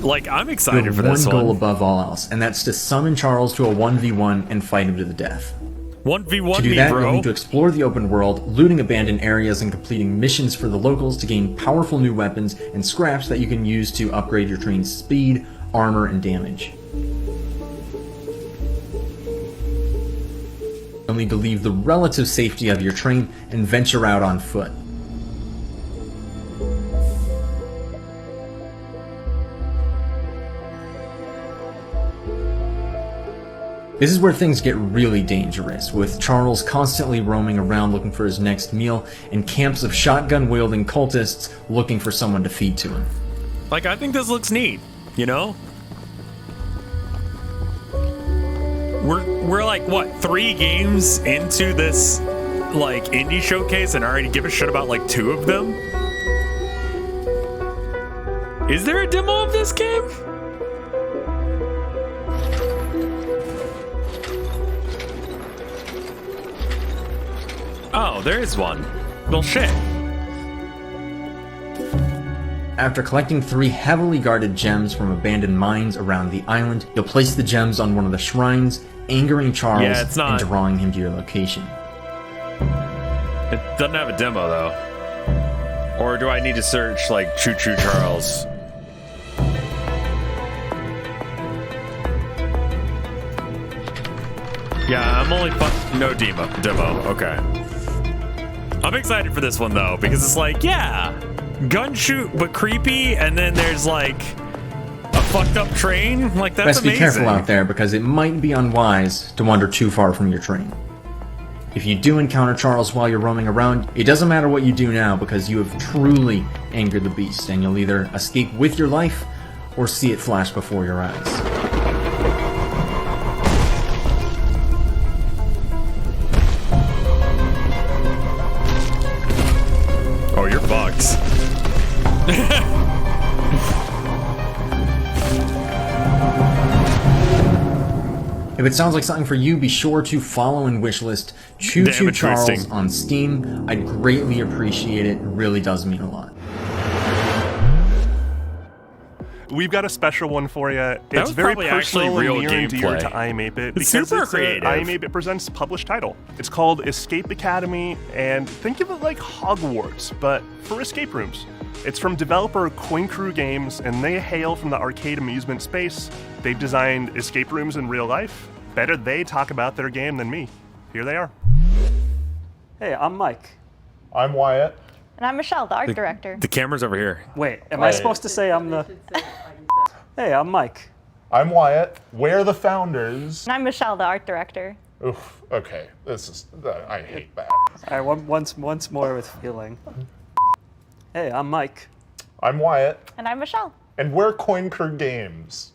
Like, I'm excited for this one one. goal above all else, and that's to summon Charles to a 1v1 and fight him to the death. 1v1 To do me, that, bro. you'll need to explore the open world, looting abandoned areas and completing missions for the locals to gain powerful new weapons and scraps that you can use to upgrade your train's speed, armor, and damage. You'll need to leave the relative safety of your train and venture out on foot. This is where things get really dangerous, with Charles constantly roaming around looking for his next meal, and camps of shotgun-wielding cultists looking for someone to feed to him. Like, I think this looks neat, you know? We're like, what, 3 games into this, like, indie showcase and already give a shit about, like, 2 of them? Is there a demo of this game? Oh, there is one. Well, shit. After collecting 3 heavily guarded gems from abandoned mines around the island, you'll place the gems on one of the shrines, angering Charles and drawing him to your location. It doesn't have a demo though. Or do I need to search like Choo-Choo Charles? Yeah, I'm only no demo. Okay. I'm excited for this one though because it's like, yeah, gun shoot but creepy, and then there's like a fucked up train. Like that's Best amazing. be careful out there because it might be unwise to wander too far from your train. If you do encounter Charles while you're roaming around, it doesn't matter what you do now because you have truly angered the beast, and you'll either escape with your life or see it flash before your eyes. Oh, you're fucked. If it sounds like something for you, be sure to follow and wishlist Choo-Choo Charles on Steam. I'd greatly appreciate it. It really does mean a lot. We've got a special one for you. It's very personal and near and dear to I am8bit because super it's creative. I am8bit Presents published title. It's called Escape Academy, and think of it like Hogwarts, but for escape rooms. It's from developer Coin Crew Games, and they hail from the arcade amusement space. They've designed escape rooms in real life. Better they talk about their game than me. Here they are. Hey, I'm Mike. I'm Wyatt. And I'm Michelle, the art director. The camera's over here. Wait, am I supposed to say I'm the... Hey, I'm Mike. I'm Wyatt. We're the founders. And I'm Michelle, the art director. Oof, okay. This is... I hate that. All right, once more with feeling. Hey, I'm Mike. I'm Wyatt. And I'm Michelle. And we're Coin Crew Games.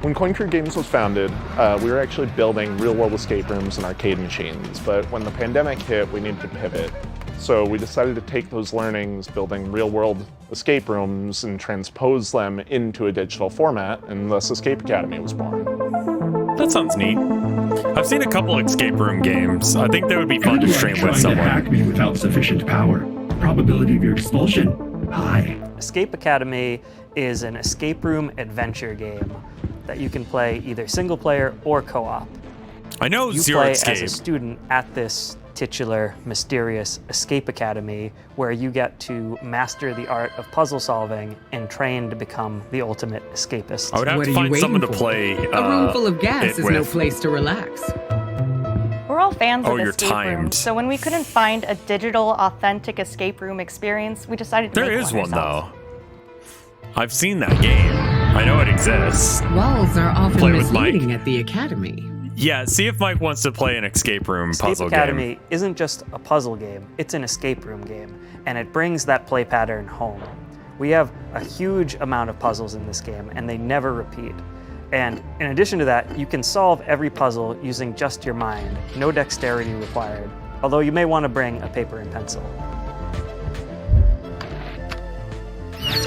When Coin Crew Games was founded, we were actually building real-world escape rooms and arcade machines, but when the pandemic hit, we needed to pivot. So we decided to take those learnings, building real-world escape rooms, and transpose them into a digital format, and thus Escape Academy was born. That sounds neat. I've seen a couple escape room games. I think that would be fun to stream with someone. Hack me without sufficient power. Probability of your expulsion, high. Escape Academy is an escape room adventure game that you can play either single player or co-op. I know you Zero play Escape. as a student at this titular, mysterious Escape Academy, where you get to master the art of puzzle solving and train to become the ultimate escapist. I would have to find someone to play A room full of gas is no with. place to relax. We're all fans Oh, of you're escape timed. rooms, so when we couldn't find a digital, authentic escape room experience, we decided to There make is one one ourselves. though. I've seen that game. I know it exists. Walls are often Play with Mike. misleading at the academy. Yeah, see if Mike wants to play an escape room Escape puzzle Academy game. isn't just a puzzle game, it's an escape room game, and it brings that play pattern home. We have a huge amount of puzzles in this game, and they never repeat. And in addition to that, you can solve every puzzle using just your mind, no dexterity required, although you may want to bring a paper and pencil.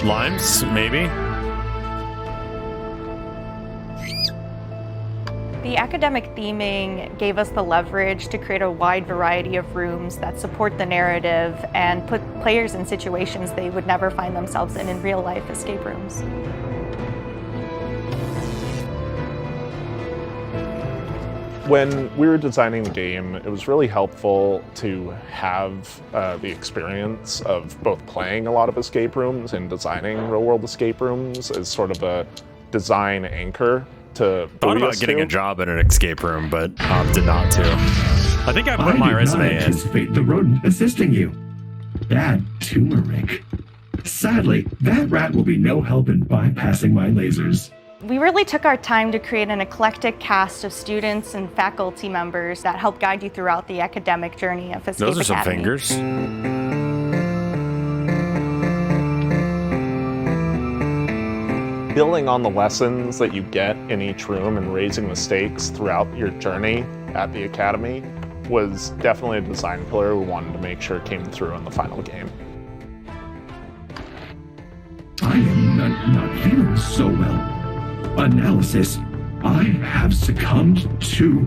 Limes, maybe? The academic theming gave us the leverage to create a wide variety of rooms that support the narrative and put players in situations they would never find themselves in real life escape rooms. When we were designing the game, it was really helpful to have the experience of both playing a lot of escape rooms and designing real-world escape rooms as sort of a design anchor to Thought buoy about us getting to. a job in an escape room, but opted not to. I think I put my did resume not in. anticipate the rodent assisting you. Bad turmeric. Sadly, that rat will be no help in bypassing my lasers. We really took our time to create an eclectic cast of students and faculty members that help guide you throughout the academic journey of Escape Those are some Academy. fingers. Building on the lessons that you get in each room and raising the stakes throughout your journey at the Academy was definitely a design pillar we wanted to make sure came through in the final game. I am not feeling so well. Analysis. I have succumbed to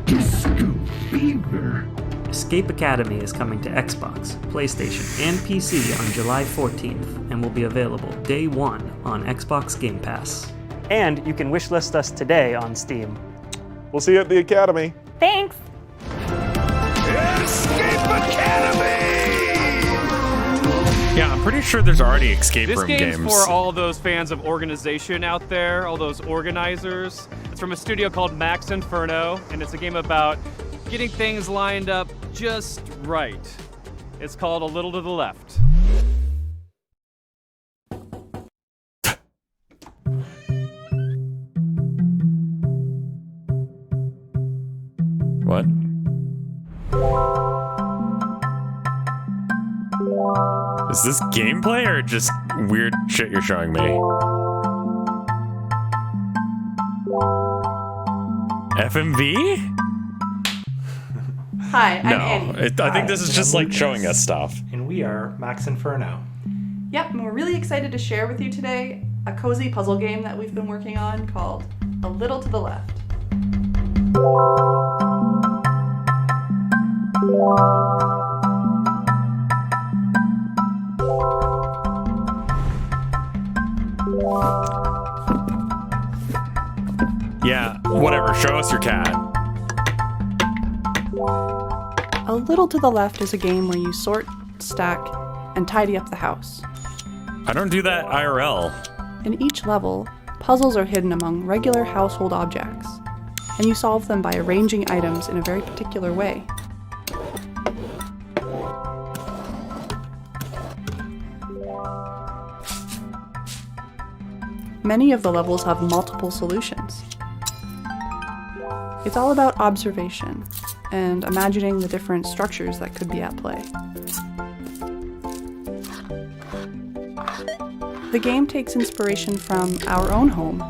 Disco Fever. Escape Academy is coming to Xbox, PlayStation, and PC on July 14th and will be available day one on Xbox Game Pass. And you can wishlist us today on Steam. We'll see you at the Academy. Thanks! Escape Academy! Yeah, I'm pretty sure there's already escape This room game's games. for all those fans of organization out there, all those organizers. It's from a studio called Max Inferno, and it's a game about getting things lined up just right. It's called A Little to the Left. What? Is this gameplay or just weird shit you're showing me? FMV? Hi, I'm No, Annie. I think this is just like showing us stuff. And we are Max Inferno. Yep, and we're really excited to share with you today a cozy puzzle game that we've been working on called A Little to the Left. Yeah, whatever. Show us your cat. A Little to the Left is a game where you sort, stack, and tidy up the house. I don't do that IRL. In each level, puzzles are hidden among regular household objects, and you solve them by arranging items in a very particular way. Many of the levels have multiple solutions. It's all about observation and imagining the different structures that could be at play. The game takes inspiration from our own home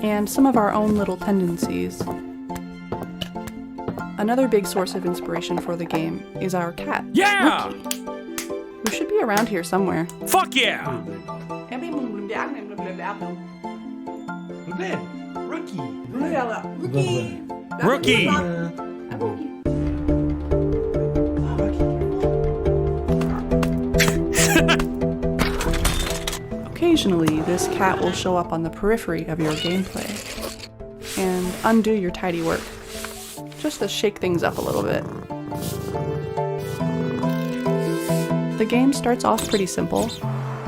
and some of our own little tendencies. Another big source of inspiration for the game is our cat, Yeah! Rookie, who should be around here somewhere. Fuck yeah! Rookie! Occasionally, this cat will show up on the periphery of your gameplay and undo your tidy work, just to shake things up a little bit. The game starts off pretty simple,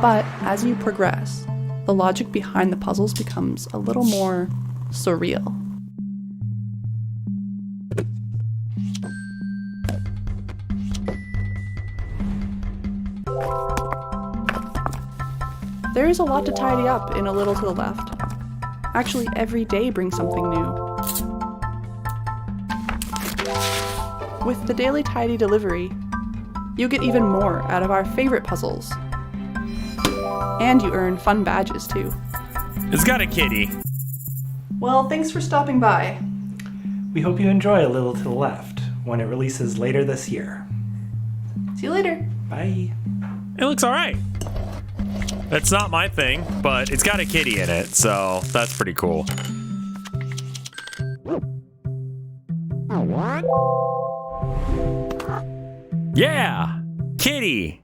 but as you progress, the logic behind the puzzles becomes a little more surreal. There is a lot to tidy up in A Little to the Left. Actually, every day brings something new. With the daily tidy delivery, you get even more out of our favorite puzzles. And you earn fun badges too. It's got a kitty. Well, thanks for stopping by. We hope you enjoy A Little to the Left when it releases later this year. See you later. Bye. It looks alright. It's not my thing, but it's got a kitty in it, so that's pretty cool. Yeah! Kitty!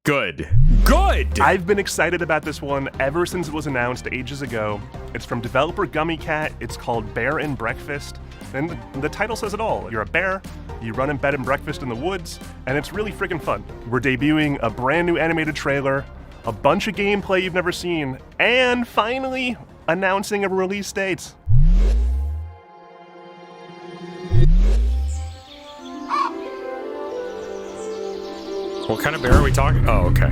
Good. Good! I've been excited about this one ever since it was announced ages ago. It's from developer Gummy Cat. It's called Bear and Breakfast. And the title says it all. You're a bear, you run in bed and breakfast in the woods, and it's really freaking fun. We're debuting a brand new animated trailer, a bunch of gameplay you've never seen, and finally announcing a release date. What kind of bear are we talking? Oh, okay.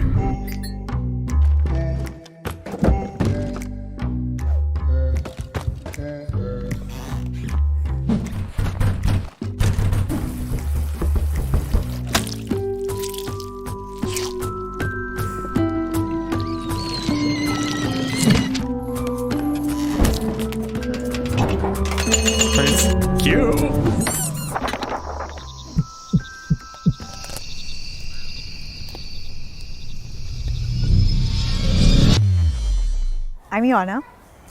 It's cute. I'm Ioana.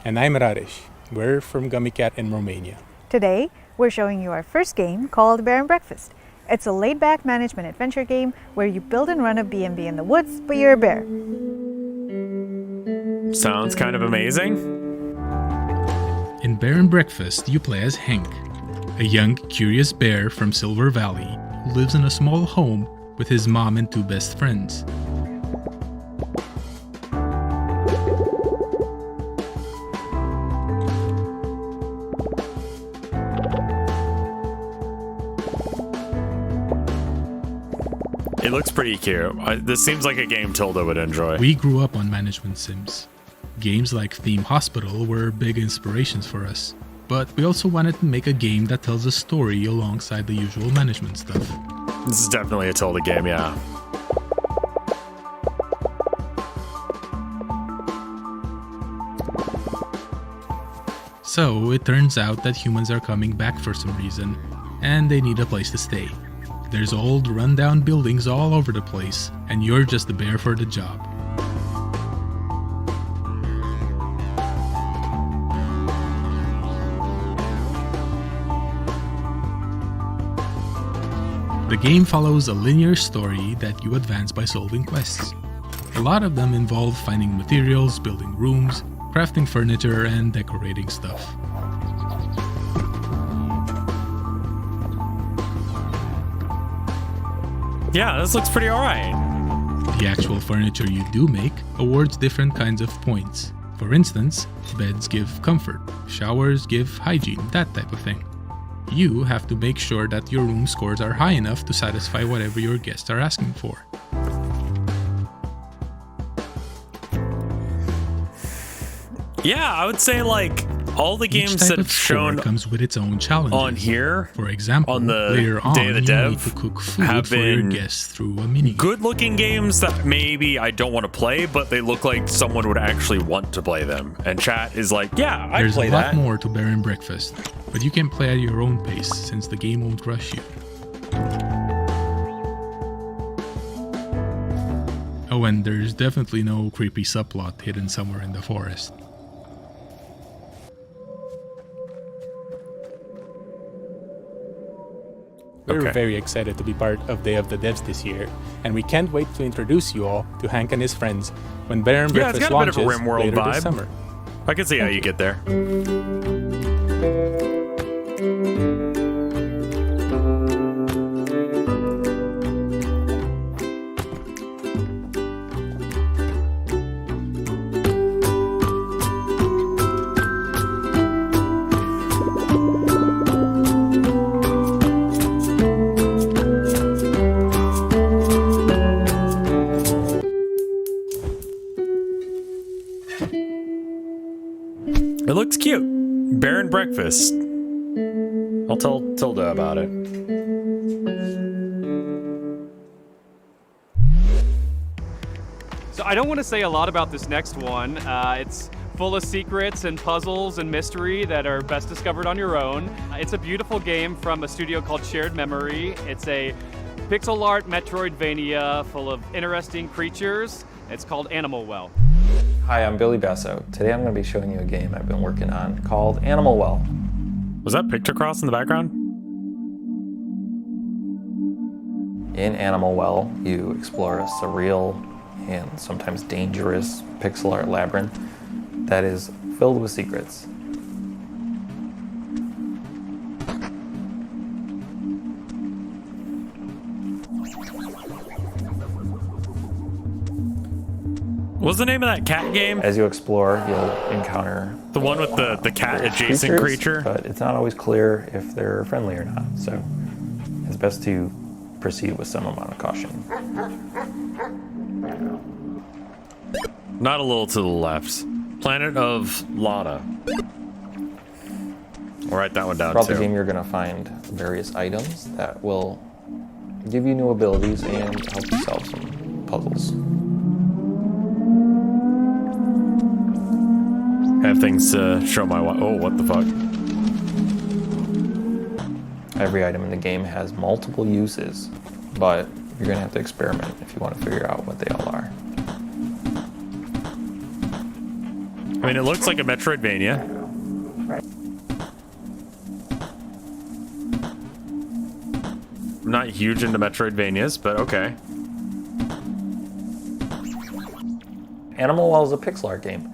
And I'm Raresh. We're from Gummicat in Romania. Today, we're showing you our first game called Bear and Breakfast. It's a laid-back management adventure game where you build and run a B&B in the woods, but you're a bear. Sounds kind of amazing. In Bear and Breakfast, you play as Hank, a young, curious bear from Silver Valley who lives in a small home with his mom and 2 best friends. It looks pretty cute. This seems like a game Tilda would enjoy. We grew up on management sims. Games like Theme Hospital were big inspirations for us, but we also wanted to make a game that tells a story alongside the usual management stuff. This is definitely a Tilda game, yeah. So it turns out that humans are coming back for some reason, and they need a place to stay. There's old, rundown buildings all over the place, and you're just the bear for the job. The game follows a linear story that you advance by solving quests. A lot of them involve finding materials, building rooms, crafting furniture, and decorating stuff. Yeah, this looks pretty alright. The actual furniture you do make awards different kinds of points. For instance, beds give comfort, showers give hygiene, that type of thing. You have to make sure that your room scores are high enough to satisfy whatever your guests are asking for. Yeah, I would say like all the games that have shown comes with its own challenges. On here, for example, on the later on, Day of the you Dev, need to cook food have for your been guests through a mini. good-looking games that maybe I don't want to play, but they look like someone would actually want to play them. And chat is like, yeah, I'd There's play a lot that. more to Bear and Breakfast, but you can play at your own pace since the game won't rush you. Oh, and there's definitely no creepy subplot hidden somewhere in the forest. We're very excited to be part of Day of the Devs this year, and we can't wait to introduce you all to Hank and his friends when Bear and Breakfast it's got a bit launches of a RimWorld later vibe. this summer. I can see how you get there. It looks cute. Bear and Breakfast. I'll tell Tilda about it. So I don't want to say a lot about this next one. It's full of secrets and puzzles and mystery that are best discovered on your own. It's a beautiful game from a studio called Shared Memory. It's a pixel art Metroidvania full of interesting creatures. It's called Animal Well. Hi, I'm Billy Basso. Today I'm going to be showing you a game I've been working on called Animal Well. Was that Pictocross in the background? In Animal Well, you explore a surreal and sometimes dangerous pixel art labyrinth that is filled with secrets. What's the name of that cat game? As you explore, you'll encounter the one with the cat adjacent creature. But it's not always clear if they're friendly or not, so it's best to proceed with some amount of caution. Not a little to the left. Planet of Lana. I'll write that one down Throughout too. the game, you're going to find various items that will give you new abilities and help you solve some puzzles. I have things to show my wife. Oh, what the fuck? Every item in the game has multiple uses, but you're going to have to experiment if you want to figure out what they all are. I mean, it looks like a Metroidvania. not huge into Metroidvanias, but okay. Animal Well is a pixel art game.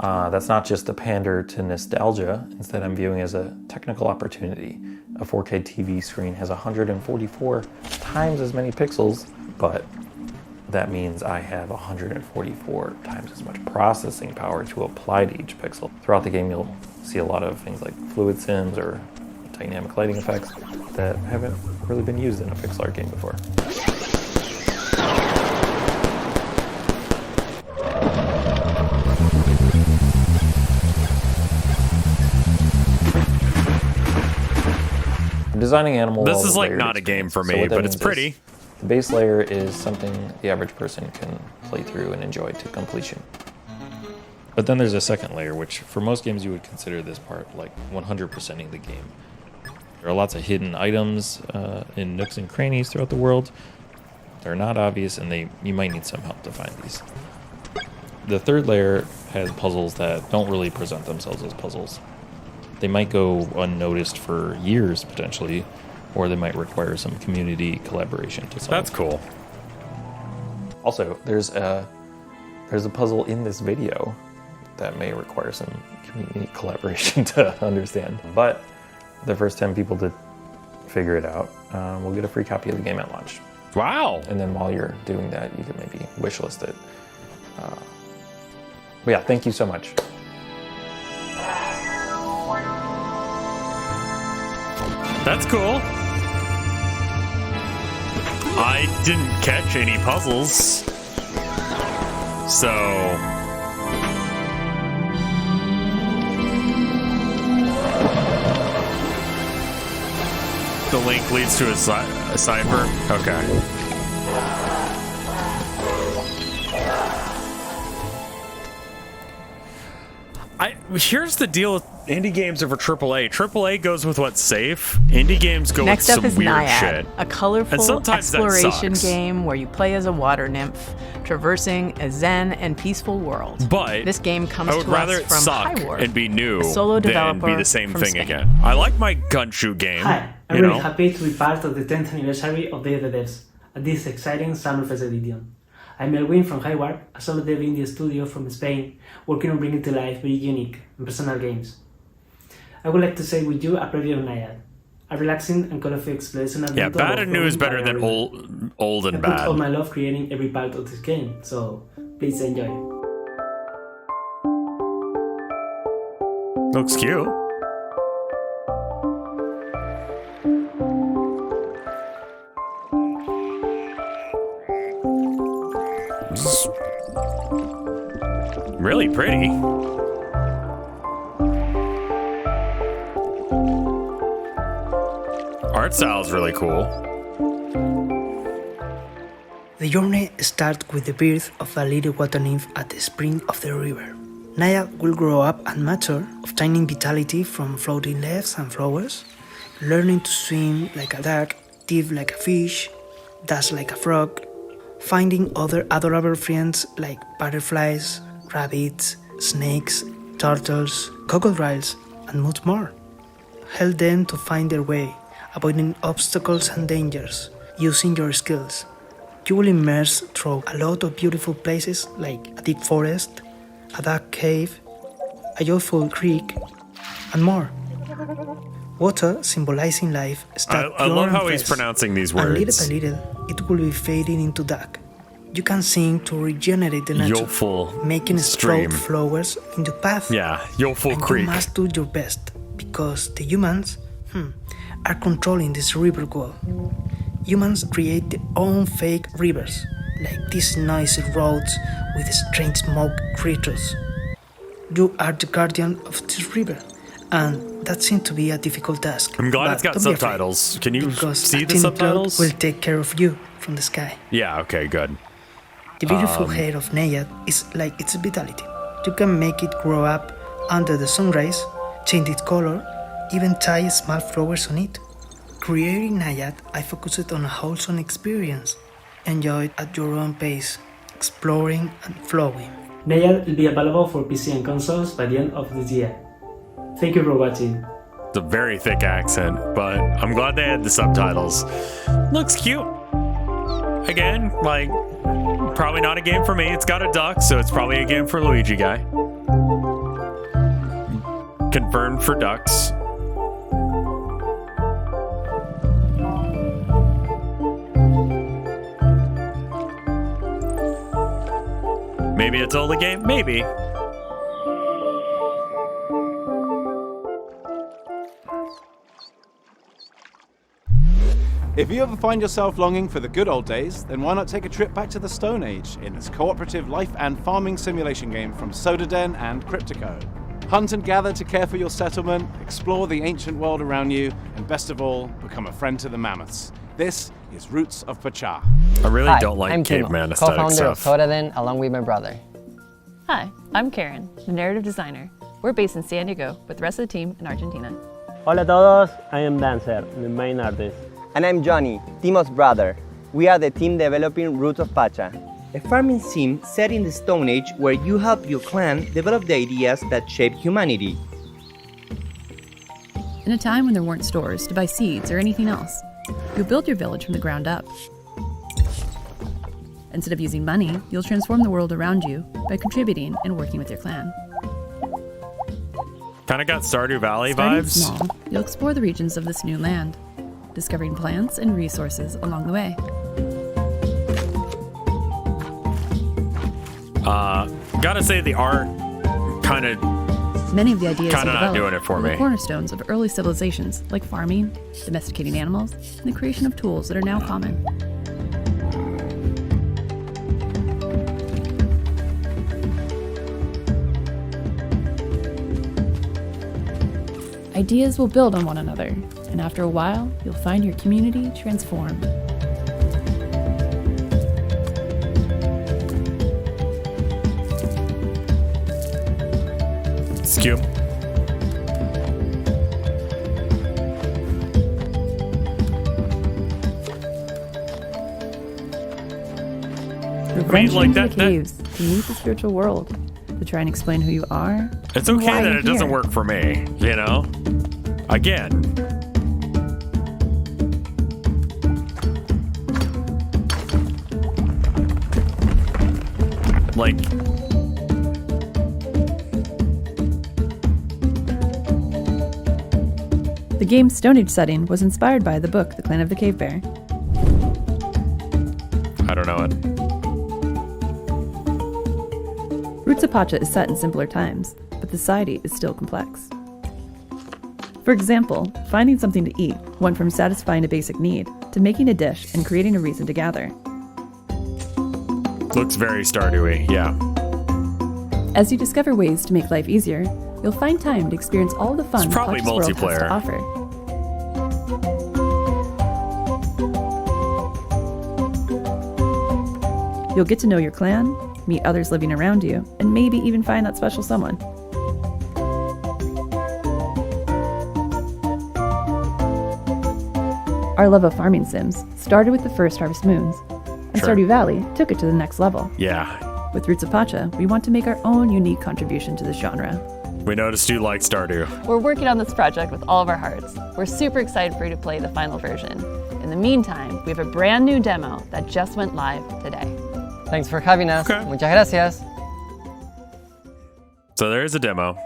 That's not just a pander to nostalgia. Instead, I'm viewing as a technical opportunity. A 4K TV screen has 144 times as many pixels, but that means I have 144 times as much processing power to apply to each pixel. Throughout the game, you'll see a lot of things like fluid sims or dynamic lighting effects that haven't really been used in a pixel art game before. I'm designing Animal Well. This is like not a game for me, but it's pretty. The base layer is something the average person can play through and enjoy to completion. But then there's a second layer, which for most games you would consider this part like 100%ing the game. There are lots of hidden items in nooks and crannies throughout the world. They're not obvious, and you might need some help to find these. The third layer has puzzles that don't really present themselves as puzzles. They might go unnoticed for years, potentially, or they might require some community collaboration to solve. That's cool. Also, there's a puzzle in this video that may require some community collaboration to understand. But the first 10 people to figure it out will get a free copy of the game at launch. Wow! And then while you're doing that, you can maybe wishlist it. But yeah, thank you so much. That's cool. I didn't catch any puzzles, so the link leads to a cipher. Okay. Here's the deal with indie games over AAA. AAA goes with what's safe. Indie games go Next with up some is weird Naya, shit. a colorful And sometimes that exploration sucks. game where you play as a water nymph, traversing a zen and peaceful world. But this game comes I would to rather us it from suck Highwater, and be new a solo than developer be the same from thing Spain. again. I like my Gunshoe game. Hi, I'm you really know? happy to be part of the 10th anniversary of Day of the Devs at this exciting Summerfest edition. I'm Melwin from Highwater, a solo dev indie studio from Spain, working on bringing to life very unique and personal games. I would like to share with you a preview of Naya, a relaxing and colorful exploration of Yeah, bad and new is better than old and I put all bad. my love creating every part of this game, so please enjoy. Looks cute. It's really pretty. Art style is really cool. The journey starts with the birth of a little water nymph at the spring of the river. Naya will grow up and mature, obtaining vitality from floating leaves and flowers, learning to swim like a duck, dive like a fish, dance like a frog, finding other adorable friends like butterflies, rabbits, snakes, turtles, crocodiles, and much more. Help them to find their way, avoiding obstacles and dangers, using your skills. You will immerse through a lot of beautiful places like a deep forest, a dark cave, a joyful creek, and more. Water, symbolizing life, starts I love how he's fresh, pronouncing these and little words. by little, it will be fading into dark. You can sing to regenerate the nature, Yolful making stream. sprout flowers into path. Yeah, Yolful And Creek. you must do your best, because the humans are controlling this river wall. Humans create their own fake rivers, like these noisy roads with strange smoke creatures. You are the guardian of this river, and that seems to be a difficult task. I'm glad But it's got don't be afraid, subtitles. Can you because see a the tiny cloud subtitles? will take care of you from the sky. Yeah, okay, good. The beautiful hair of Naya is like its vitality. You can make it grow up under the sun rays, change its color, even tie small flowers on it. Creating Naya, I focused on a wholesome experience. Enjoy it at your own pace, exploring and flowing. Naya will be available for PC and consoles by the end of this year. Thank you for watching. It's a very thick accent, but I'm glad they had the subtitles. Looks cute. Again, like, probably not a game for me. It's got a duck, so it's probably a game for Luigi guy. Confirmed for ducks. Maybe it's all the game? Maybe. If you ever find yourself longing for the good old days, then why not take a trip back to the Stone Age in this cooperative life and farming simulation game from Sodaden and Cryptico. Hunt and gather to care for your settlement, explore the ancient world around you, and best of all, become a friend to the mammoths. This is Roots of Pacha. I really Hi, don't like I'm caveman Timo, aesthetic co-founder of stuff. Sodaden along with my brother. Hi, I'm Karen, the narrative designer. We're based in San Diego with the rest of the team in Argentina. Hola a todos, I am Dancer, the main artist. And I'm Johnny, Timo's brother. We are the team developing Roots of Pacha, a farming sim set in the Stone Age where you help your clan develop the ideas that shape humanity. In a time when there weren't stores to buy seeds or anything else, you'll build your village from the ground up. Instead of using money, you'll transform the world around you by contributing and working with your clan. Kind of got Stardew Valley Starting vibes. small, you'll explore the regions of this new land, discovering plants and resources along the way. Gotta say the art kind of Many of the ideas Kinda you not develop doing it for are the me. cornerstones of early civilizations like farming, domesticating animals, and the creation of tools that are now common. Ideas will build on one another, and after a while, you'll find your community transformed. Skew. You're I mean, like venturing into that- the caves to meet the spiritual world, to try and explain who you are. It's and okay why that you're it doesn't here. work for me, you know? Again. Like, The game's Stone Age setting was inspired by the book The Clan of the Cave Bear. I don't know it. Roots of Pacha is set in simpler times, but the society is still complex. For example, finding something to eat went from satisfying a basic need to making a dish and creating a reason to gather. Looks very Stardew-y, yeah. As you discover ways to make life easier, you'll find time to experience all the fun It's probably Pacha's world has multiplayer. to offer. You'll get to know your clan, meet others living around you, and maybe even find that special someone. Our love of farming sims started with the first Harvest Moons, and Sure. Stardew Valley took it to the next level. Yeah. With Roots of Pacha, we want to make our own unique contribution to the genre. We noticed you like Stardew. We're working on this project with all of our hearts. We're super excited for you to play the final version. In the meantime, we have a brand new demo that just went live today. Thanks for having us. Muchas gracias. So there is a demo.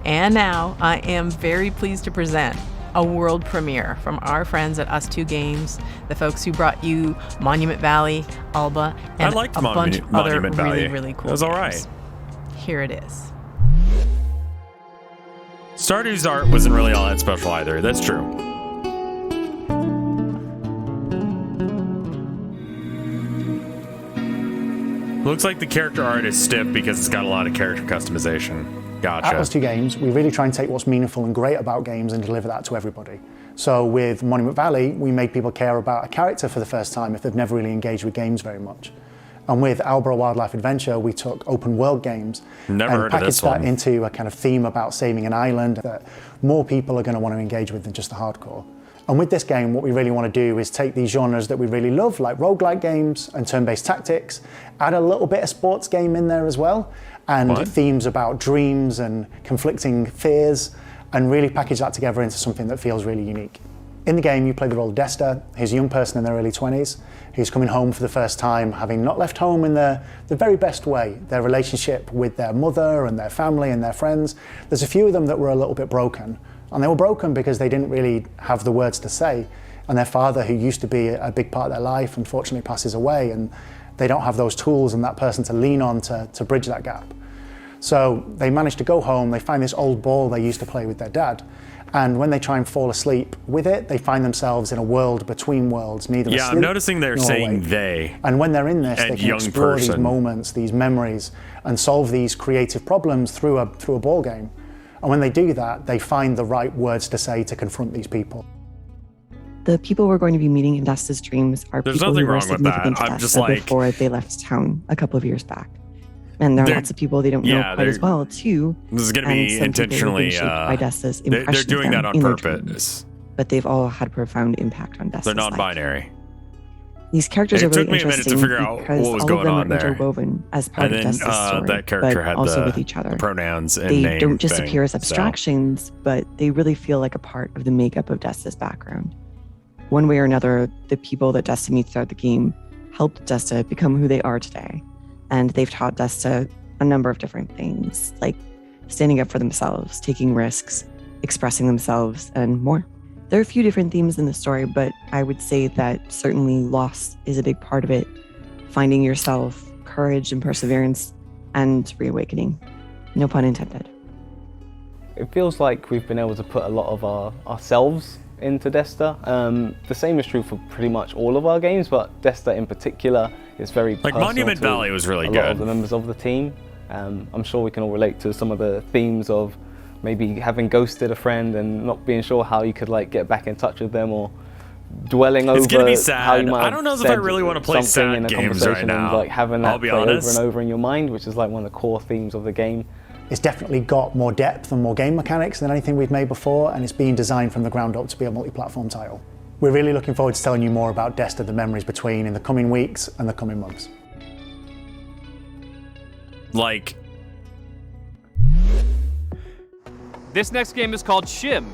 And now I am very pleased to present a world premiere from our friends at Us2 Games, the folks who brought you Monument Valley, Alba, and I liked a bunch of other Monument Valley. really, really cool It was all games. right. Here it is. Stardew's art wasn't really all that special either. That's true. Looks like the character art is stiff because it's got a lot of character customization. At Gotcha. Us2 Games, we really try and take what's meaningful and great about games and deliver that to everybody. So with Monument Valley, we made people care about a character for the first time if they've never really engaged with games very much. And with Albro Wildlife Adventure, we took open world games Never and heard of packaged this that one. into a kind of theme about saving an island that more people are going to want to engage with than just the hardcore. And with this game, what we really want to do is take these genres that we really love, like roguelike games and turn-based tactics, add a little bit of sports game in there as well, and themes about dreams and conflicting fears, and really package that together into something that feels really unique. In the game, you play the role of Desta. He's a young person in their early 20s who's coming home for the first time, having not left home in the very best way. Their relationship with their mother and their family and their friends, there's a few of them that were a little bit broken. And they were broken because they didn't really have the words to say. And their father, who used to be a big part of their life, unfortunately passes away, and they don't have those tools and that person to lean on to bridge that gap. So they manage to go home, they find this old ball they used to play with their dad. And when they try and fall asleep with it, they find themselves in a world between worlds, neither asleep. Yeah, I'm noticing they're nor saying awake. they. And when they're in this, and they can young explore these person. moments, these memories, and solve these creative problems through a ball game. And when they do that, they find the right words to say to confront these people. The people we're going to be meeting in Desta's dreams are There's people nothing who were wrong with that. significant to I'm just Desta like- before they left town a couple of years back. And there are They're- lots of people they don't know yeah, quite as they're- well, too. This is going to And be some people who've been intentionally. shaped by Desta's They're impressions doing of that them on in their purpose. dreams. But they've all had profound impact on Desta's They're life. non-binary. These characters It are really took me a minute to interesting figure out because what was all going of them on are there. interwoven as part And of then Desta's story, that character but had also the, with each other. the pronouns and They name don't just thing, appear as so. abstractions, but they really feel like a part of the makeup of Desta's background. One way or another, the people that Desta meets throughout the game helped Desta become who they are today. And they've taught Desta a number of different things, like standing up for themselves, taking risks, expressing themselves, and more. There are a few different themes in the story, but I would say that certainly loss is a big part of it. Finding yourself, courage and perseverance, and reawakening. No pun intended. It feels like we've been able to put a lot of ourselves into Desta. The same is true for pretty much all of our games, but Desta in particular is very Like personal Monument to Valley was really a lot good. of the members of the team. I'm sure we can all relate to some of the themes of maybe having ghosted a friend and not being sure how you could like get back in touch with them, or dwelling over It's gonna be how you sad. might I don't know have if I said really want to play something in sad a games right conversation now. and like having I'll that be play over honest. and over in your mind, which is like one of the core themes of the game. It's definitely got more depth and more game mechanics than anything we've made before, and it's being designed from the ground up to be a multi-platform title. We're really looking forward to telling you more about Desta: The Memories Between in the coming weeks and the coming months. Like, This next game is called Shim.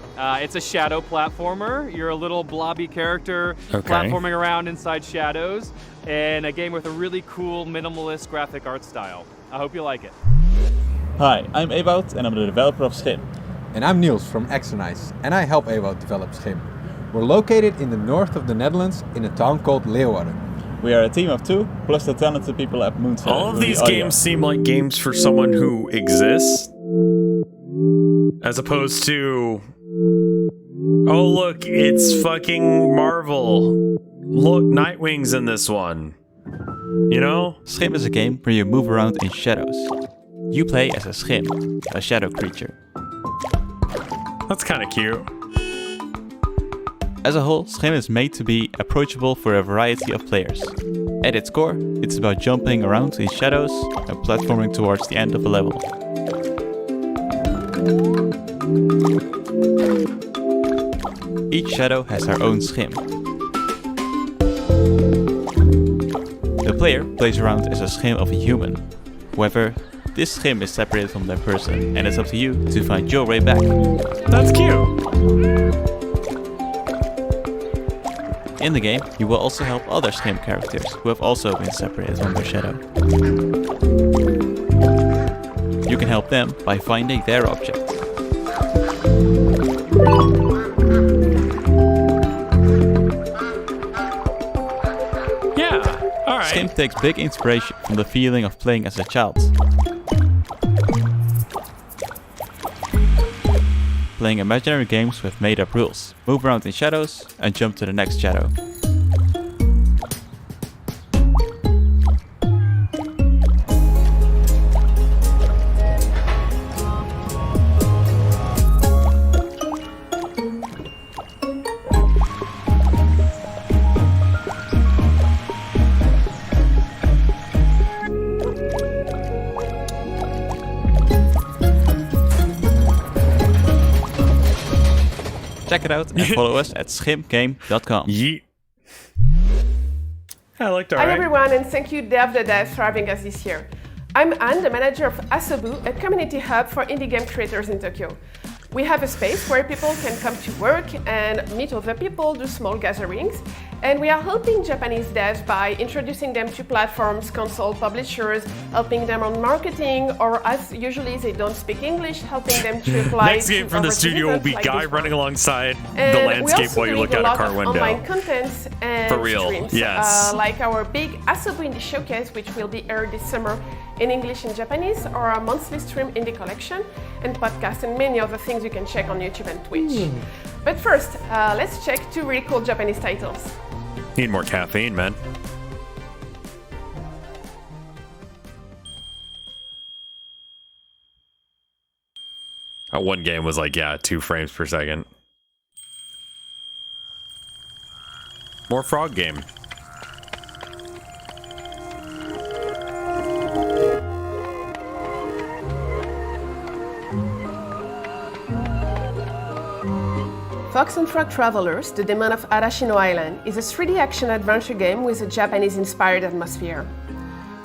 It's a shadow platformer. You're a little blobby character platforming around inside shadows, and a game with a really cool minimalist graphic art style. I hope you like it. Hi, I'm Ewout and I'm the developer of Schim. And I'm Niels from Exernice and I help Ewout develop Schim. We're located in the north of the Netherlands in a town called Leeuwarden. We are a team of 2, plus the talented people at Moonset. all of these games seem like games for someone who exists, as opposed to, oh look, it's fucking Marvel. Look, Nightwing's in this one. You know? Schim is a game where you move around in shadows. You play as a Schim, a shadow creature. That's kind of cute. As a whole, Schim is made to be approachable for a variety of players. At its core, it's about jumping around in shadows and platforming towards the end of a level. Each shadow has her own Schim. The player plays around as a Schim of a human. However, this Schim is separated from their person, and it's up to you to find your way back. That's cute! In the game, you will also help other Schim characters who have also been separated from their shadow. You can help them by finding their object. Yeah, alright. Schim takes big inspiration from the feeling of playing as a child. Playing imaginary games with made-up rules. Move around in shadows and jump to the next shadow. Check it out and follow us at schimpgame.com. Yeet. I liked Hi everyone, and thank you Dev the Dev for having us this year. I'm Anne, the manager of Asobu, a community hub for indie game creators in Tokyo. We have a space where people can come to work and meet other people, do small gatherings, and we are helping Japanese devs by introducing them to platforms, console publishers, helping them on marketing, or as usually they don't speak English, helping them to apply. Next game from the studio will be like Guy running alongside the landscape while you look out a car window. Online contents and For real, streams, yes. like our big Asobu Indie Showcase, which will be aired this summer in English and Japanese, or our monthly stream indie collection, and podcasts, and many other things you can check on YouTube and Twitch. But first, let's check 2 really cool Japanese titles. Need more caffeine, man. That one game was like, 2 frames per second. More frog game. Fox and Frog Travelers, The Demon of Arashino Island, is a 3D action adventure game with a Japanese-inspired atmosphere.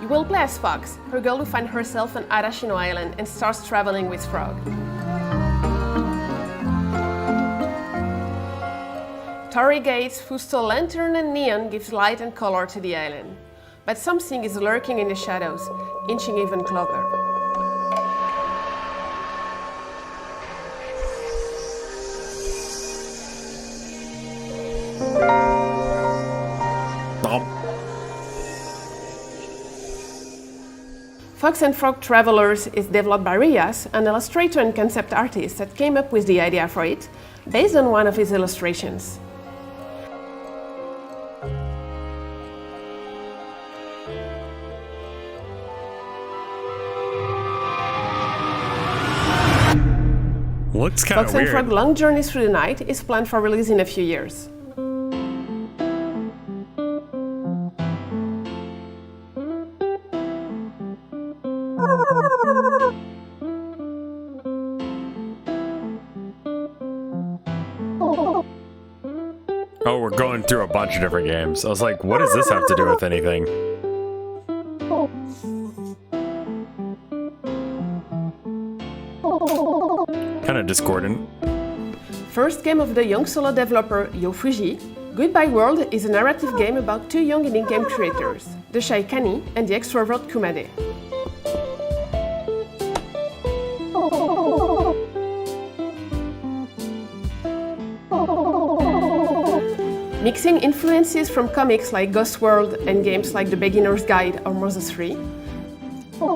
You will play as Fox, her girl who finds herself on Arashino Island and starts traveling with Frog. Torii Gates, whose tall lantern and neon gives light and color to the island. But something is lurking in the shadows, inching even closer. Fox and Frog Travelers is developed by Rias, an illustrator and concept artist that came up with the idea for it, based on one of his illustrations. Looks kind of Fox weird. and Frog Long Journey Through the Night is planned for release in a few years. Oh, we're going through a bunch of different games. I was like, what does this have to do with anything? Kind of discordant. First game of the young solo developer Yo Fuji, Goodbye World is a narrative game about 2 young indie game creators, the shy Kani and the extrovert Kumade. Mixing influences from comics like Ghost World and games like The Beginner's Guide or Mother 3,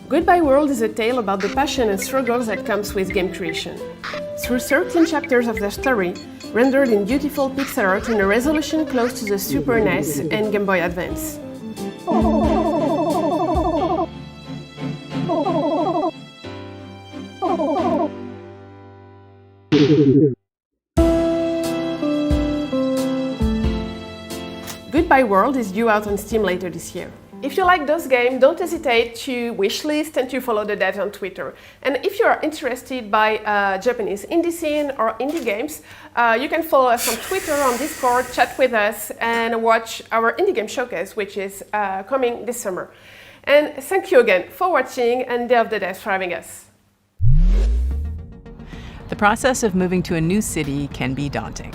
Goodbye World is a tale about the passion and struggles that comes with game creation. Through 13 chapters of their story, rendered in beautiful pixel art in a resolution close to the Super NES and Game Boy Advance. Goodbye World is due out on Steam later this year. If you like those games, don't hesitate to wishlist and to follow the devs on Twitter. And if you are interested by Japanese indie scene or indie games, you can follow us on Twitter, on Discord, chat with us, and watch our Indie Game Showcase, which is coming this summer. And thank you again for watching, and Day of the Devs for having us. The process of moving to a new city can be daunting.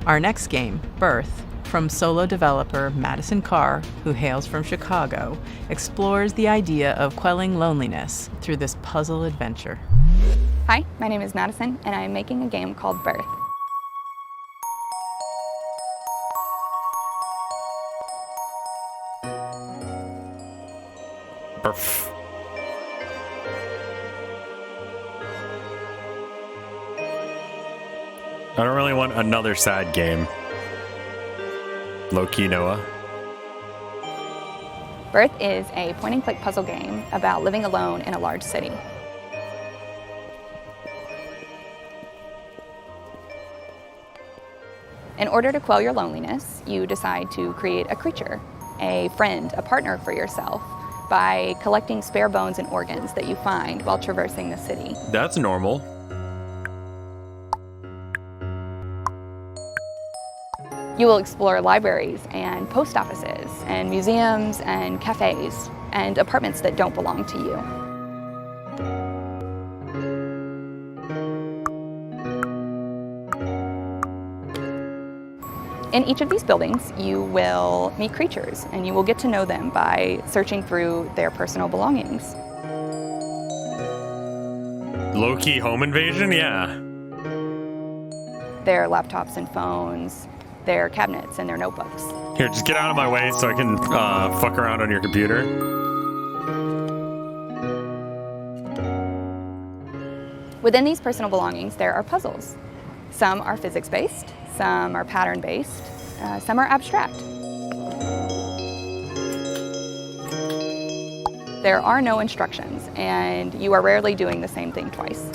Our next game, Birth, from solo developer Madison Carr, who hails from Chicago, explores the idea of quelling loneliness through this puzzle adventure. Hi, my name is Madison, and I am making a game called Birth. Birth. I don't really want another sad game. Low-key Noah. Birth is a point-and-click puzzle game about living alone in a large city. In order to quell your loneliness, you decide to create a creature, a friend, a partner for yourself, by collecting spare bones and organs that you find while traversing the city. That's normal. You will explore libraries and post offices and museums and cafes and apartments that don't belong to you. In each of these buildings, you will meet creatures, and you will get to know them by searching through their personal belongings. Low-key home invasion? Yeah. Their laptops and phones, their cabinets and their notebooks. Here, just get out of my way so I can fuck around on your computer. Within these personal belongings, there are puzzles. Some are physics-based, some are pattern-based, some are abstract. There are no instructions, and you are rarely doing the same thing twice.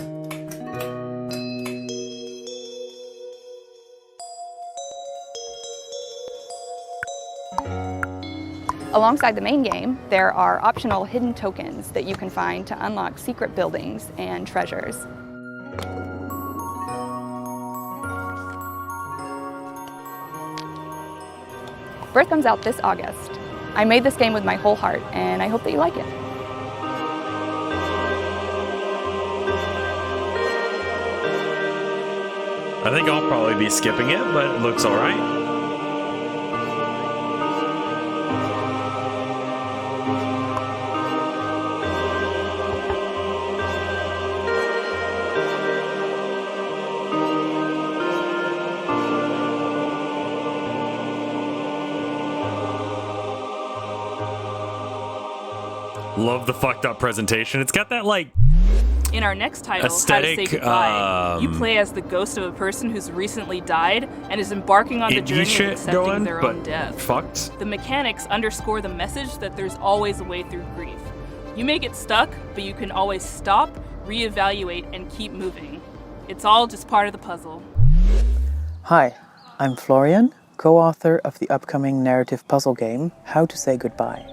Alongside the main game, there are optional hidden tokens that you can find to unlock secret buildings and treasures. Birth comes out this August. I made this game with my whole heart, and I hope that you like it. I think I'll probably be skipping it, but it looks alright. Love the fucked up presentation. It's got that like in our next title, aesthetic, How to Say Goodbye, you play as the ghost of a person who's recently died and is embarking on the journey of accepting their own death. Fucked. The mechanics underscore the message that there's always a way through grief. You may get stuck, but you can always stop, reevaluate, and keep moving. It's all just part of the puzzle. Hi, I'm Florian, co-author of the upcoming narrative puzzle game, How to Say Goodbye.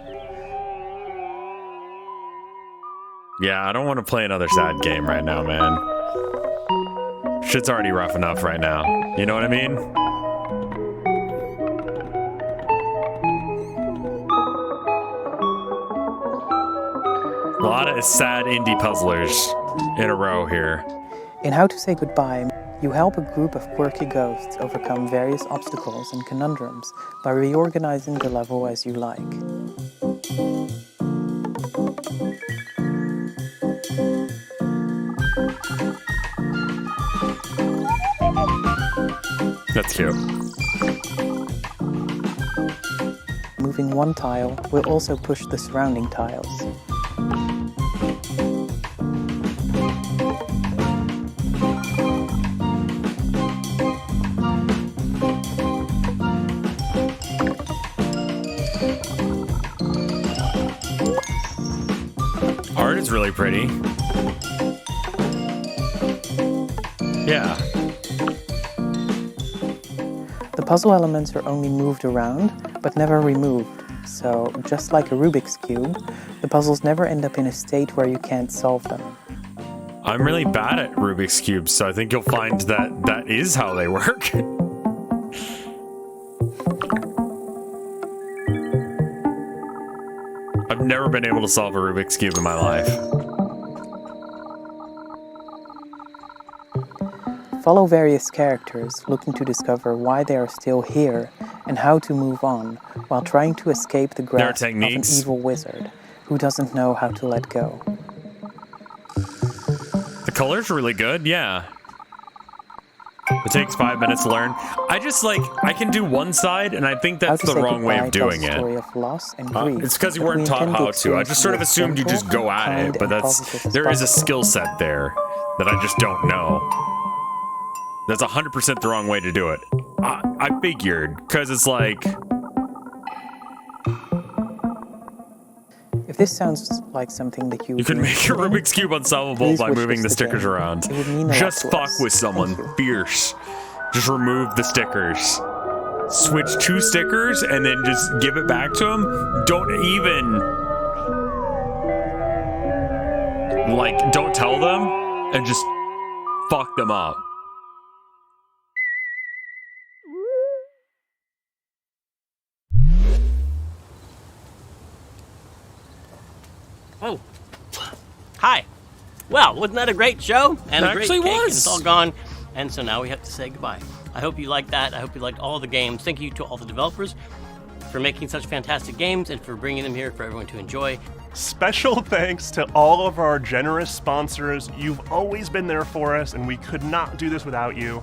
Yeah, I don't want to play another sad game right now, man. Shit's already rough enough right now. You know what I mean? A lot of sad indie puzzlers in a row here. In How to Say Goodbye, you help a group of quirky ghosts overcome various obstacles and conundrums by reorganizing the level as you like. That's cute. Moving one tile will also push the surrounding tiles. Art is really pretty. Yeah. The puzzle elements are only moved around, but never removed. So, just like a Rubik's Cube, the puzzles never end up in a state where you can't solve them. I'm really bad at Rubik's Cubes, so I think you'll find that that is how they work. I've never been able to solve a Rubik's Cube in my life. Follow various characters looking to discover why they are still here and how to move on while trying to escape the grasp of an evil wizard who doesn't know how to let go. The color's really good, yeah. It takes 5 minutes to learn. I just I can do one side, and I think that's the wrong way of doing it. It's because you weren't taught how to. I just sort of assumed you just go at it, but there is a skill set there that I just don't know. That's 100% the wrong way to do it. I figured, because it's like... If this sounds like something that you can make your Rubik's Cube unsolvable by moving the stickers around. Just fuck with someone fierce. Just remove the stickers. Switch 2 stickers and then just give it back to them. Don't even... don't tell them and just fuck them up. Oh. Hi. Well, wasn't that a great show? And a great Actually cake, and was. it's all gone. And so now we have to say goodbye. I hope you liked that. I hope you liked all the games. Thank you to all the developers for making such fantastic games and for bringing them here for everyone to enjoy. Special thanks to all of our generous sponsors. You've always been there for us, and we could not do this without you.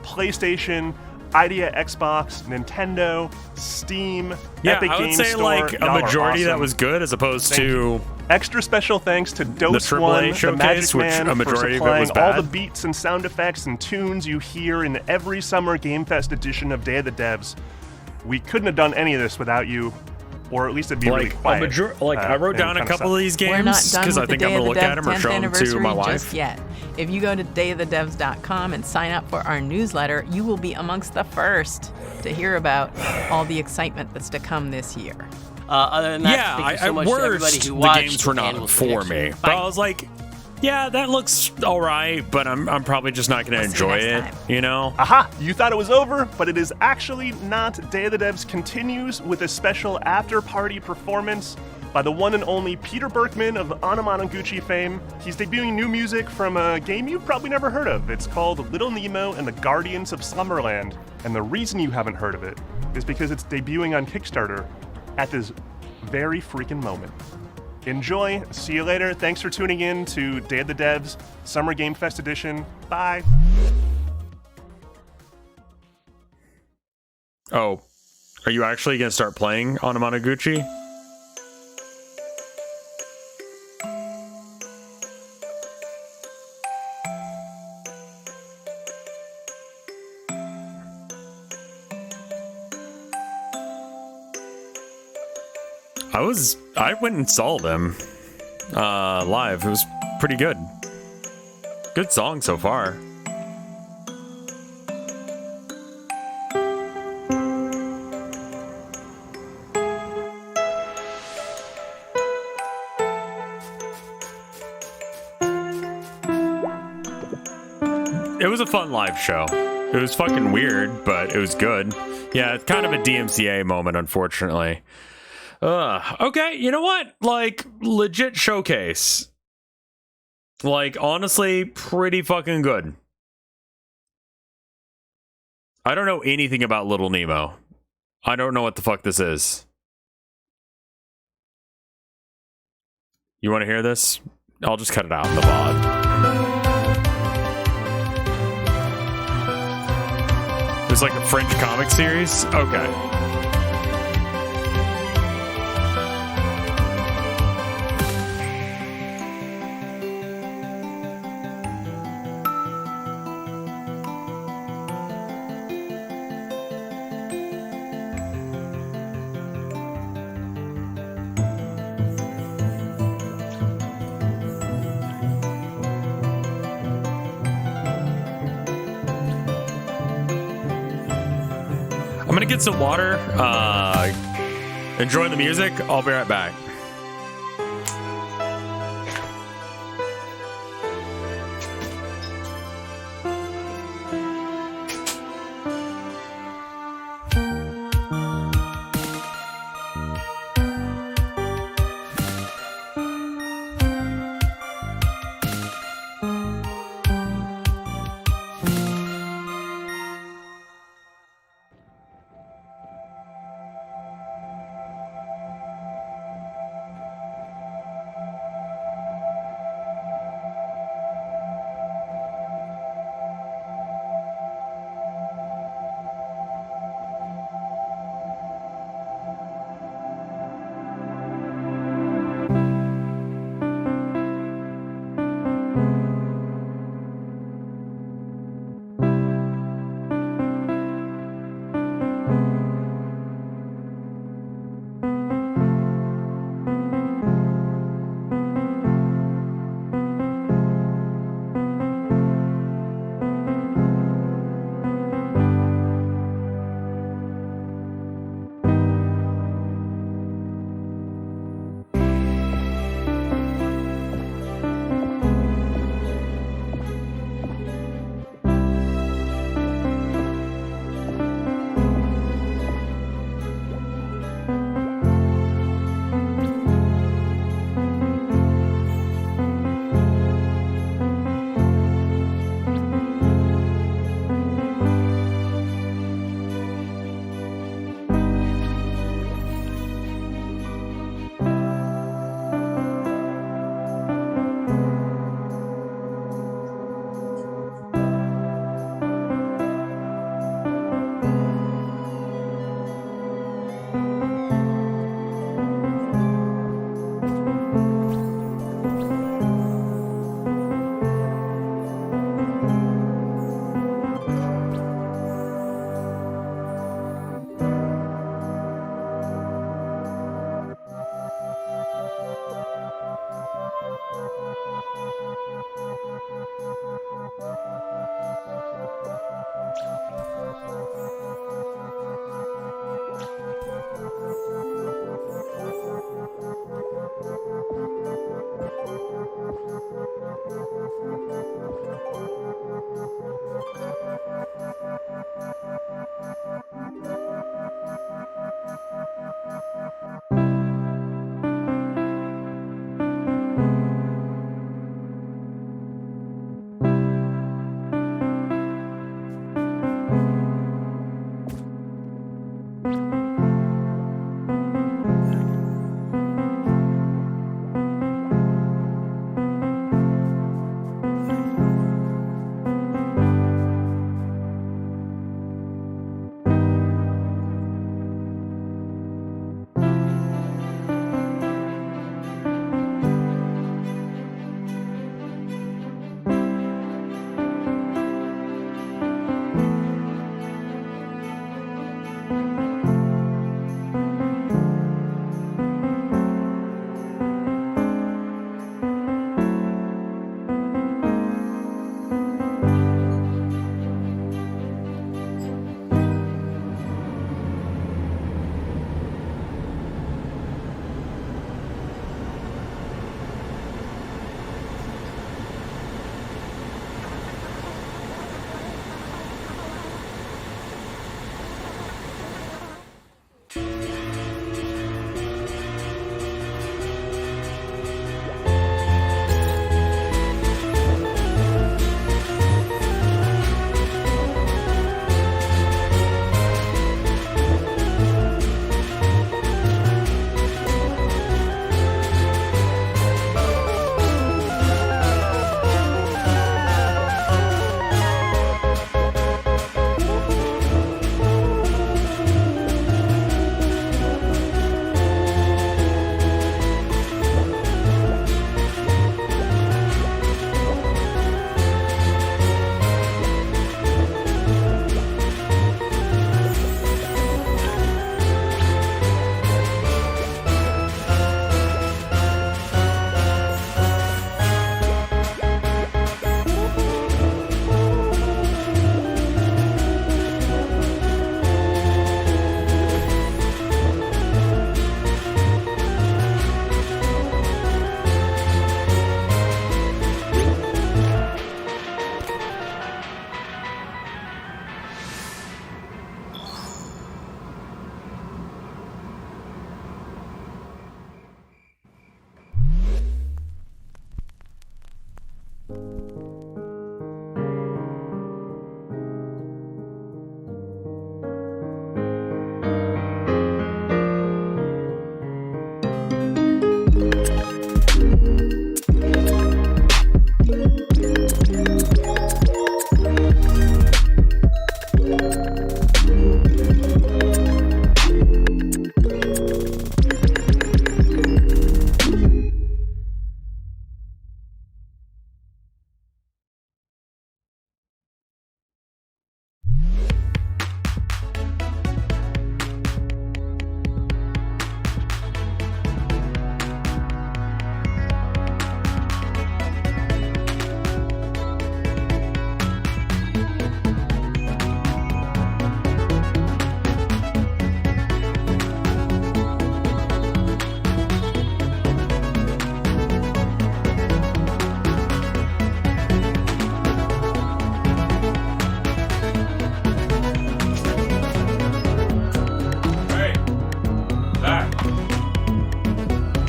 PlayStation, Idea Xbox, Nintendo, Steam, Yeah, Epic I would Games say Store. like a Y'all are majority that awesome. was good as opposed Thank to you. Extra special thanks to Dose AAA One, the showcase, Magic Man, which a majority for of it was supplying all bad. the beats and sound effects and tunes you hear in every summer Game Fest edition of Day of the Devs. We couldn't have done any of this without you, or at least it'd be really quiet. I wrote down a couple of these We're not games done because with I the think Day I'm going to of look the at them or Devs show 10th them to anniversary my just wife. yet. If you go to dayofthedevs.com and sign up for our newsletter, you will be amongst the first to hear about all the excitement that's to come this year. Other than that, Yeah, thank you so at much to everybody worst, who the watched. games were and not we'll see for you next me. week. But Bye. I was like, yeah, that looks all right, but I'm probably just not going to enjoy it, you know? Aha! You thought it was over, but it is actually not. Day of the Devs continues with a special after-party performance by the one and only Peter Berkman of Anamanaguchi fame. He's debuting new music from a game you've probably never heard of. It's called Little Nemo and the Guardians of Slumberland. And the reason you haven't heard of it is because it's debuting on Kickstarter at this very freaking moment. Enjoy. See you later. Thanks for tuning in to Day of the Devs Summer Game Fest Edition. Bye. Oh, are you actually going to start playing Anamanaguchi? I went and saw them live. It was pretty good. Good song so far. It was a fun live show. It was fucking weird, but it was good. Yeah, it's kind of a DMCA moment, unfortunately. Okay, you know what? Like, legit showcase. Like, honestly, pretty fucking good. I don't know anything about Little Nemo. I don't know what the fuck this is. You want to hear this? I'll just cut it out in the VOD. It's like a French comic series? Okay. I'm gonna get some water, enjoy the music. I'll be right back.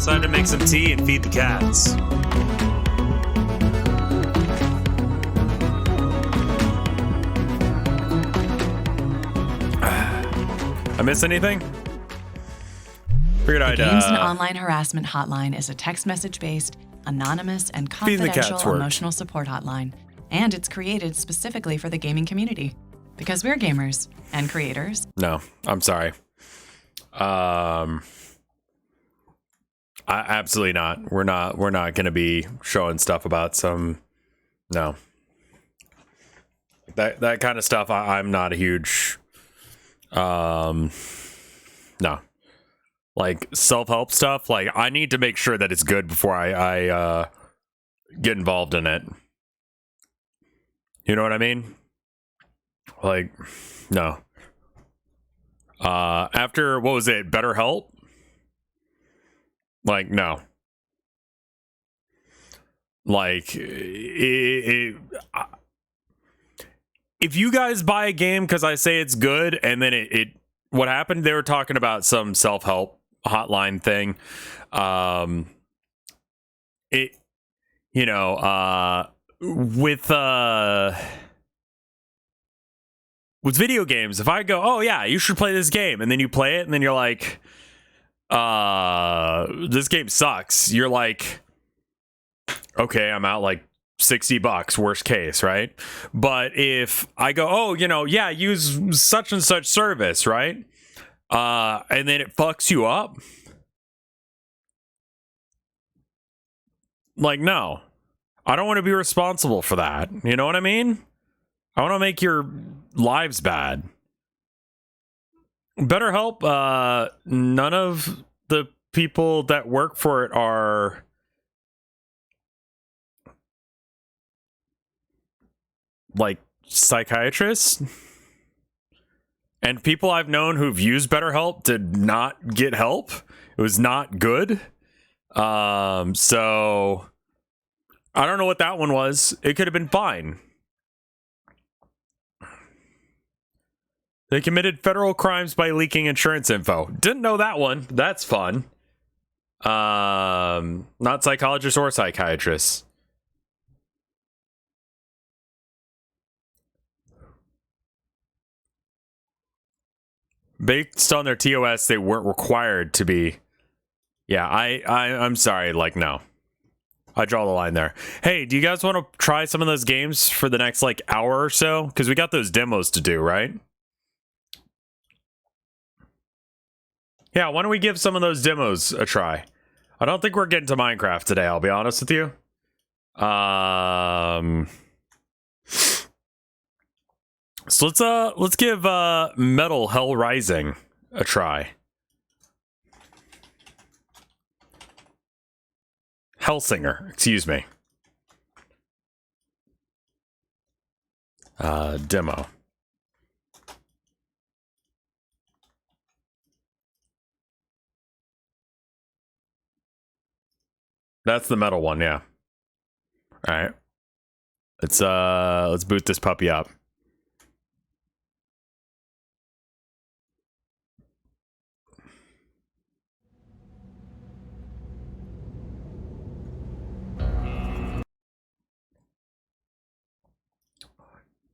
outside to make some tea and feed the cats. I miss anything? Figured The I'd Games and Online Harassment Hotline is a text message-based, anonymous, and confidential emotional support hotline. And it's created specifically for the gaming community. Because we're gamers and creators. No, I'm sorry. Absolutely not. We're not going to be showing stuff about some. No. That kind of stuff. I'm not a huge. No. Like self-help stuff. Like I need to make sure that it's good before I get involved in it. You know what I mean? Like, no. After what was it? BetterHelp? Like, no. Like, if you guys buy a game because I say it's good, and then what happened? They were talking about some self-help hotline thing. With video games, if I go, oh yeah, you should play this game, and then you play it, and then you're like, this game sucks. You're like, okay, I'm out like $60, worst case, right? But if I go, oh, yeah, use such and such service, right? And then it fucks you up. Like, no, I don't want to be responsible for that. You know what I mean? I want to make your lives bad. BetterHelp, none of the people that work for it are like psychiatrists. And people I've known who've used BetterHelp did not get help. It was not good. So I don't know what that one was. It could have been fine. They committed federal crimes by leaking insurance info. Didn't know that one. That's fun. Not psychologists or psychiatrists. Based on their TOS, they weren't required to be. Yeah, I'm sorry. Like, no. I draw the line there. Hey, do you guys want to try some of those games for the next, like, hour or so? Because we got those demos to do, right? Yeah, why don't we give some of those demos a try? I don't think we're getting to Minecraft today, I'll be honest with you. So let's give Metal Hell Rising a try. Hellsinger, excuse me. Demo. That's the metal one, yeah. All right. Let's boot this puppy up.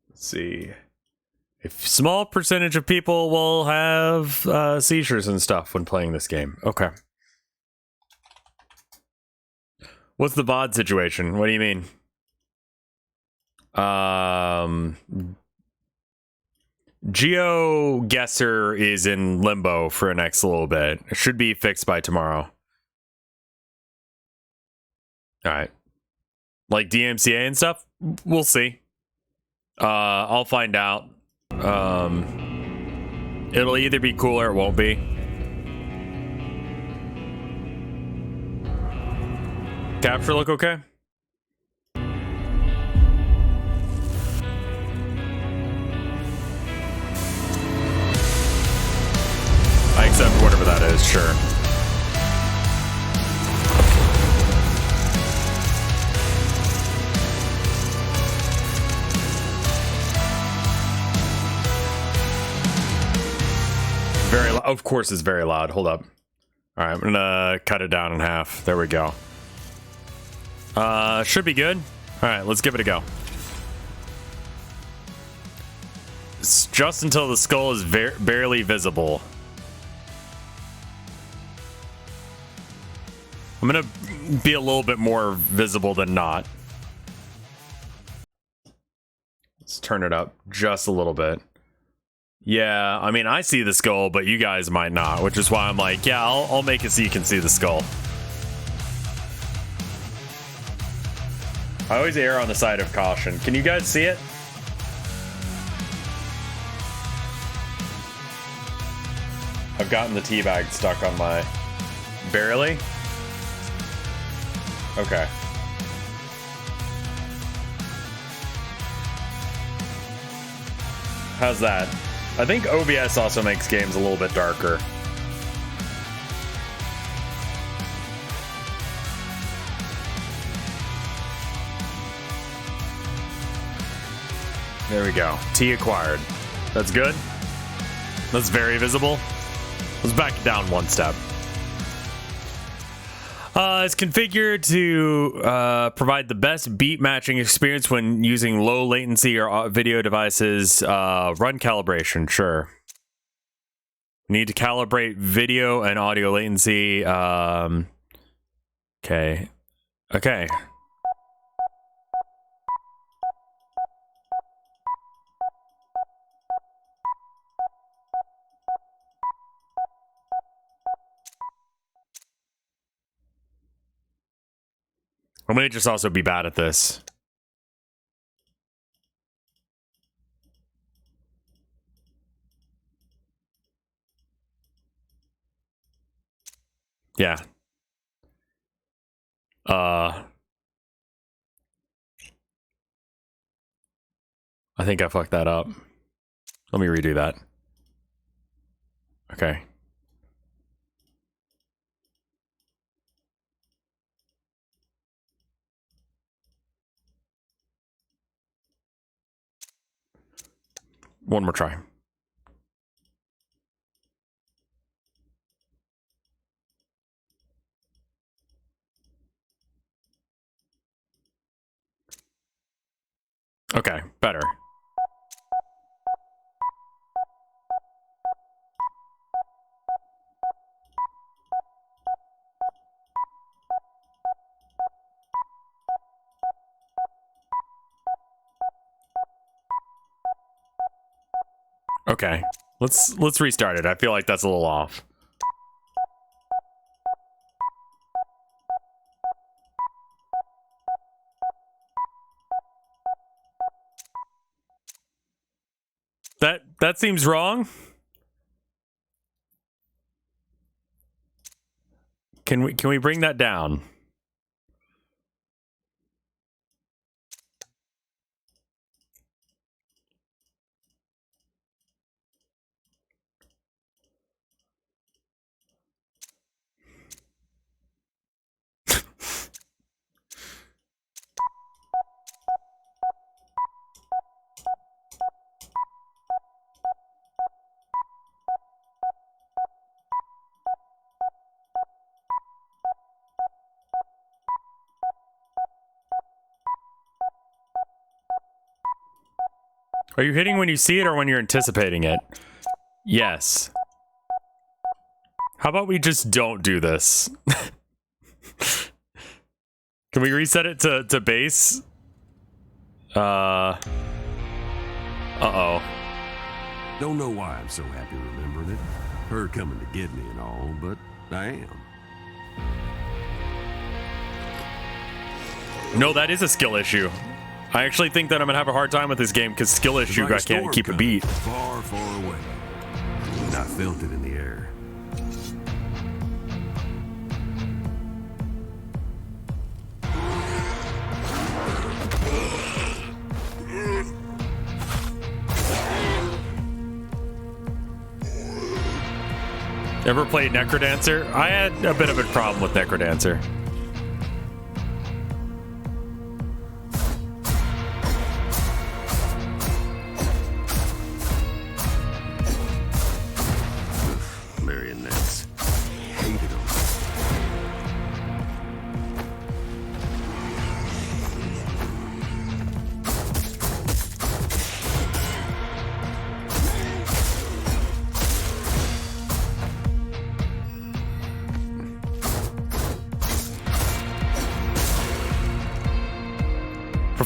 Let's see. A small percentage of people will have seizures and stuff when playing this game. Okay. What's the VOD situation? What do you mean? GeoGuessr is in limbo for the next little bit. It should be fixed by tomorrow. Alright. Like DMCA and stuff? We'll see. I'll find out. It'll either be cool or it won't be. Capture look okay? I accept whatever that is, sure. Very loud. Of course it's very loud. Hold up. All right, I'm gonna cut it down in half. There we go. Should be good. All right, let's give it a go. It's just until the skull is barely visible. I'm gonna be a little bit more visible than not. Let's turn it up just a little bit. Yeah, I mean, I see the skull, but you guys might not, which is why I'm like, yeah, I'll make it so you can see the skull. I always err on the side of caution. Can you guys see it? I've gotten the teabag stuck on my... Barely? Okay. How's that? I think OBS also makes games a little bit darker. There we go. T acquired. That's good. That's very visible. Let's back it down one step. It's configured to provide the best beat matching experience when using low latency or video devices. Run calibration, sure. Need to calibrate video and audio latency. Okay. Okay. I may just also be bad at this. Yeah. I think I fucked that up. Let me redo that. Okay. One more try. Okay, better. Okay, let's restart it. I feel like that's a little off. That seems wrong. Can we bring that down? Are you hitting when you see it or when you're anticipating it? Yes. How about we just don't do this? Can we reset it to base? Uh-oh. Don't know why I'm so happy remembering it. Her coming to get me and all, but I am. No, that is a skill issue. I actually think that I'm gonna have a hard time with this game because skill issue, I can't keep a beat. Far, far away. And I felt it in the air. Ever played Necrodancer? I had a bit of a problem with Necrodancer. Marionettes. Hated them.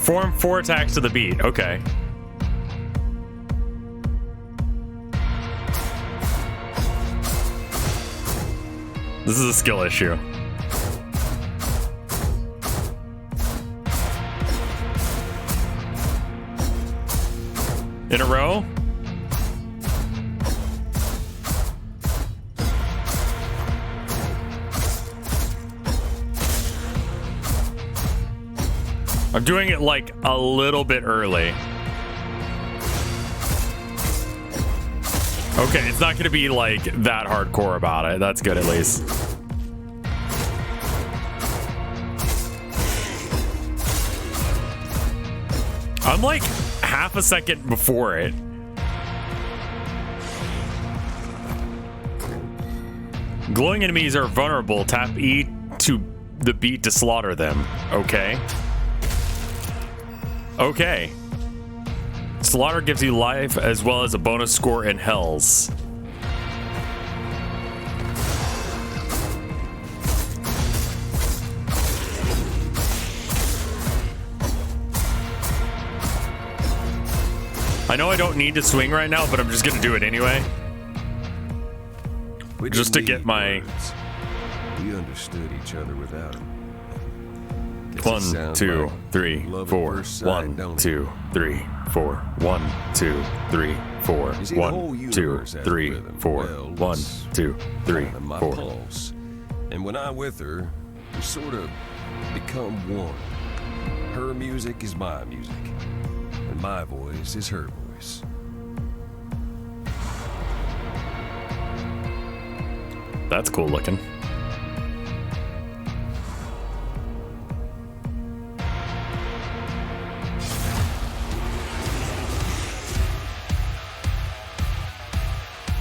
Perform 4 attacks to the beat. Okay. This is a skill issue. In a row? I'm doing it like a little bit early. Okay, it's not going to be like that hardcore about it. That's good at least. I'm like half a second before it. Glowing enemies are vulnerable. Tap E to the beat to slaughter them. Okay. Okay. Slaughter gives you life as well as a bonus score in Hells. I know I don't need to swing right now, but I'm just gonna do it anyway. Just to get my... We understood each other without them. 1, 2, 3, 4. 1, 2, 3, 4. 1, 2, 3, 4. 1, 2, 3, 4. 1, 2, 3, 4. And when I'm with her, we sort of become one. Her music is my music, and my voice is her voice. That's cool looking.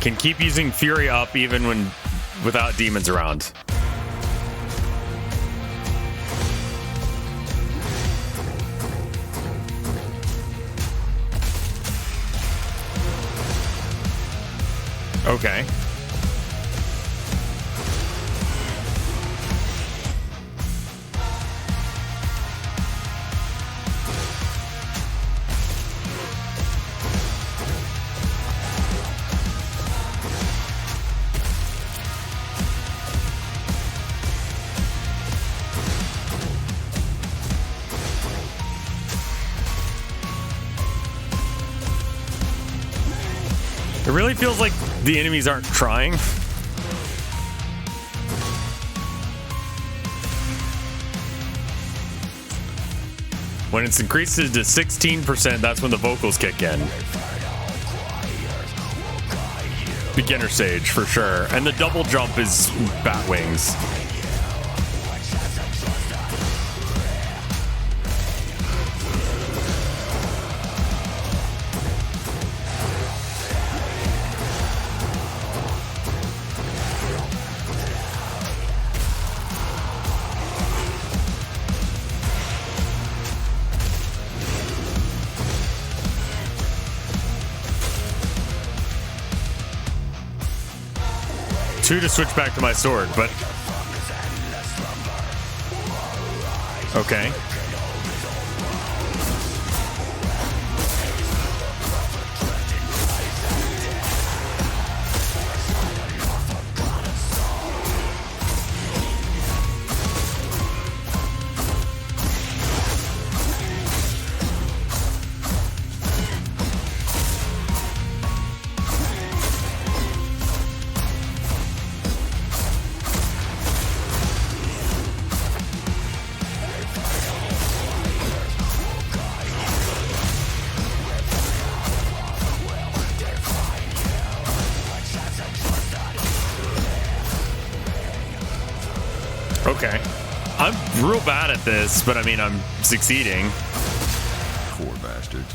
Can keep using Fury up even when without demons around. Okay. It really feels like the enemies aren't trying. When it's increased to 16%, that's when the vocals kick in. Beginner stage for sure. And the double jump is bat wings. To switch back to my sword, but okay. Okay. I'm real bad at this, but I mean, I'm succeeding. Poor bastards.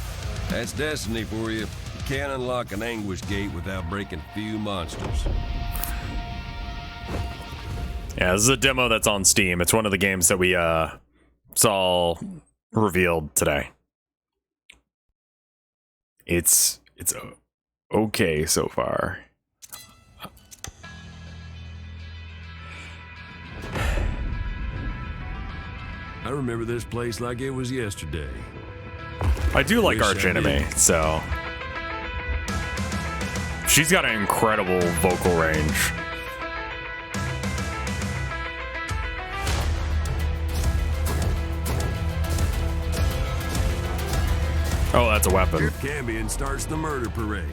That's destiny for you. You can't unlock an anguish gate without breaking a few monsters. Yeah, this is a demo that's on Steam. It's one of the games that we saw revealed today. It's okay so far. I remember this place like it was yesterday. I do like Arch Enemy, so she's got an incredible vocal range. Oh, that's a weapon. Cambion starts the murder parade.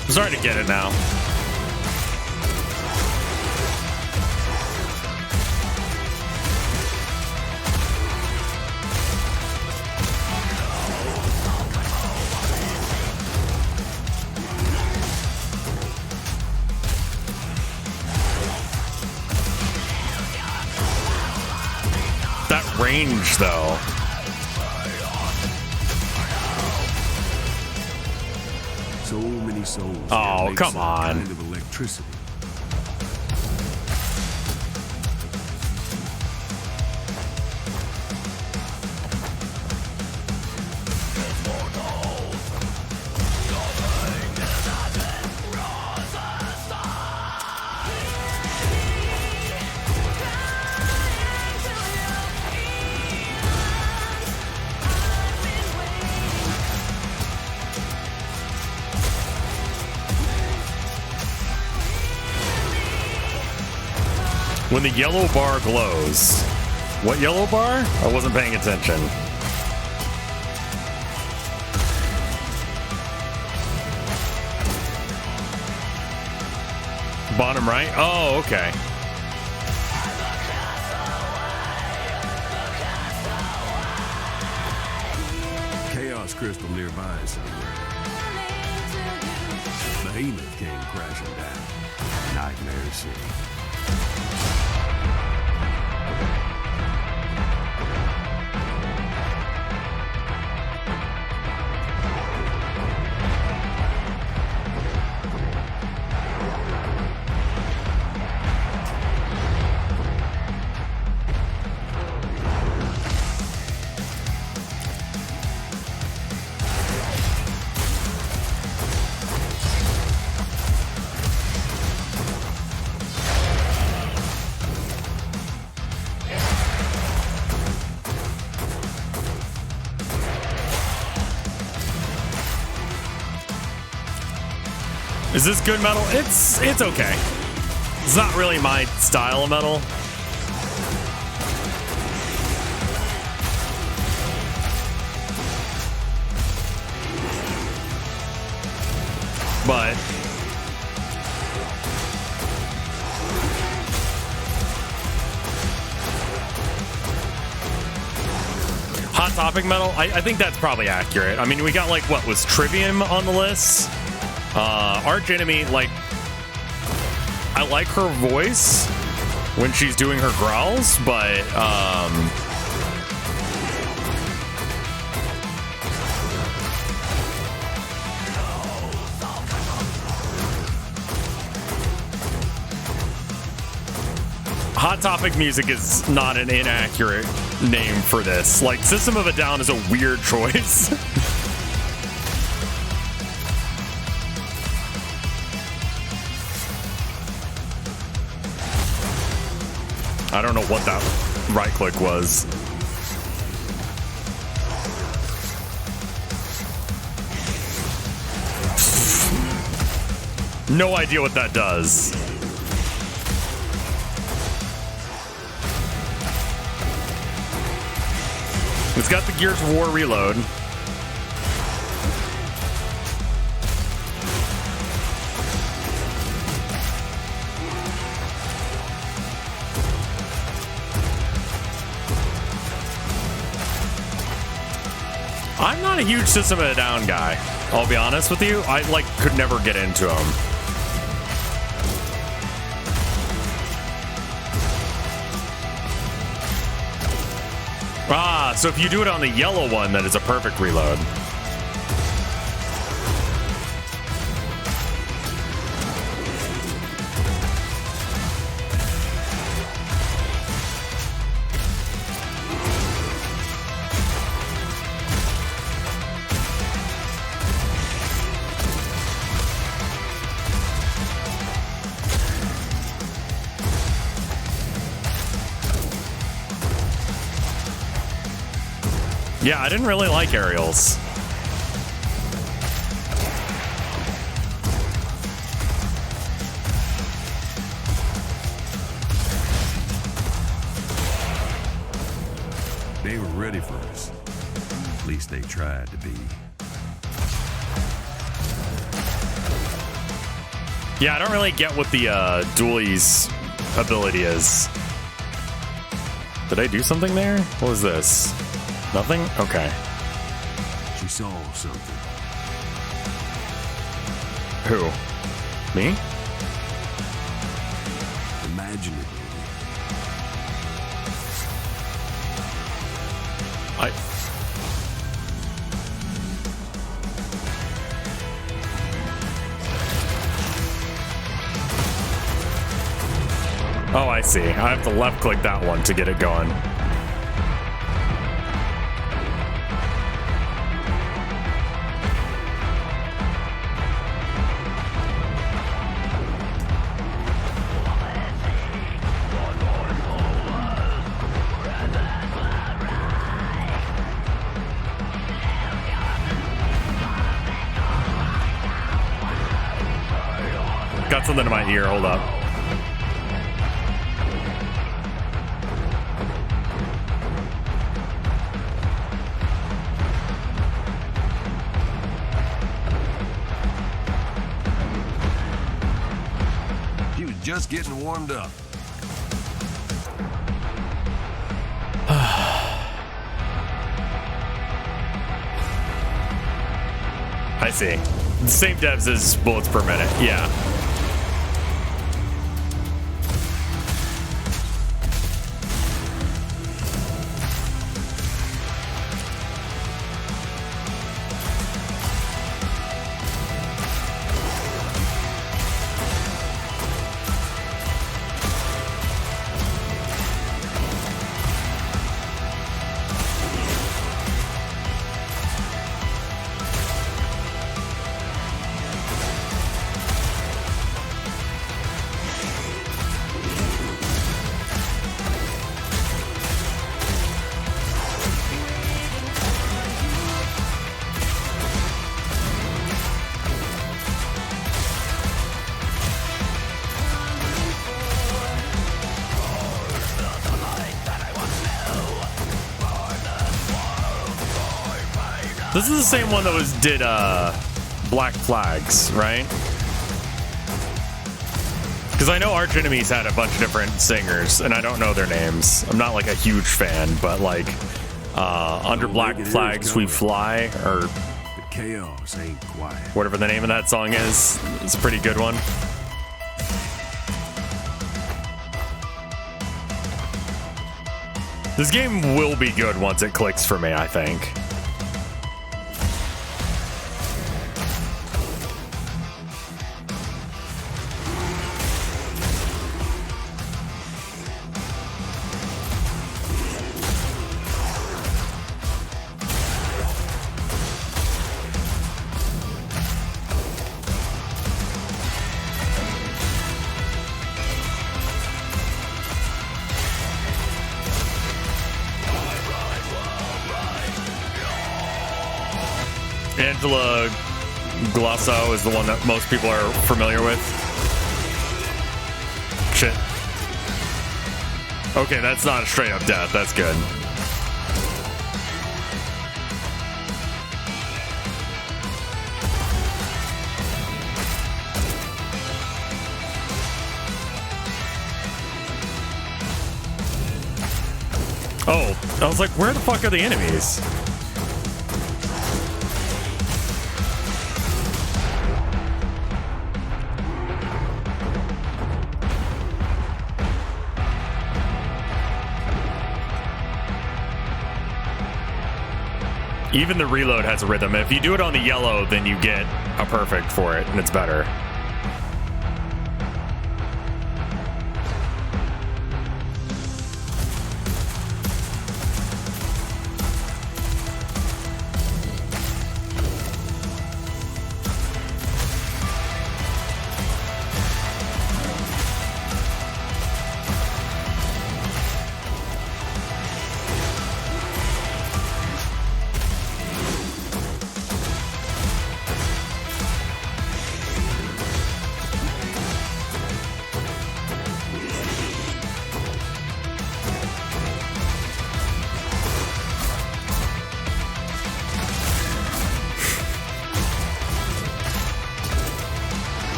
I'm starting to get it now. That range, though. So many souls. Oh, come on. Kind of electricity. When the yellow bar glows. What yellow bar? I wasn't paying attention. Bottom right? Oh, okay. Chaos crystal nearby somewhere. Behemoth came crashing down. Nightmare City. Is this good metal? It's okay. It's not really my style of metal. But Hot Topic metal, I think that's probably accurate. I mean, we got like, what was Trivium on the list? Arch Enemy, like, I like her voice when she's doing her growls, but Hot Topic music is not an inaccurate name for this. Like, System of a Down is a weird choice. I don't know what that right click was. No idea what that does. It's got the Gears of War reload. I'm not a huge System of a Down guy. I'll be honest with you. I could never get into them. Ah, so if you do it on the yellow one, then it's a perfect reload. Yeah, I didn't really like aerials. They were ready for us. At least they tried to be. Yeah, I don't really get what the dualies ability is. Did I do something there? What was this? Nothing? Okay. She saw something. Who? Me? Imagine it. Oh, I see. I have to left click that one to get it going. Got something in my ear. Hold up. He was just getting warmed up. I see. The same devs as bullets per minute. Yeah. This is the same one that did Black Flags, right? Because I know Arch Enemies had a bunch of different singers, and I don't know their names. I'm not like a huge fan, but like Under Black Flags We Fly, or The chaos ain't quiet. Whatever the name of that song is. It's a pretty good one. This game will be good once it clicks for me, I think. Angela Glosso is the one that most people are familiar with. Shit. Okay, that's not a straight up death. That's good. Oh, I was like, where the fuck are the enemies? Even the reload has a rhythm. If you do it on the yellow, then you get a perfect for it, and it's better.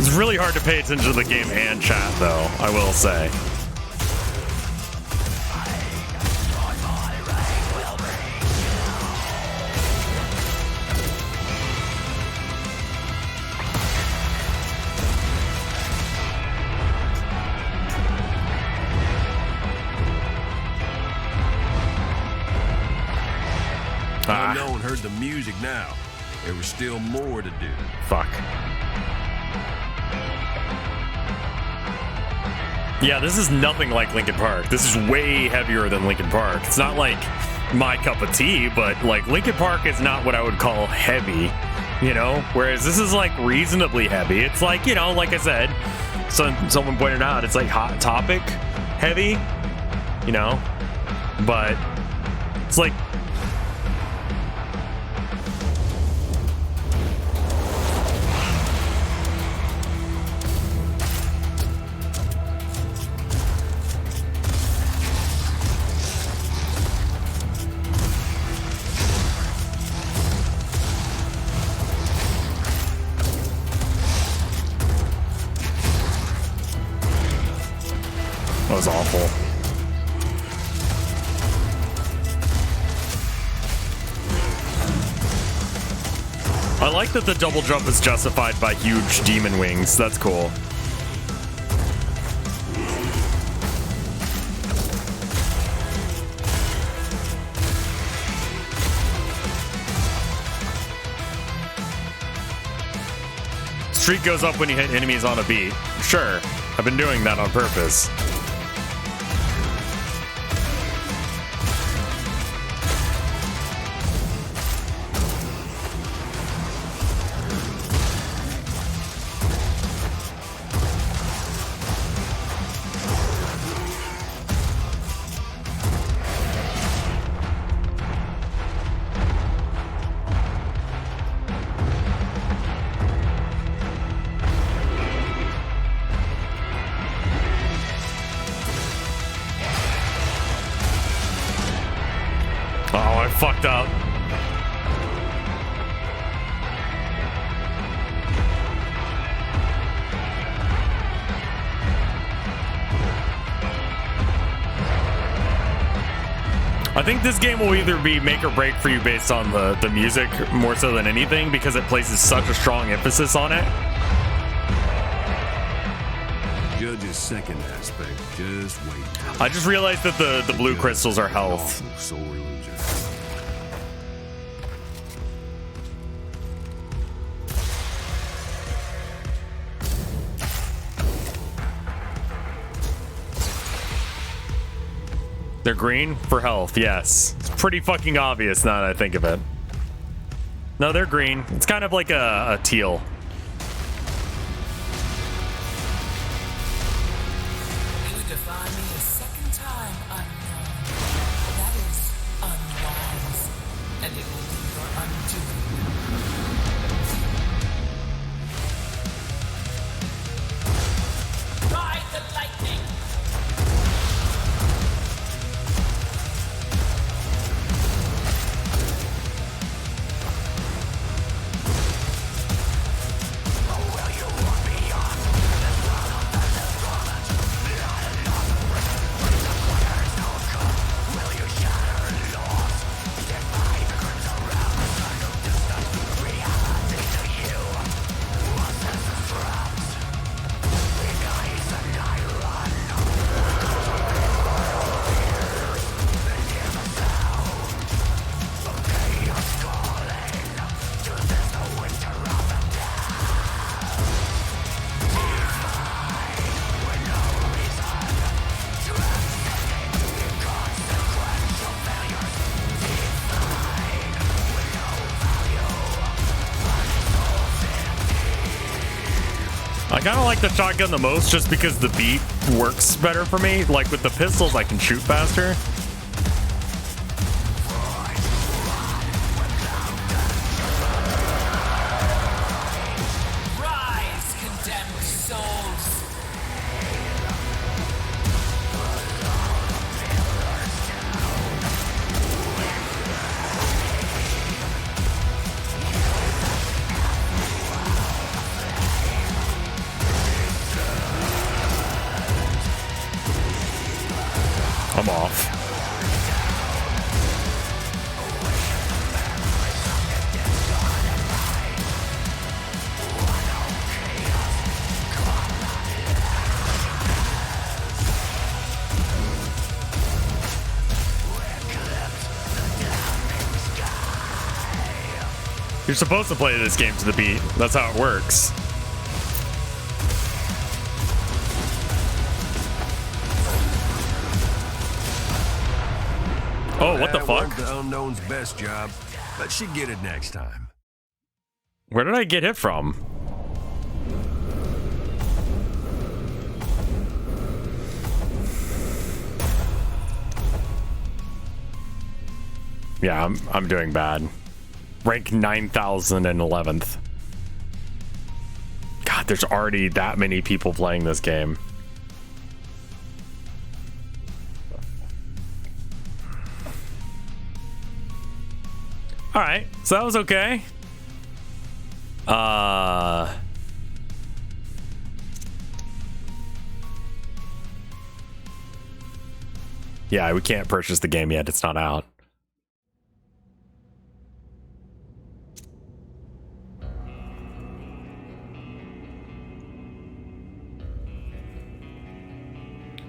It's really hard to pay attention to the game and chat, though, I will say. I know and heard the music now. There was still more to do. Fuck. Yeah, this is nothing like Linkin Park. This is way heavier than Linkin Park. It's not like my cup of tea, but like Linkin Park is not what I would call heavy, you know? Whereas this is like reasonably heavy. It's like, you know, like I said, someone pointed out, it's like Hot Topic heavy, you know? But it's like, that was awful. I like that the double jump is justified by huge demon wings. That's cool. Streak goes up when you hit enemies on a beat. Sure, I've been doing that on purpose. Fucked up. I think this game will either be make or break for you based on the music more so than anything, because it places such a strong emphasis on it. Judge's second aspect, just wait. I just realized that the blue crystals are health. They're green for health, yes. It's pretty fucking obvious now that I think of it. No, they're green. It's kind of like a teal. Try me a second time, unknown. That is unwise, and it will be your undoing. Ride the lightning! I kind of like the shotgun the most just because the beat works better for me. Like with the pistols, I can shoot faster. Rise, condemned souls! I'm off. You're supposed to play this game to the beat. That's how it works. Oh, what the That fuck? weren't the unknown's best job, but she'd get it next time. Where did I get hit from? Yeah, I'm doing bad. Rank 9,011th. God, there's already that many people playing this game. All right, so that was okay. Yeah, we can't purchase the game yet. It's not out.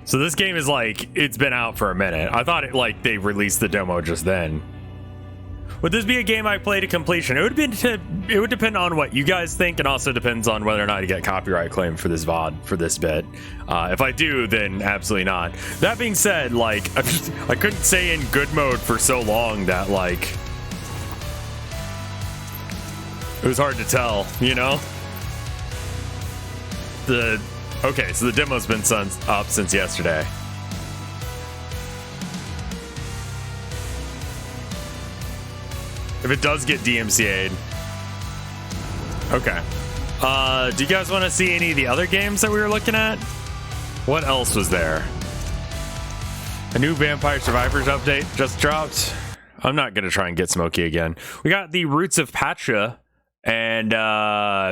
So this game is like, it's been out for a minute. I thought it like they released the demo just then. Would this be a game I play to completion? It would depend on what you guys think, and also depends on whether or not I get copyright claim for this VOD for this bit. If I do, then absolutely not. That being said, like I couldn't say in good mode for so long that like it was hard to tell, you know? Okay, so the demo's been up since yesterday. If it does get DMCA'd. Okay. Do you guys want to see any of the other games that we were looking at? What else was there? A new Vampire Survivors update just dropped. I'm not going to try and get smoky again. We got the Roots of Pacha and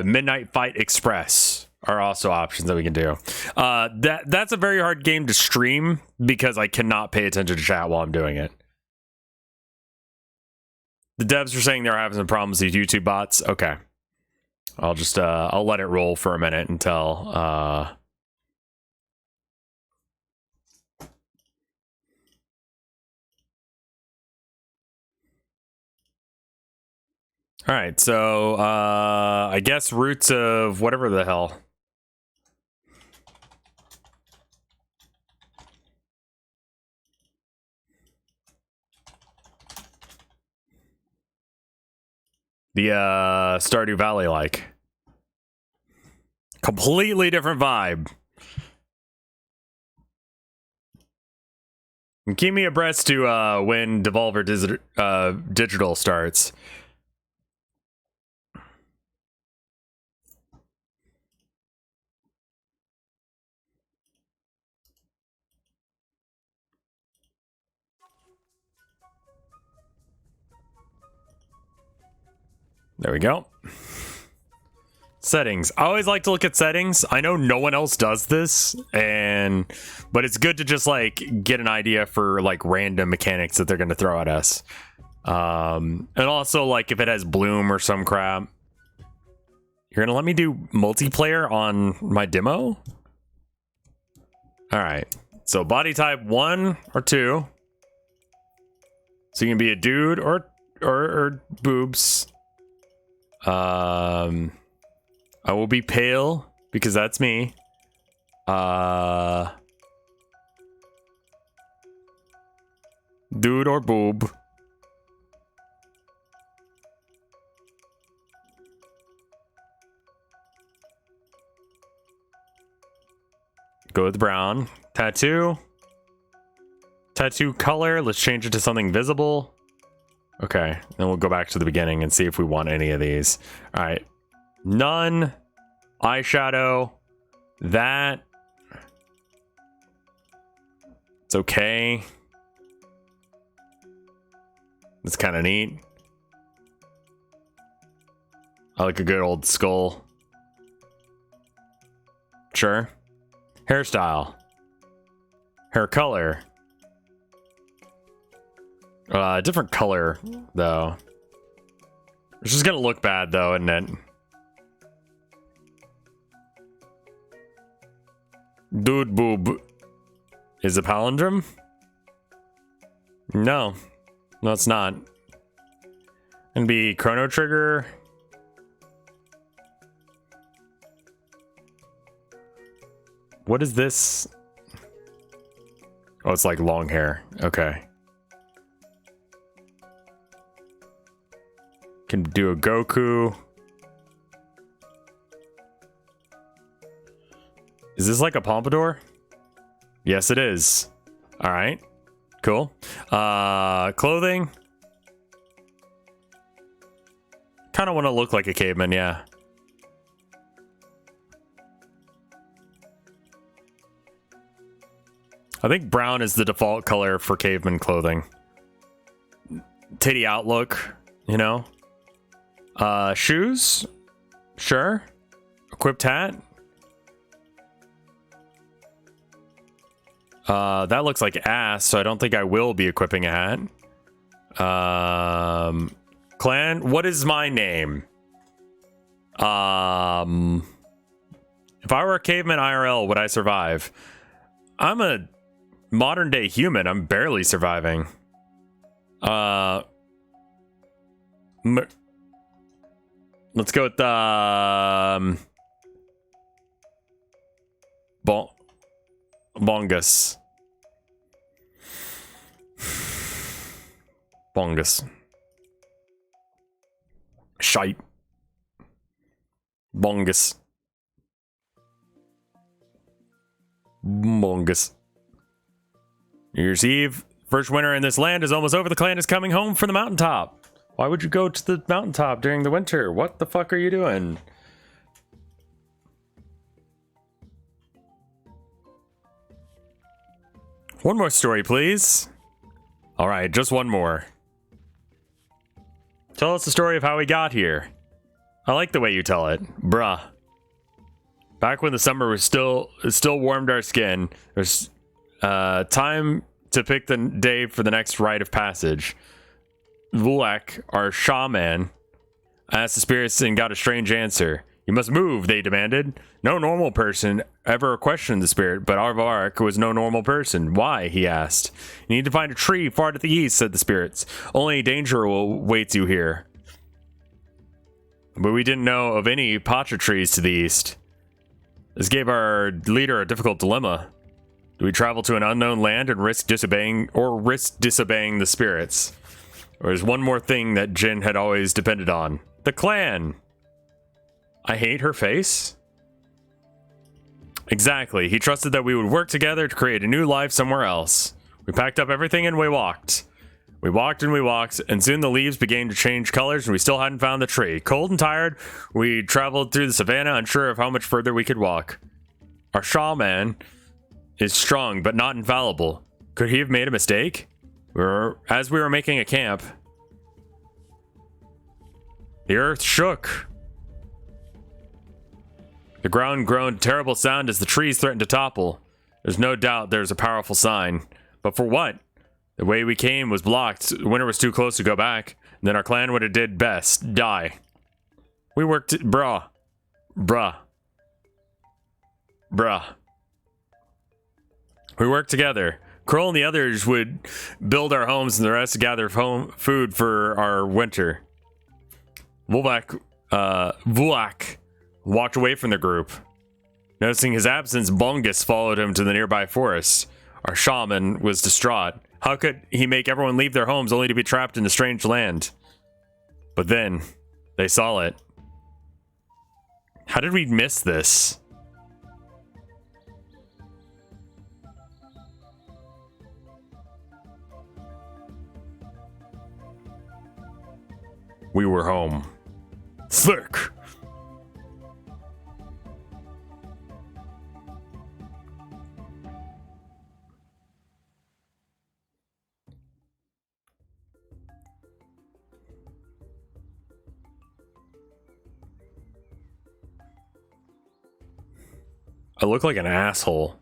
Midnight Fight Express are also options that we can do. That's a very hard game to stream because I cannot pay attention to chat while I'm doing it. The devs are saying they're having some problems with YouTube bots. Okay. I'll just, I'll let it roll for a minute until, all right, so, I guess Roots of whatever the hell. The Stardew Valley like. Completely different vibe. Keep me abreast to when Devolver Digital starts. There we go. Settings. I always like to look at settings. I know no one else does this, but it's good to just like get an idea for like random mechanics that they're going to throw at us. And also like if it has bloom or some crap. You're going to let me do multiplayer on my demo? All right. So body type 1 or 2. So you can be a dude or boobs. I will be pale because that's me. Dude or boob. Go with brown. Tattoo. Tattoo color. Let's change it to something visible. Okay, then we'll go back to the beginning and see if we want any of these. All right. None. Eyeshadow. That. It's okay. It's kind of neat. I like a good old skull. Sure. Hairstyle. Hair color. Different color, though. It's just gonna look bad, though, isn't it? Dude boob. Is it palindrome? No. No, it's not. And be Chrono Trigger. What is this? Oh, it's like long hair. Okay. Can do a Goku. Is this like a pompadour? Yes, it is. All right. Cool. Clothing. Kind of want to look like a caveman, yeah. I think brown is the default color for caveman clothing. Titty outlook, you know. Shoes? Sure. Equipped hat? That looks like ass, so I don't think I will be equipping a hat. Clan? What is my name? If I were a caveman IRL, would I survive? I'm a modern day human. I'm barely surviving. Let's go with Bongus. Bongus. Shite. Bongus. Bongus. New Year's Eve. First winter in this land is almost over. The clan is coming home from the mountaintop. Why would you go to the mountaintop during the winter? What the fuck are you doing? One more story, please. All right, just one more. Tell us the story of how we got here. I like the way you tell it, bruh. Back when the summer was still warmed our skin, there's time to pick the day for the next rite of passage. Vulak, our shaman, asked the spirits and got a strange answer. You must move, they demanded. No normal person ever questioned the spirit, but Arvark was no normal person. Why? He asked. You need to find a tree far to the east, said the spirits. Only danger awaits you here. But we didn't know of any Pacha trees to the east. This gave our leader a difficult dilemma. Do we travel to an unknown land and risk disobeying the spirits? Or there's one more thing that Jin had always depended on. The clan! I hate her face. Exactly. He trusted that we would work together to create a new life somewhere else. We packed up everything and we walked. We walked and we walked, and soon the leaves began to change colors and we still hadn't found the tree. Cold and tired, we traveled through the savannah, unsure of how much further we could walk. Our shaman is strong, but not infallible. Could he have made a mistake? As we were making a camp, the earth shook. The ground groaned a terrible sound as the trees threatened to topple. There's no doubt there's a powerful sign. But for what? The way we came was blocked. Winter was too close to go back. And then our clan would have did best. Die. We worked... Bruh. We worked together. Kroll and the others would build our homes and the rest gather food for our winter. Vulak walked away from the group. Noticing his absence, Bongus followed him to the nearby forest. Our shaman was distraught. How could he make everyone leave their homes only to be trapped in a strange land? But then, they saw it. How did we miss this? We were home. Slick! I look like an asshole.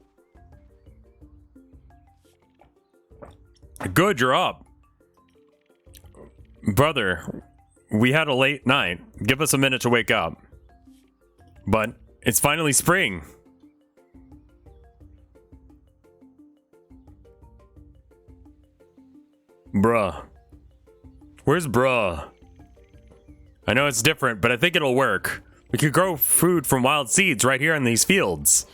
Good, you're up. Brother, we had a late night. Give us a minute to wake up. But it's finally spring. Bruh. Where's bruh? I know it's different, but I think it'll work. We could grow food from wild seeds right here in these fields.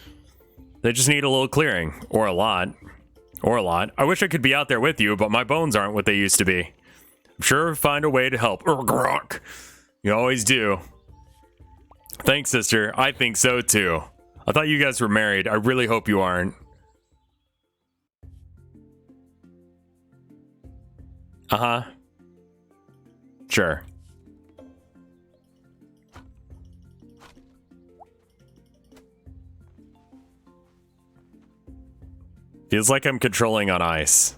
They just need a little clearing. Or a lot. Or a lot. I wish I could be out there with you, but my bones aren't what they used to be. I'm sure we'll find a way to help. You always do. Thanks, sister. I think so, too. I thought you guys were married. I really hope you aren't. Uh-huh. Sure. Feels like I'm controlling on ice.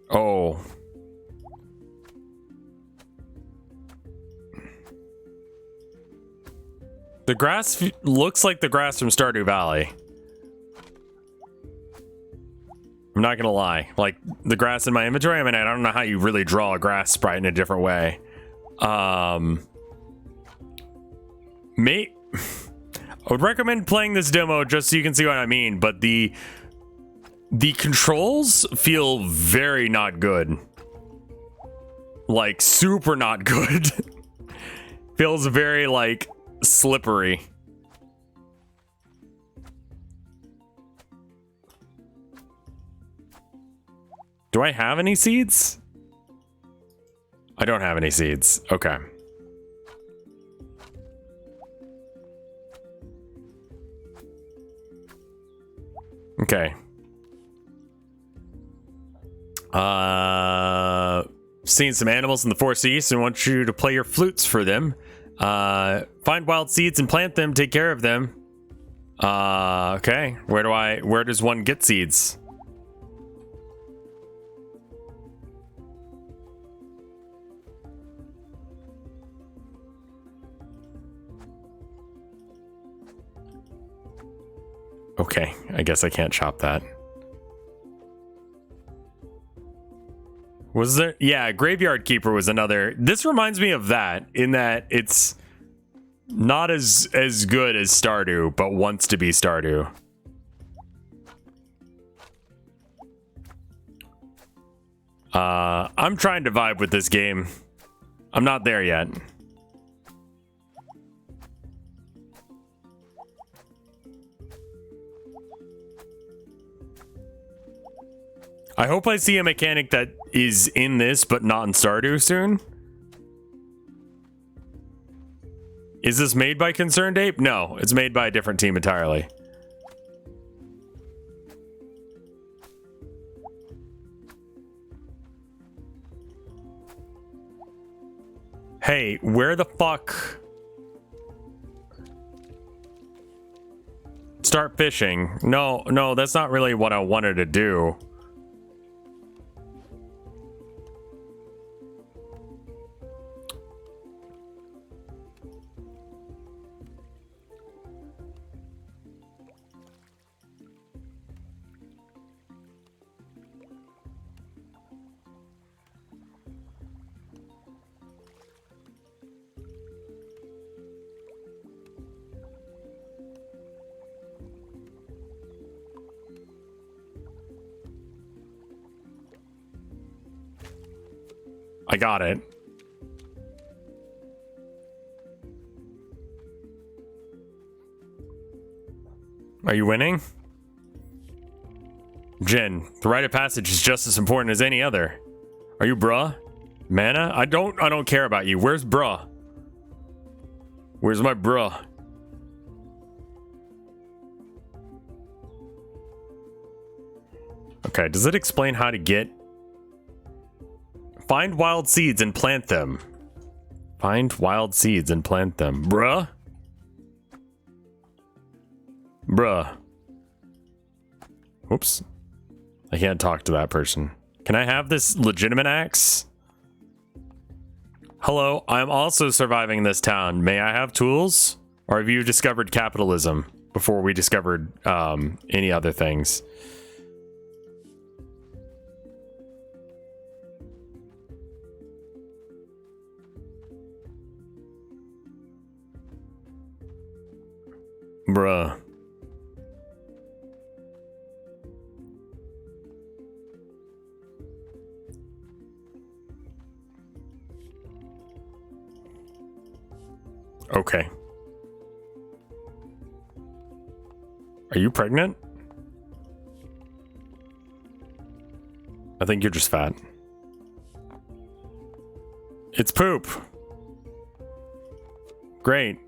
Oh. The grass looks like the grass from Stardew Valley. I'm not gonna lie. Like, the grass in my inventory, I mean, I don't know how you really draw a grass sprite in a different way. I would recommend playing this demo just so you can see what I mean, but the controls feel very not good. Like, super not good. Feels very, like, slippery. Do I have any seeds? I don't have any seeds. Okay. Okay. Seeing some animals in the Forest East and want you to play your flutes for them. Find wild seeds and plant them, take care of them. Okay. Where does one get seeds? Okay, I guess I can't chop that. Was there? Yeah, Graveyard Keeper was another. This reminds me of that, in that it's not as good as Stardew, but wants to be Stardew. I'm trying to vibe with this game. I'm not there yet. I hope I see a mechanic that is in this, but not in Stardew soon. Is this made by Concerned Ape? No, it's made by a different team entirely. Hey, where the fuck? Start fishing. No, that's not really what I wanted to do. I got it. Are you winning? Jin, the rite of passage is just as important as any other. Are you bruh? Mana? I don't care about you. Where's bruh? Where's my bruh? Okay, does it explain how to get... Find wild seeds and plant them. Find wild seeds and plant them. Bruh? Bruh. Oops. I can't talk to that person. Can I have this legitimate axe? Hello, I'm also surviving this town. May I have tools? Or have you discovered capitalism before we discovered any other things? Bruh. Okay. Are you pregnant? I think you're just fat. It's poop. Great.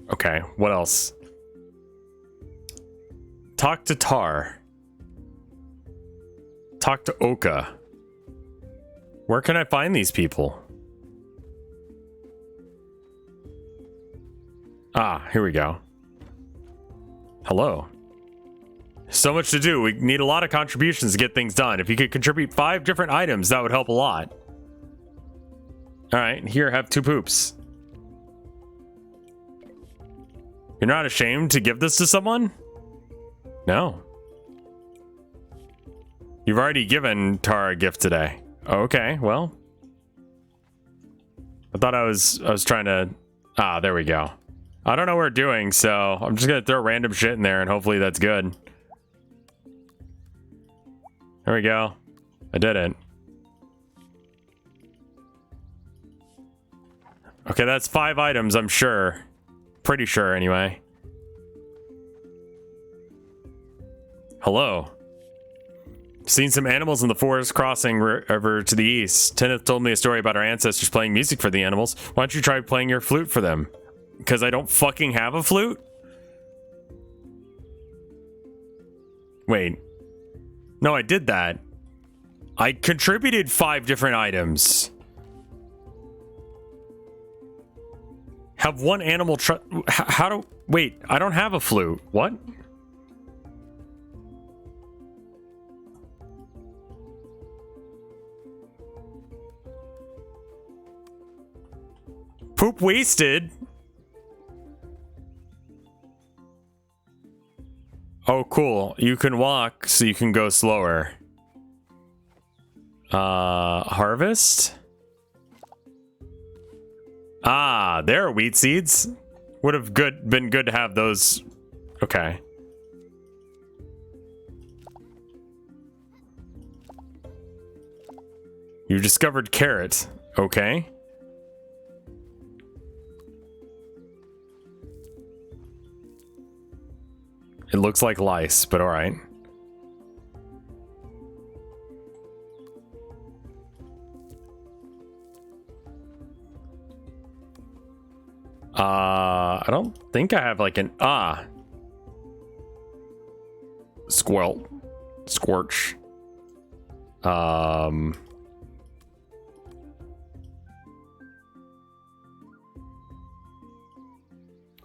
Okay, what else? Talk to Tar. Talk to Oka. Where can I find these people? Ah, here we go. Hello. So much to do. We need a lot of contributions to get things done. If you could contribute 5 different items, that would help a lot. Alright, here, have 2 poops. You're not ashamed to give this to someone? No. You've already given Tara a gift today. Okay, well. I thought I was trying to... Ah, there we go. I don't know what we're doing, so I'm just gonna throw random shit in there and hopefully that's good. There we go. I did it. Okay, that's 5 items, I'm sure. Pretty sure, anyway. Hello. Seen some animals in the forest crossing over to the east. Tenneth told me a story about our ancestors playing music for the animals. Why don't you try playing your flute for them? Because I don't fucking have a flute? Wait. No, I did that. I contributed 5 different items. Have one animal how do... Wait, I don't have a flute. What? Poop wasted? Oh, cool. You can walk, so you can go slower. Harvest? Ah, there are wheat seeds. Would have been good to have those. Okay. You discovered carrot. Okay. It looks like lice, but alright. I don't think I have like an squelch. Scorch.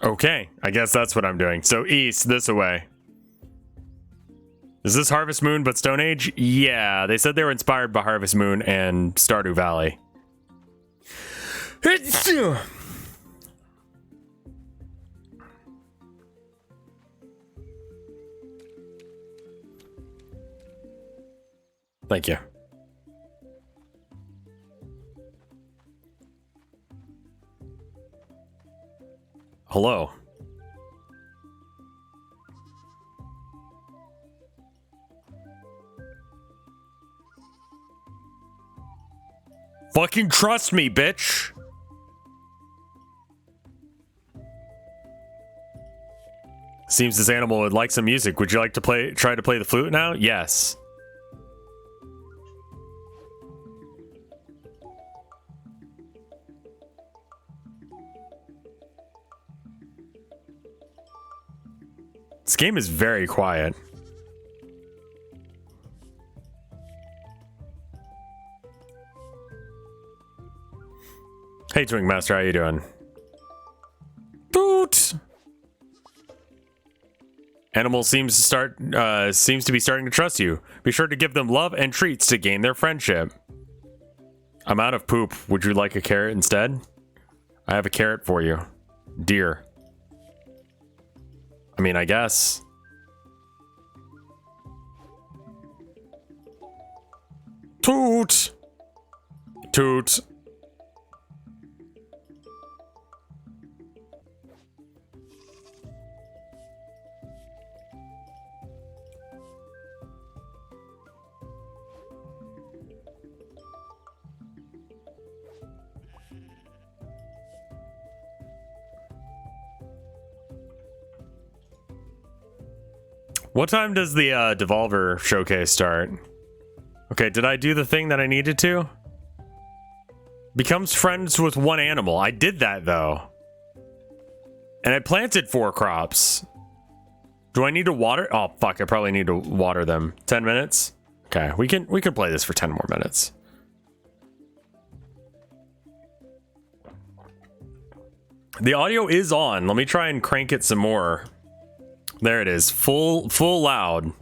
Okay, I guess that's what I'm doing. So east, this way. Is this Harvest Moon but Stone Age? Yeah, they said they were inspired by Harvest Moon and Stardew Valley. Thank you. Hello. Fucking trust me, bitch. Seems this animal would like some music. Would you like to try to play the flute now? Yes. This game is very quiet. Hey, Twink Master, how you doing? Toot! Animal seems to be starting to trust you. Be sure to give them love and treats to gain their friendship. I'm out of poop. Would you like a carrot instead? I have a carrot for you. Deer. I mean, I guess. Toot! Toot. What time does the Devolver showcase start? Okay, did I do the thing that I needed to? Becomes friends with one animal. I did that though. And I planted 4 crops. Do I need to water? Oh fuck, I probably need to water them. 10 minutes? Okay, we can play this for 10 more minutes. The audio is on. Let me try and crank it some more. There it is. Full loud.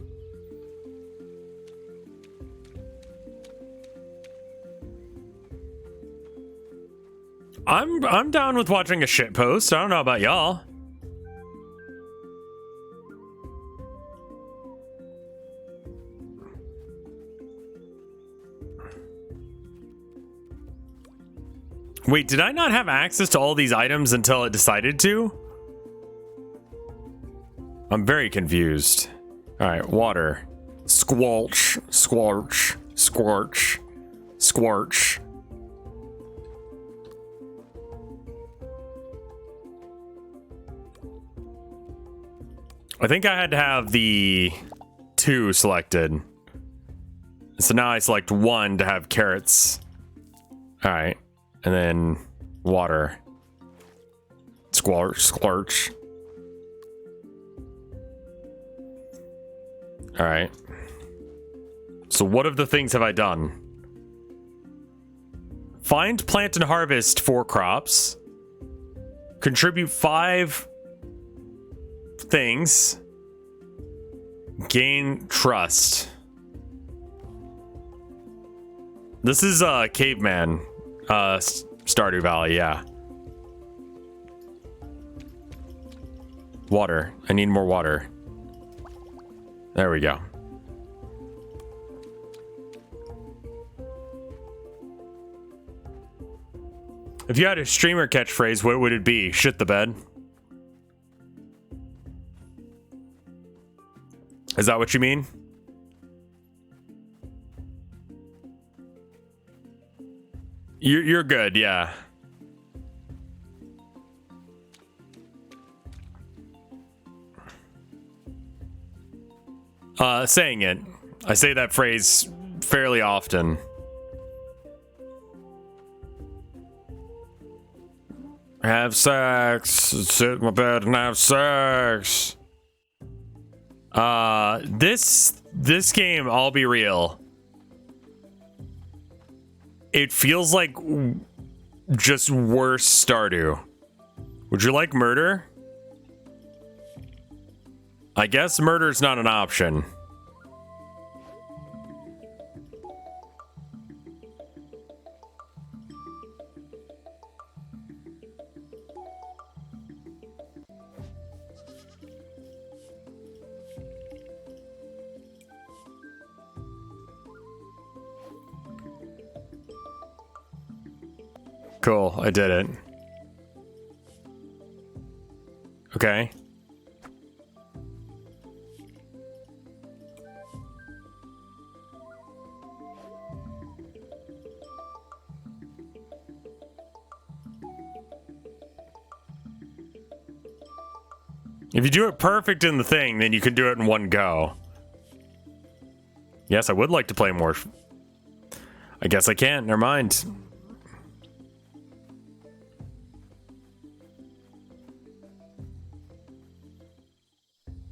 I'm down with watching a shit post. I don't know about y'all. Wait, did I not have access to all these items until it decided to? I'm very confused. All right, water. Squelch, squelch, squelch, squelch. I think I had to have the 2 selected. So now I select 1 to have carrots. All right, and then water. Squelch, squelch. All right. So what of the things have I done? Find, plant, and harvest 4 crops. Contribute 5 things. Gain trust. This is Caveman. Stardew Valley, yeah. Water. I need more water. There we go. If you had a streamer catchphrase, what would it be? Shit the bed. Is that what you mean? You're good, yeah. Saying it. I say that phrase fairly often. Have sex. Sit in my bed and have sex. This game, I'll be real. It feels like just worse Stardew. Would you like murder? I guess murder's not an option. Cool, I did it. Okay. If you do it perfect in the thing, then you can do it in one go. Yes, I would like to play more. I guess I can't, never mind.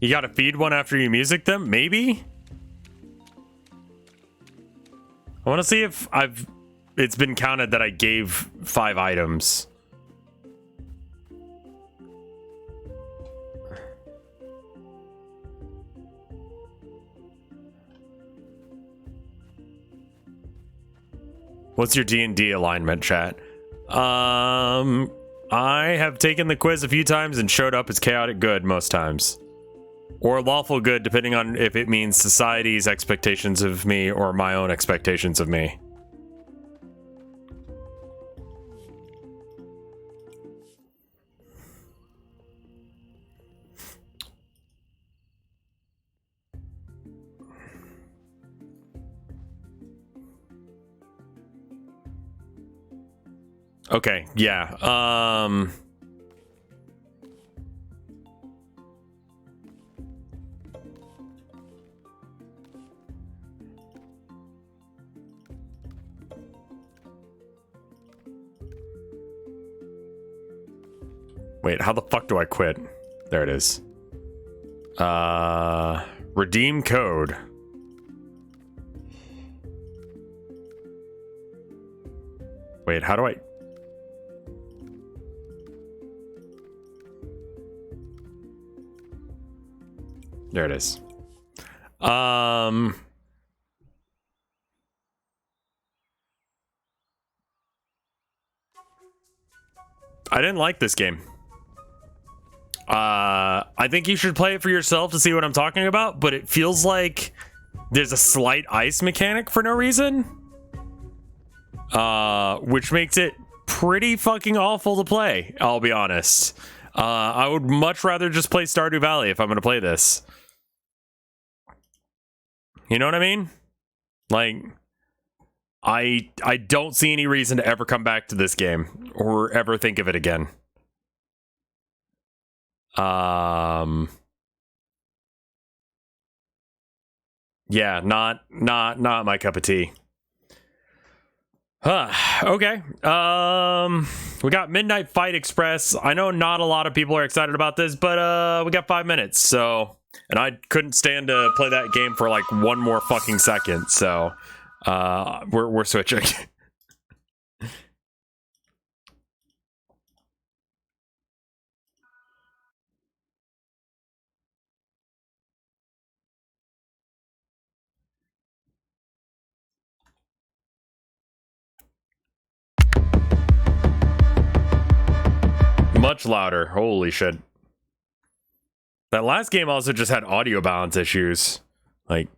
You gotta feed one after you music them? Maybe? I wanna see if it's been counted that I gave 5 items. What's your D&D alignment, chat? I have taken the quiz a few times and showed up as chaotic good most times. Or lawful good, depending on if it means society's expectations of me or my own expectations of me. Okay, yeah. Wait, how the fuck do I quit? There it is. Redeem code. Wait, how do I... There it is. I didn't like this game. I think you should play it for yourself to see what I'm talking about, but it feels like there's a slight ice mechanic for no reason. Which makes it pretty fucking awful to play, I'll be honest. I would much rather just play Stardew Valley if I'm gonna play this. You know what I mean? Like, I don't see any reason to ever come back to this game or ever think of it again. Yeah, not my cup of tea. Okay. We got Midnight Fight Express. I know not a lot of people are excited about this, but we got 5 minutes, so, and I couldn't stand to play that game for like one more fucking second, so we're switching. Much louder. Holy shit. That last game also just had audio balance issues. Like...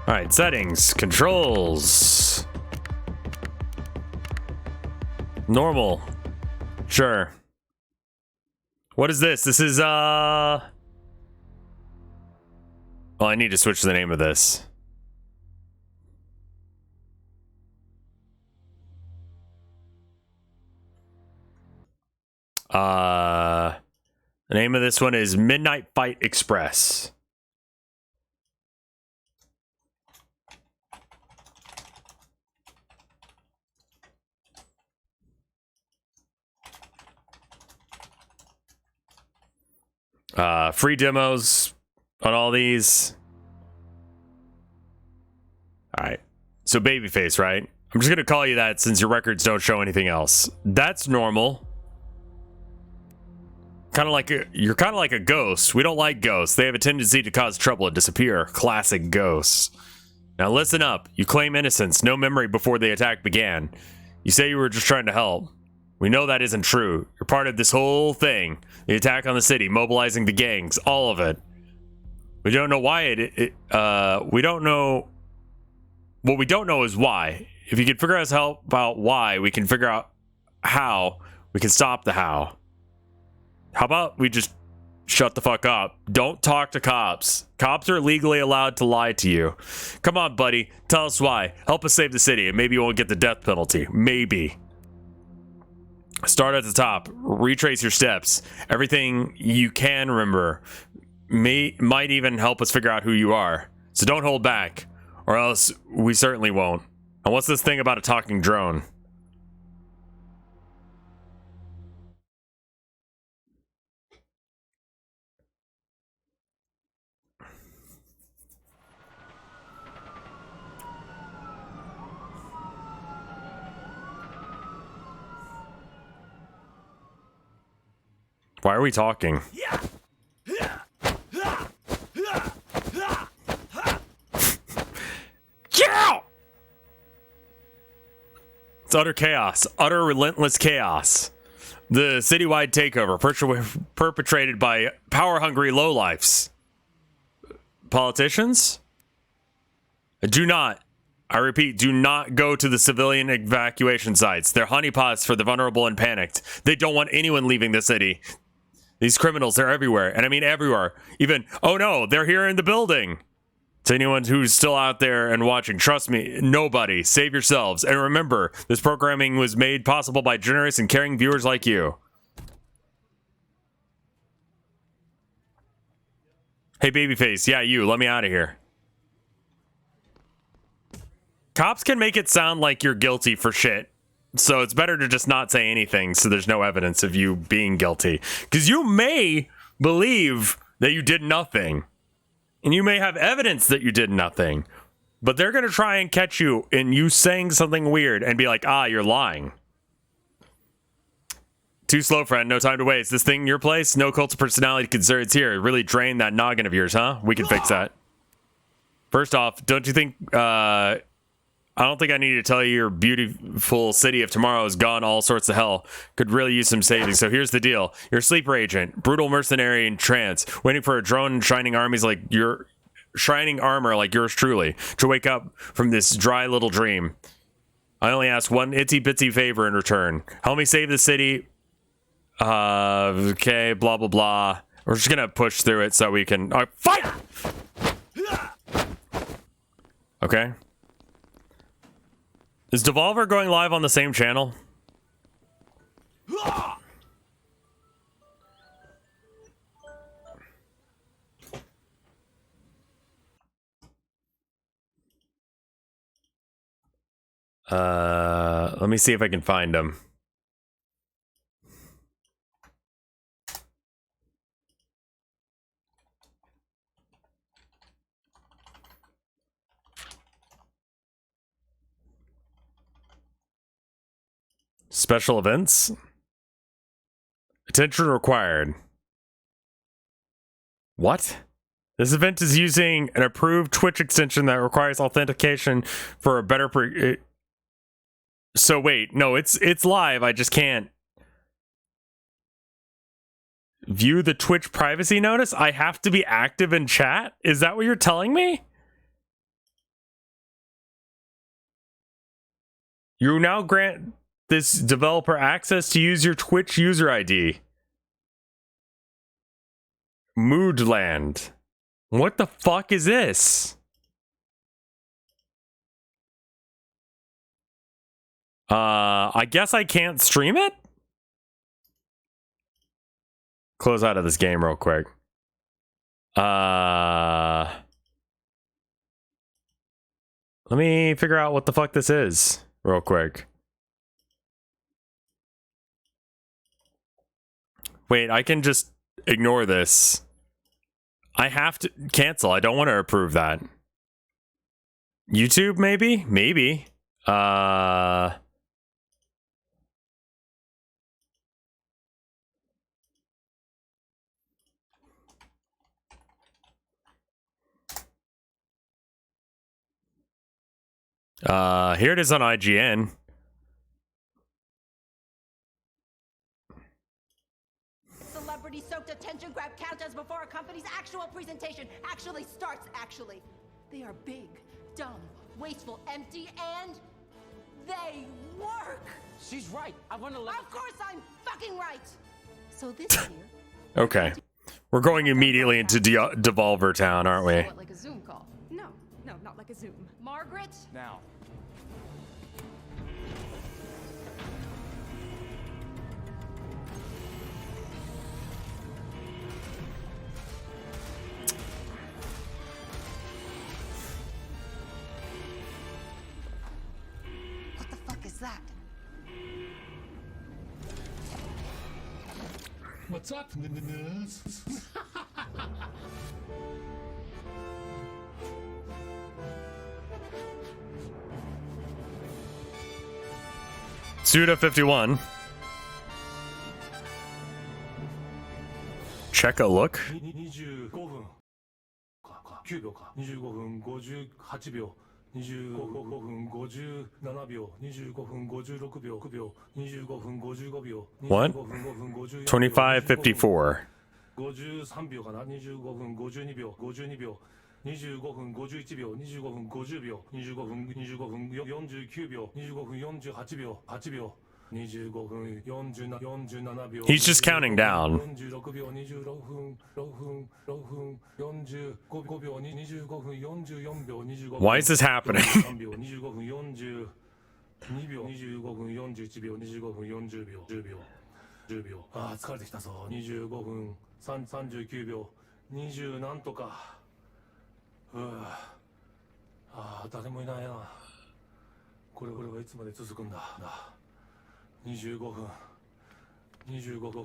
Alright, settings. Controls. Normal. Sure. What is this? This is, Well, I need to switch the name of this. The name of this one is Midnight Fight Express. Free demos on all these. Alright. So Babyface, right? I'm just gonna call you that since your records don't show anything else. That's normal. You're kind of like a ghost. We don't like ghosts. They have a tendency to cause trouble and disappear. Classic ghosts. Now listen up. You claim innocence, no memory before the attack began. You say you were just trying to help. We know that isn't true. You're part of this whole thing. The attack on the city, mobilizing the gangs, all of it. We don't know why we don't know. What we don't know is why. If you can figure us out about why, we can figure out how we can stop the how. How about we just shut the fuck up? Don't talk to cops. Cops are legally allowed to lie to you. Come on, buddy. Tell us why. Help us save the city, and maybe you won't get the death penalty. Maybe. Start at the top. Retrace your steps. Everything you can remember might even help us figure out who you are. So don't hold back, or else we certainly won't. And what's this thing about a talking drone? Why are we talking? It's utter chaos. Utter relentless chaos. The citywide takeover perpetrated by power-hungry lowlifes. Politicians? Do not, I repeat, do not go to the civilian evacuation sites. They're honeypots for the vulnerable and panicked. They don't want anyone leaving the city. These criminals, they're everywhere. And I mean everywhere. Even, oh no, they're here in the building. To anyone who's still out there and watching, trust me, nobody. Save yourselves. And remember, this programming was made possible by generous and caring viewers like you. Hey, Babyface. Yeah, you. Let me out of here. Cops can make it sound like you're guilty for shit. So it's better to just not say anything so there's no evidence of you being guilty. Because you may believe that you did nothing. And you may have evidence that you did nothing. But they're going to try and catch you in you saying something weird and be like, you're lying. Too slow, friend. No time to waste. This thing in your place? No cult of personality concerns here. It really drained that noggin of yours, huh? We can fix that. First off, don't you think... I don't think I need to tell you your beautiful city of tomorrow has gone all sorts of hell. Could really use some saving. So here's the deal. You're a sleeper agent, brutal mercenary in trance, waiting for a drone and shining armies like your shining armor like yours truly to wake up from this dry little dream. I only ask one itsy bitsy favor in return. Help me save the city. Okay, blah blah blah. We're just gonna push through it so we can fight. Okay. Is Devolver going live on the same channel? Let me see if I can find them. Special events? Attention required. What? This event is using an approved Twitch extension that requires authentication for a better So wait, no, it's live. I just can't view the Twitch privacy notice. I have to be active in chat? Is that what you're telling me? You now grant this developer access to use your Twitch user ID. Moodland. What the fuck is this? I guess I can't stream it? close out of this game real quick. Let me figure out what the fuck this is real quick. Wait, I can just ignore this. I have to cancel. I don't want to approve that. YouTube, maybe? Maybe. Here it is on IGN. Celebrity-soaked attention grab countdowns before a company's actual presentation actually starts, actually. They are big, dumb, wasteful, empty, and they work! She's right. I want to let... Of course I'm fucking right! So this year... Okay. We're going immediately into Devolver Town, aren't we? Like a Zoom call. No, not like a Zoom. Margaret? Now. What the fuck is that? What's up, n-n-n-ners? Suda51. Check a look. 25分か9秒か25分58秒25分57秒25分56秒9秒25分55秒 What? 25:54. 53秒かな25分52秒52秒25分51秒25分50秒25分49秒25分48秒8秒25分47秒 He's just counting down. 46秒26分45秒25分44秒25分 Why is this happening? 3秒25分42秒25分41秒25分40秒10秒ああ疲れてきたぞ25分39秒20なんとかああ誰もいないなこれはいつまで続くんだ25分25分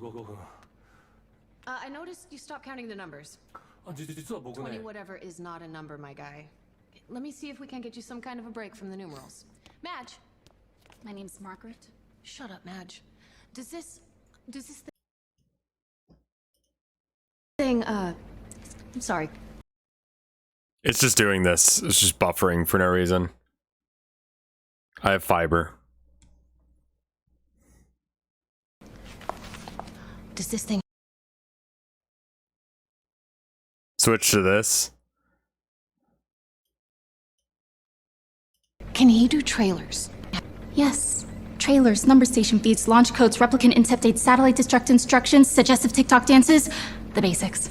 I noticed you stopped counting the numbers. 実は僕ね 20 whatever is not a number, my guy. Let me see if we can get you some kind of a break from the numerals. Madge. My name's Margaret. Shut up, Madge. Does this thing, I'm sorry. It's just doing this. It's just buffering for no reason. I have fiber. Does this thing Switch to this. Can he do trailers? Yes. Trailers, number station feeds, launch codes, replicant incept dates, satellite destruct instructions, suggestive TikTok dances, the basics.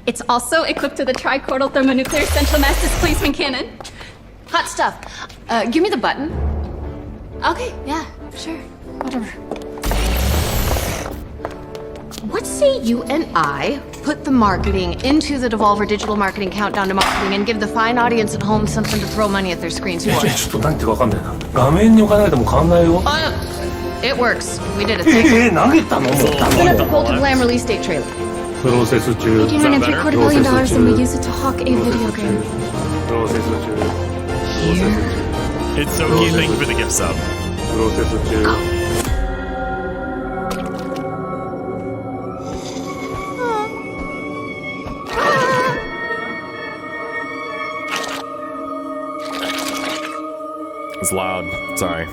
It's also equipped with a tricortal thermonuclear central mass displacement cannon. Hot stuff. Give me the button. Okay, yeah, sure. Whatever. What say you and I put the marketing into the Devolver Digital Marketing Countdown to Marketing and give the fine audience at home something to throw money at their screens for? ちょっと何言ってるか分かんないな画面に置かないともう変わんないよ It works. We did a thing. 投げたのもう Gonna propose to Glam release date trailer. プロセス中 Making around $750 billion and we use it to hawk a video game. プロセス中 It's Soki, thank you for the gift sub. プロセス中 It's loud. Sorry.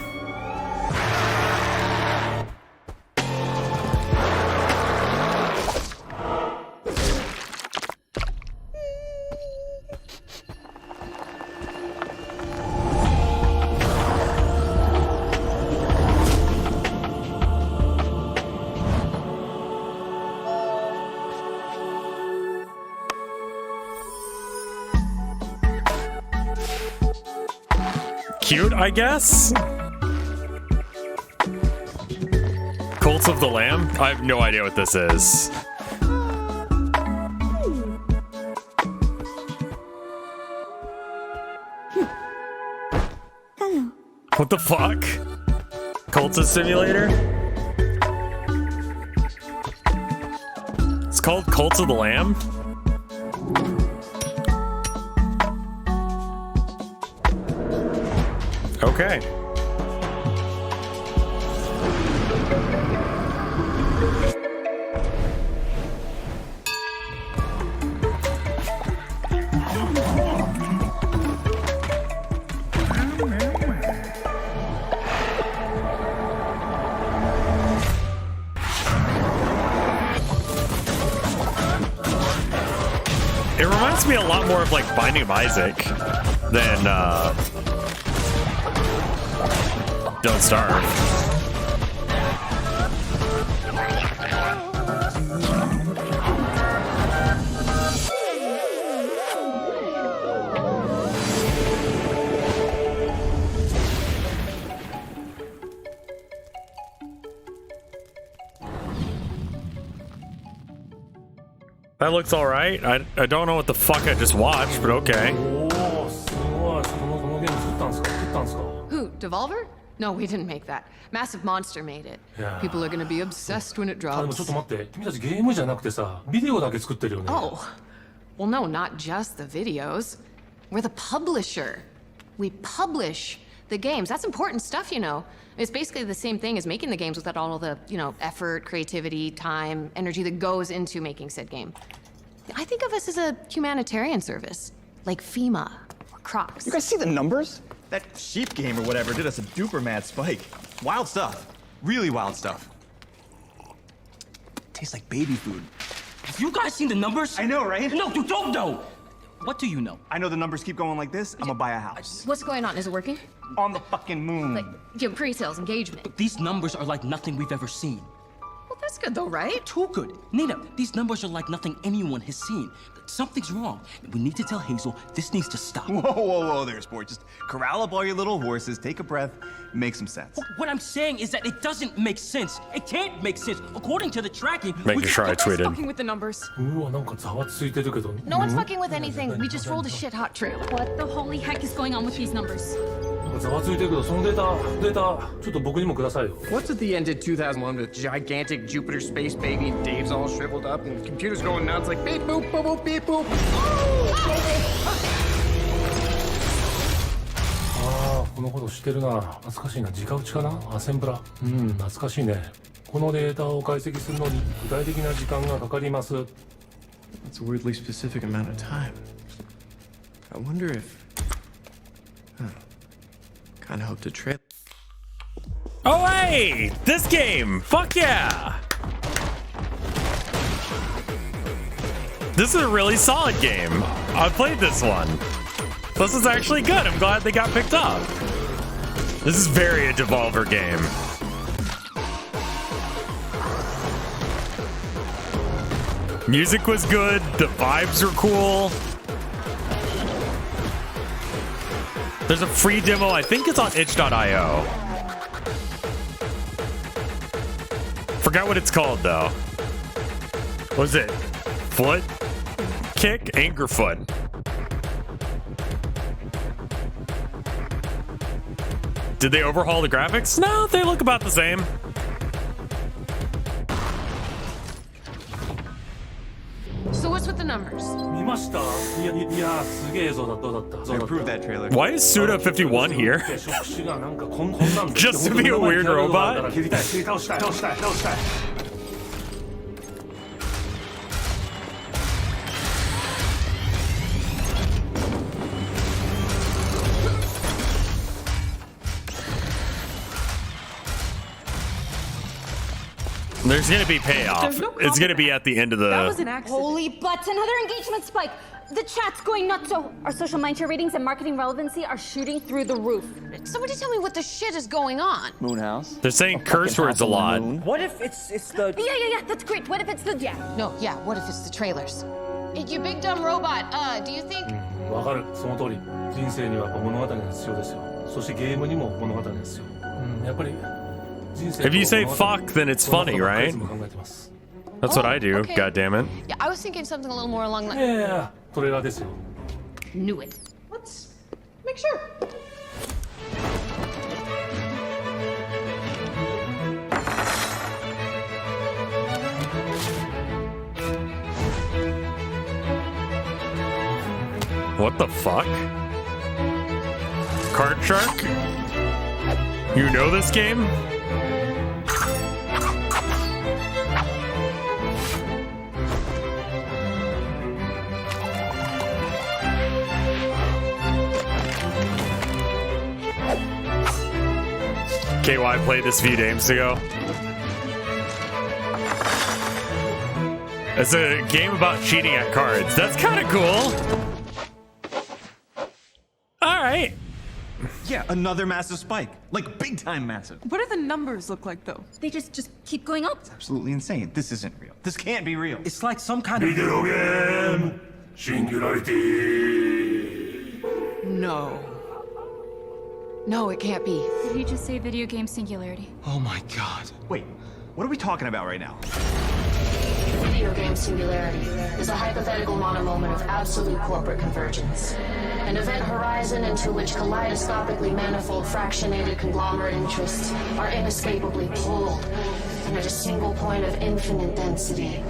Cute, I guess? Cults of the Lamb? I have no idea what this is. What the fuck? Cultist Simulator? It's called Cult of the Lamb? Okay. It reminds me a lot more of like Binding of Isaac than Don't Starve. That looks all right. I don't know what the fuck I just watched, but okay. Who, Devolver? No, we didn't make that. Massive Monster made it. People are gonna be obsessed when it drops. Oh. Well, no, not just the videos. We're the publisher. We publish the games. That's important stuff, you know. It's basically the same thing as making the games without all the, you know, effort, creativity, time, energy that goes into making said game. I think of us as a humanitarian service, like FEMA or Crocs. You guys see the numbers? That sheep game or whatever did us a duper mad spike. Wild stuff. Really wild stuff. Tastes like baby food. Have you guys seen the numbers? I know, right? No, you don't know. What do you know? I know the numbers keep going like this, I'm gonna buy a house. What's going on? Is it working? On the fucking moon. Like, your pre-sales engagement. But these numbers are like nothing we've ever seen. Well, that's good though, right? Too good. Nina, these numbers are like nothing anyone has seen. Something's wrong. We need to tell Hazel this needs to stop. Whoa there, sport. Just corral up all your little horses, take a breath, make some sense. What I'm saying is that it doesn't make sense. It can't make sense. According to the tracking... Making sure I tweeted. Fucking with the numbers. No one's fucking with anything. We just rolled a shit hot trail. What the holy heck is going on with these numbers? What's at the end of 2001 with gigantic Jupiter space baby and Dave's all shriveled up and computers going nuts like beep boop boop boop beep boop. このこと知ってるな。懐かしいな。直打ちかな。アセンブラ。懐かしいね。このデータを解析するのに具体的な時間がかかります。That's a weirdly specific amount of time. I wonder if... Kinda hope to trip. Oh hey! This game! Fuck yeah! This is a really solid game. I've played this one. This is actually good. I'm glad they got picked up. This is very a Devolver game. Music was good. The vibes are cool. There's a free demo. I think it's on itch.io. Forgot what it's called though. What is it? Foot? Kick? Anchor foot. Did they overhaul the graphics? No, they look about the same. So what's with the numbers? I approved that trailer. Why is Suda51 here? Just to be a weird robot? There's gonna be payoff. It's gonna be at the end of the... That was an accident. Holy butts, another engagement spike. The chat's going nuts, so our social mindshare ratings and marketing relevancy are shooting through the roof. Somebody tell me what the shit is going on. Moonhouse. They're saying curse words a lot. What if it's the... Yeah, that's great. What if it's the... What if it's the trailers? You big dumb robot, do you think... わかる。その通り。人生には物語が必要ですよ。そしてゲームにも物語が必要。やっぱり If you say fuck, then it's funny, right? That's what I do, okay. God damn it. Yeah, I was thinking something a little more along the... Yeah, トレーラーですよ。 Knew it. Let's make sure. What the fuck? Card Shark? You know this game? KY played this a few games ago. It's a game about cheating at cards. That's kind of cool. All right. Yeah, another massive spike. Like big time massive. What do the numbers look like though? They just keep going up. It's absolutely insane. This isn't real. This can't be real. It's like some kind of Video game singularity. No. No, it can't be. Did he just say video game singularity? Oh my god. Wait, what are we talking about right now? Video game singularity is a hypothetical monomoment of absolute corporate convergence. An event horizon into which kaleidoscopically manifold fractionated conglomerate interests are inescapably pulled at a single point of infinite density,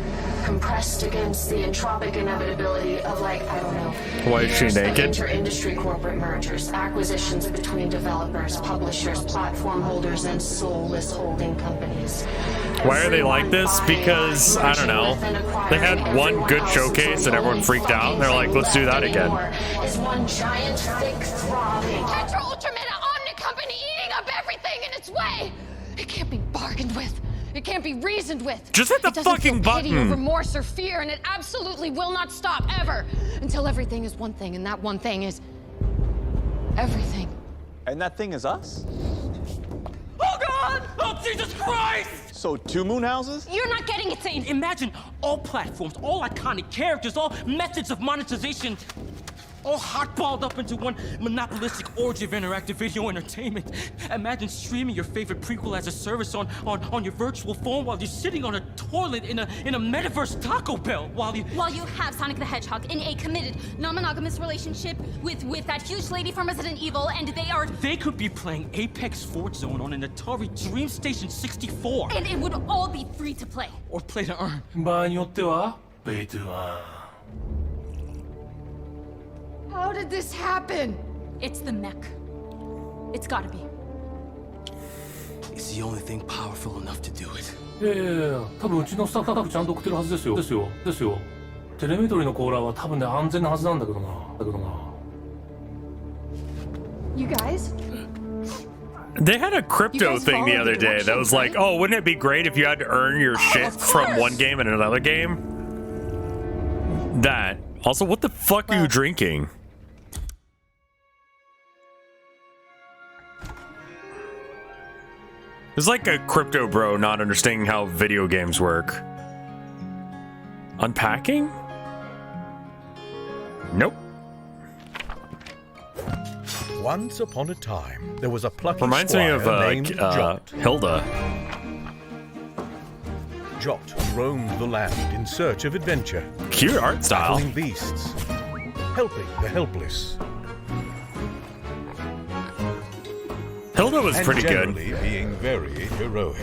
compressed against the entropic inevitability of, like, I don't know. Why is she naked? Inter-industry corporate mergers, acquisitions between developers, publishers, platform holders, and soulless holding companies. Why are they like this? Because, I don't know, they had one good showcase and everyone freaked out. And they're like, let's do that again. Is one giant, thick, throbbing Tetra Ultrameta Omni Company eating up everything in its way! It can't be bargained with. It can't be reasoned with. Just hit the fucking Pity or button. remorse or fear, and it absolutely will not stop ever until everything is one thing, and that one thing is everything. And that thing is us? Oh God! Oh Jesus Christ! So 2 moon houses? You're not getting it, Zane. Imagine all platforms, all iconic characters, all methods of monetization, all hotballed up into one monopolistic orgy of interactive video entertainment. Imagine streaming your favorite prequel as a service on your virtual phone while you're sitting on a toilet in a metaverse Taco Bell while you have Sonic the Hedgehog in a committed, non-monogamous relationship with that huge lady from Resident Evil, and They could be playing Apex Fort Zone on an Atari Dream Station 64. and it would all be free to play. Or play to earn. 場合によっては pay to earn. How did this happen? It's the mech. It's gotta be. It's the only thing powerful enough to do it. いやいやいや、多分うちのスタッフちゃんと送ってるはずですよ。ですよ。テレメトリのコーラーは多分ね安全なはずなんだけどな。You guys? They had a crypto thing the other day that was like, oh, wouldn't it be great if you had to earn your shit from one game and another game? That. Also, what the fuck are you drinking? It's like a crypto bro not understanding how video games work. Unpacking? Nope. Once upon a time, there was a plucky Reminds me of named Jot. Hilda. Jot roamed the land in search of adventure. Cute art style. Battling beasts, helping the helpless. Hilda was pretty good. Being very heroic.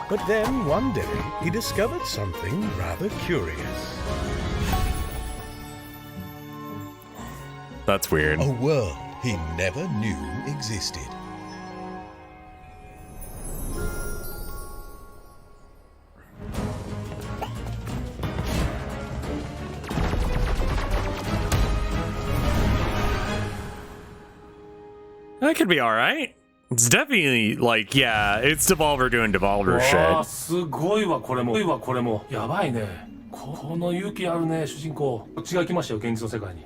But then one day he discovered something rather curious. That's weird. A world he never knew existed. That could be alright. It's definitely like, yeah, it's Devolver doing Devolver shit. すごいわこれもやばいね。この勇気あるね主人公。こっちが来ましたよ現実の世界に。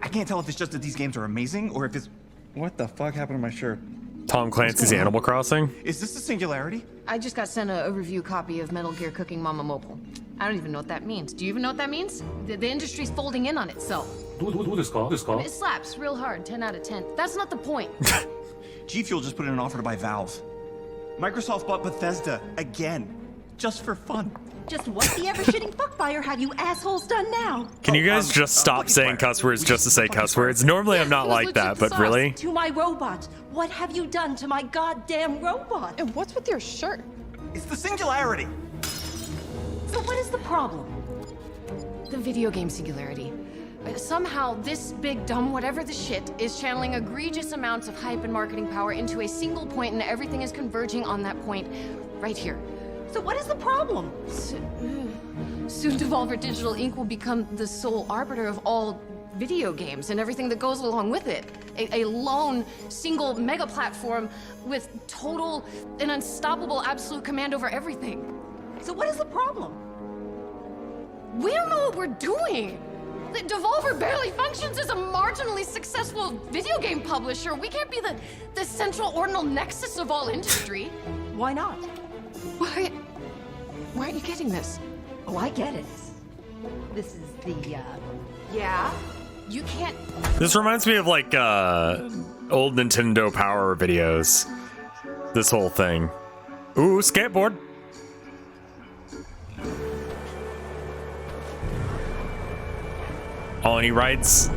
I can't tell if it's just that these games are amazing or if it's... What the fuck happened to my shirt? Tom Clancy's Animal Crossing. Is this the singularity? I just got sent a review copy of Metal Gear Cooking Mama Mobile. I don't even know what that means. Do you even know what that means? The industry's folding in on itself. どうですか？ It slaps real hard, 10 out of 10. That's not the point. G Fuel just put in an offer to buy Valve. Microsoft bought Bethesda again, just for fun. Just what the ever-shitting fuckfire have you assholes done now? Can you guys just stop saying cuss words just to say cuss words? Normally I'm not like that, but really? To my robot. What have you done to my goddamn robot? And what's with your shirt? It's the singularity. So what is the problem? The video game singularity. Somehow, this big, dumb, whatever the shit is channeling egregious amounts of hype and marketing power into a single point, and everything is converging on that point right here. So what is the problem? Soon Devolver Digital Inc. will become the sole arbiter of all video games and everything that goes along with it. A lone, single mega platform with total and unstoppable absolute command over everything. So what is the problem? We don't know what we're doing. The Devolver barely functions as a marginally successful video game publisher. We can't be the central ordinal nexus of all industry. Why not? Why aren't you getting this? Oh, I get it. This is the, Yeah? You can't... This reminds me of like old Nintendo Power videos. This whole thing. Ooh, skateboard. Oh, and he rides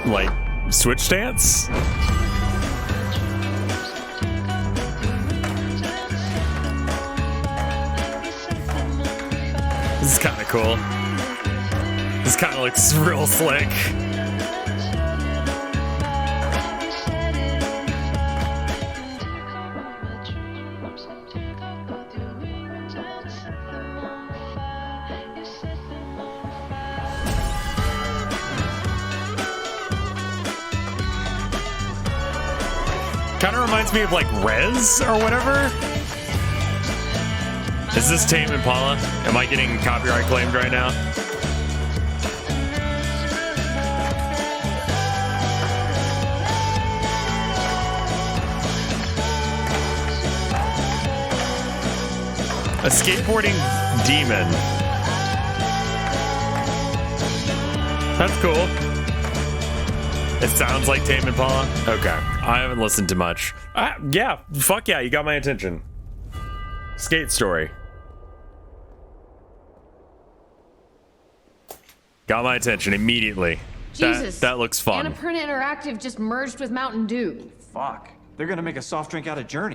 like switch dance. This is kind of cool. This kind of looks real slick. Kind of reminds me of like Rez or whatever. Is this Tame Impala? Am I getting copyright claimed right now? A skateboarding demon. That's cool. It sounds like Tame Impala. Okay, I haven't listened to much. Yeah, fuck yeah, you got my attention. Skate story. Got my attention immediately. Jesus. That looks fun. Annapurna Interactive just merged with Mountain Dew. Fuck. They're gonna make a soft drink out of Journey.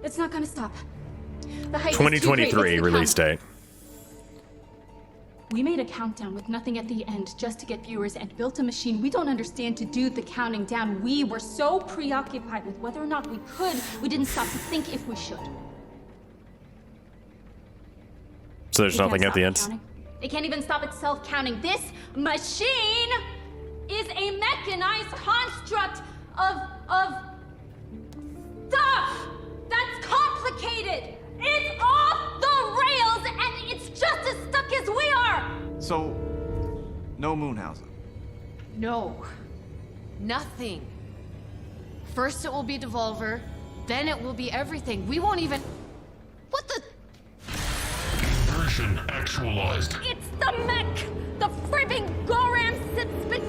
It's not gonna stop. The hype 2023 release date. We made a countdown with nothing at the end just to get viewers and built a machine we don't understand to do the counting down. We were so preoccupied with whether or not we could, we didn't stop to think if we should. So there's nothing at the end? Counting. It can't even stop itself counting. This machine is a mechanized construct of stuff that's complicated. It's off the rails and it's just as stuck as we are. So, no Moonhausen. No. Nothing. First it will be Devolver, then it will be everything. We won't even... What the... Version actualized. It's the mech! The fribbing Goram Sitspit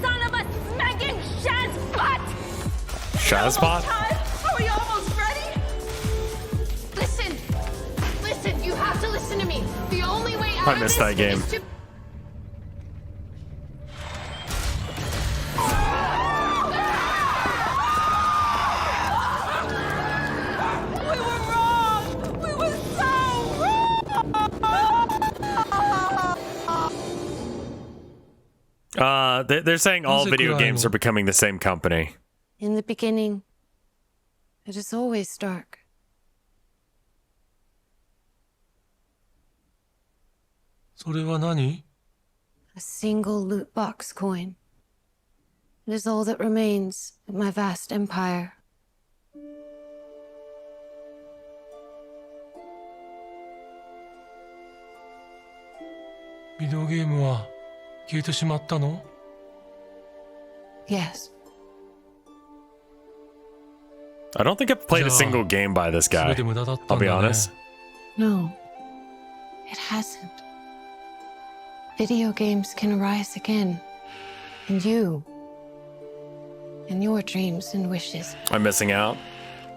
son of a smacking Shazbot! Shazbot? Are we almost ready? Listen, you have to listen to me. The only way out I of missed this that game. is to... They're saying all video games are becoming the same company. In the beginning, it is always dark. A single loot box coin. It is all that remains of my vast empire. Yes. I don't think I've played a single game by this guy. I'll be honest. No, it hasn't. Video games can arise again. And you. And your dreams and wishes. I'm missing out.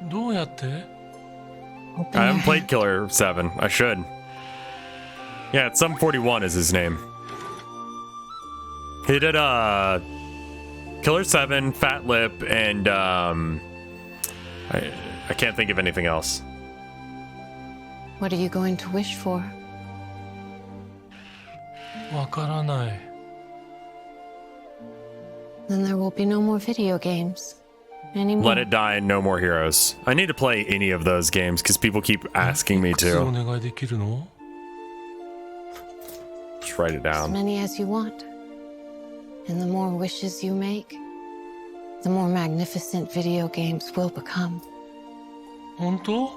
I haven't played Killer 7. I should. Yeah, it's Sum 41 is his name. He did Killer 7, Fat Lip, and I can't think of anything else. What are you going to wish for? わからない。 Then there will be no more video games anymore. Let It Die and No More Heroes. I need to play any of those games because people keep asking me お to. 願いできるの? Just write it As down. many as you want. And the more wishes you make, the more magnificent video games will become. 本当?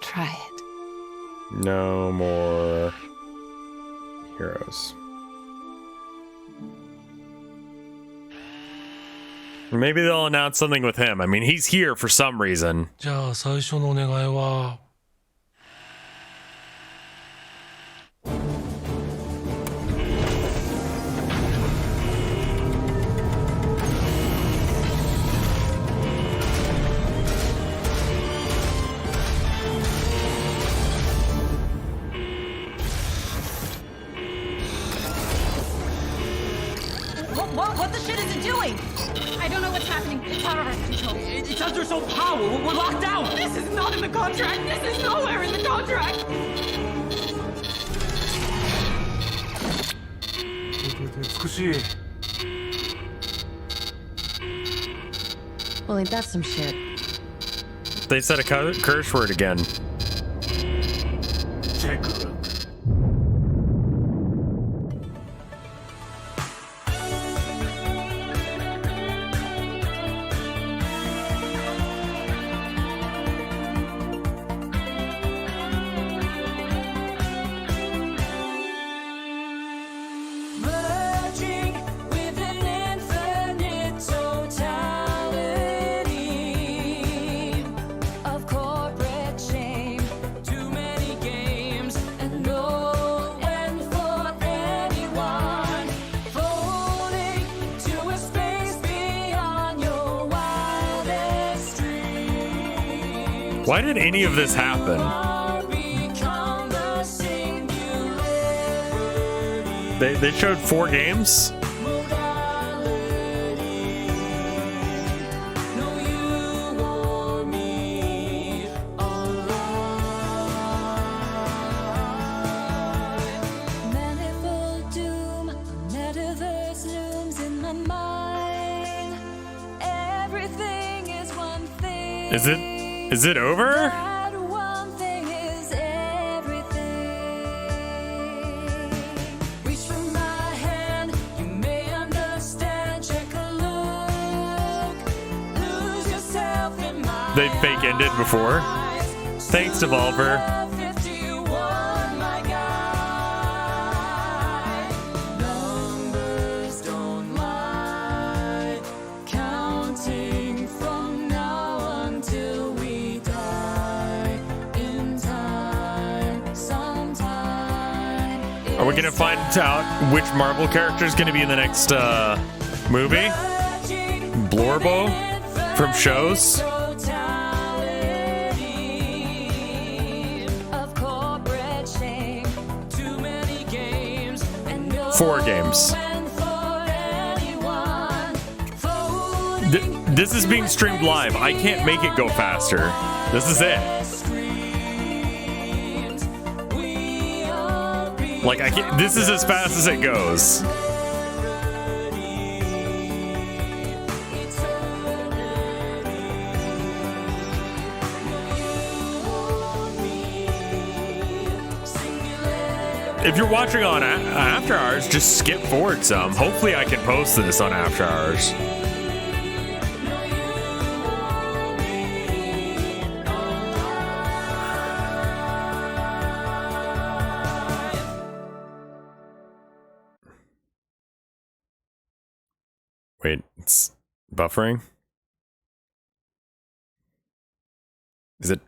Try it. No More Heroes. Maybe they'll announce something with him. I mean, he's here for some reason. じゃあ最初のお願いは What the shit is it doing? I don't know what's happening. It's out of our control. It's under its own power. We're locked out. This is not in the contract. This is nowhere in the contract. Well, ain't that some shit? They said a curse word again. Check. Why did any of this happen? They showed 4 games? Manifold doom, metaverse looms in my mind. Everything is one thing. Is it over? That one thing is everything. Reach for my hand, you may understand. Check a look, lose yourself in my They fake ended before. Thanks, Devolver. 51, my guy. Numbers don't lie. Counting from now until we die. In time, sometime. Are we gonna find out which Marvel character is gonna be in the next movie? Blorbo from shows? Of corporate shame. Too many games and no 4 games. one for anyone. This is being streamed live. I can't make it go faster. This is it. Like I can't. This is as fast as it goes. If you're watching on After Hours, just skip forward some. Hopefully I can post this on After Hours. Wait, it's buffering? Is it?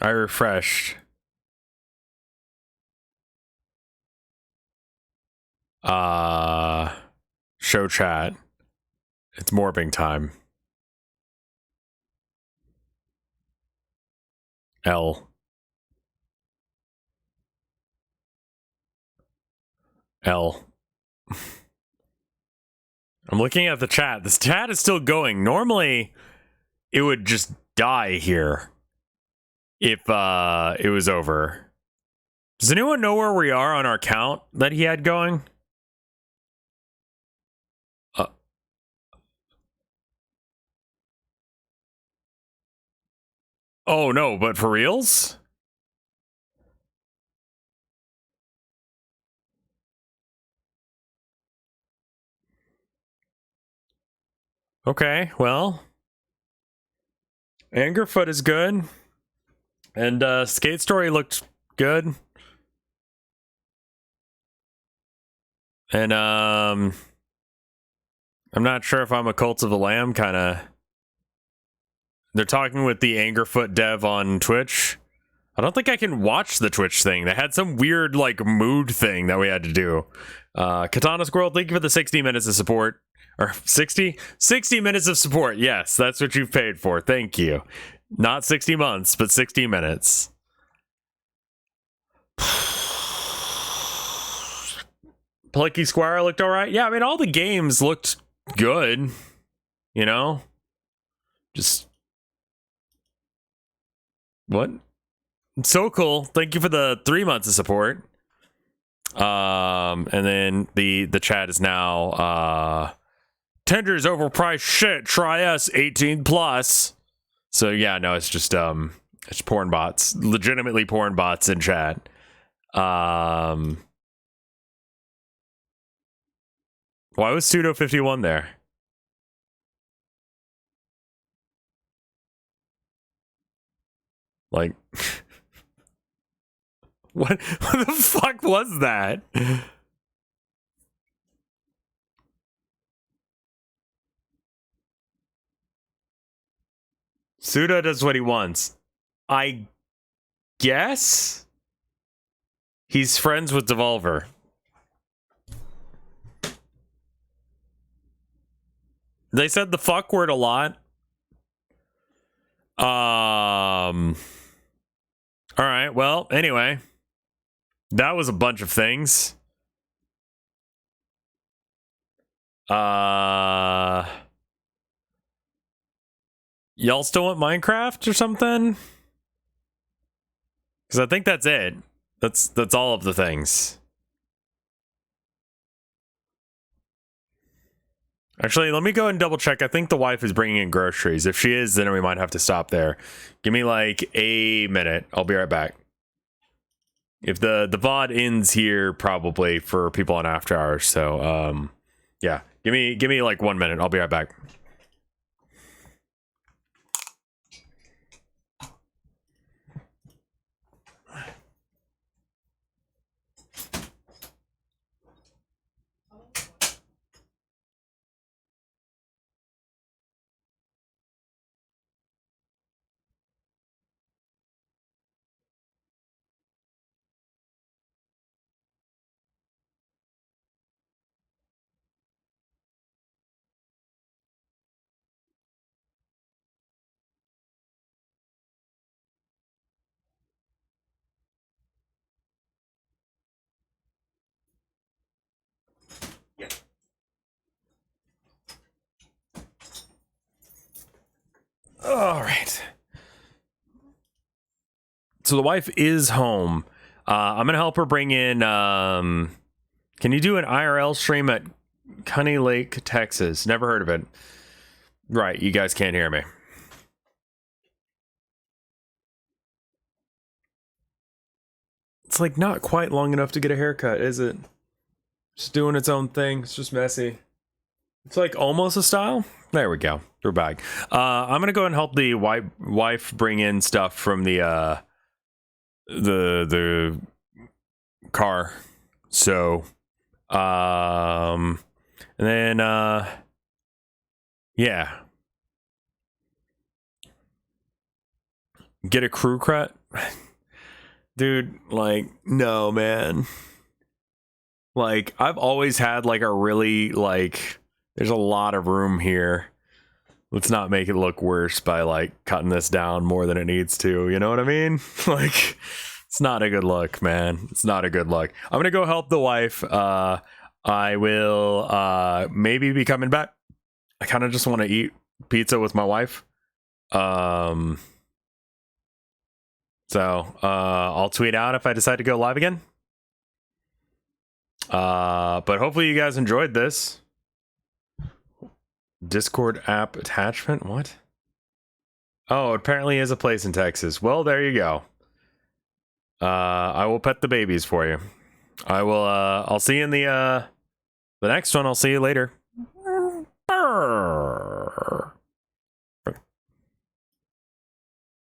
I refreshed. Show chat. It's morphing time. L. I'm looking at the chat. This chat is still going. Normally, it would just die here if it was over. Does anyone know where we are on our count that he had going? Oh no, but for reals? Okay, well. Angerfoot is good. And Skate Story looked good. And I'm not sure if I'm a Cult of the Lamb kind of. They're talking with the Angerfoot dev on Twitch. I don't think I can watch the Twitch thing. They had some weird like mood thing that we had to do. Katana Squirrel, thank you for the 60 minutes of support. Or 60 minutes of support. Yes, that's what you've paid for. Thank you. Not 60 months, but 60 minutes. Plucky Squire looked all right. Yeah, I mean, all the games looked good. You know? Just... What? So cool. Thank you for the 3 months of support. And then the chat is now... Tender's overpriced shit. Try us 18 plus. So yeah, no, it's just it's porn bots, legitimately porn bots in chat. Why was Pseudo 51 there? Like, what the fuck was that? Suda does what he wants. I guess he's friends with Devolver. They said the fuck word a lot. All right, well, anyway. That was a bunch of things. Y'all still want Minecraft or something? Because I think that's it. That's all of the things. Actually, let me go and double check. I think the wife is bringing in groceries. If she is, then we might have to stop there. Give me like a minute. I'll be right back. If the VOD ends here, probably for people on After Hours. So, yeah. Give me like 1 minute. I'll be right back. All right. So the wife is home. I'm gonna help her bring in. Can you do an IRL stream at Cunny Lake, Texas? Never heard of it. Right, you guys can't hear me. It's like not quite long enough to get a haircut, is it? Just doing its own thing. It's just messy. It's like almost a style. There we go. We're back. I'm gonna go and help the wife bring in stuff from the car. So, and then yeah, get a crew cut, dude. Like, no, man. Like, I've always had like a really like, there's a lot of room here. Let's not make it look worse by like cutting this down more than it needs to. You know what I mean? Like, it's not a good look, man. It's not a good look. I'm gonna go help the wife. I will maybe be coming back. I kind of just want to eat pizza with my wife. So I'll tweet out if I decide to go live again. But hopefully you guys enjoyed this. Discord app attachment? What? Oh, it apparently is a place in Texas. Well, there you go. I will pet the babies for you. I will I'll see you in the next one. I'll see you later.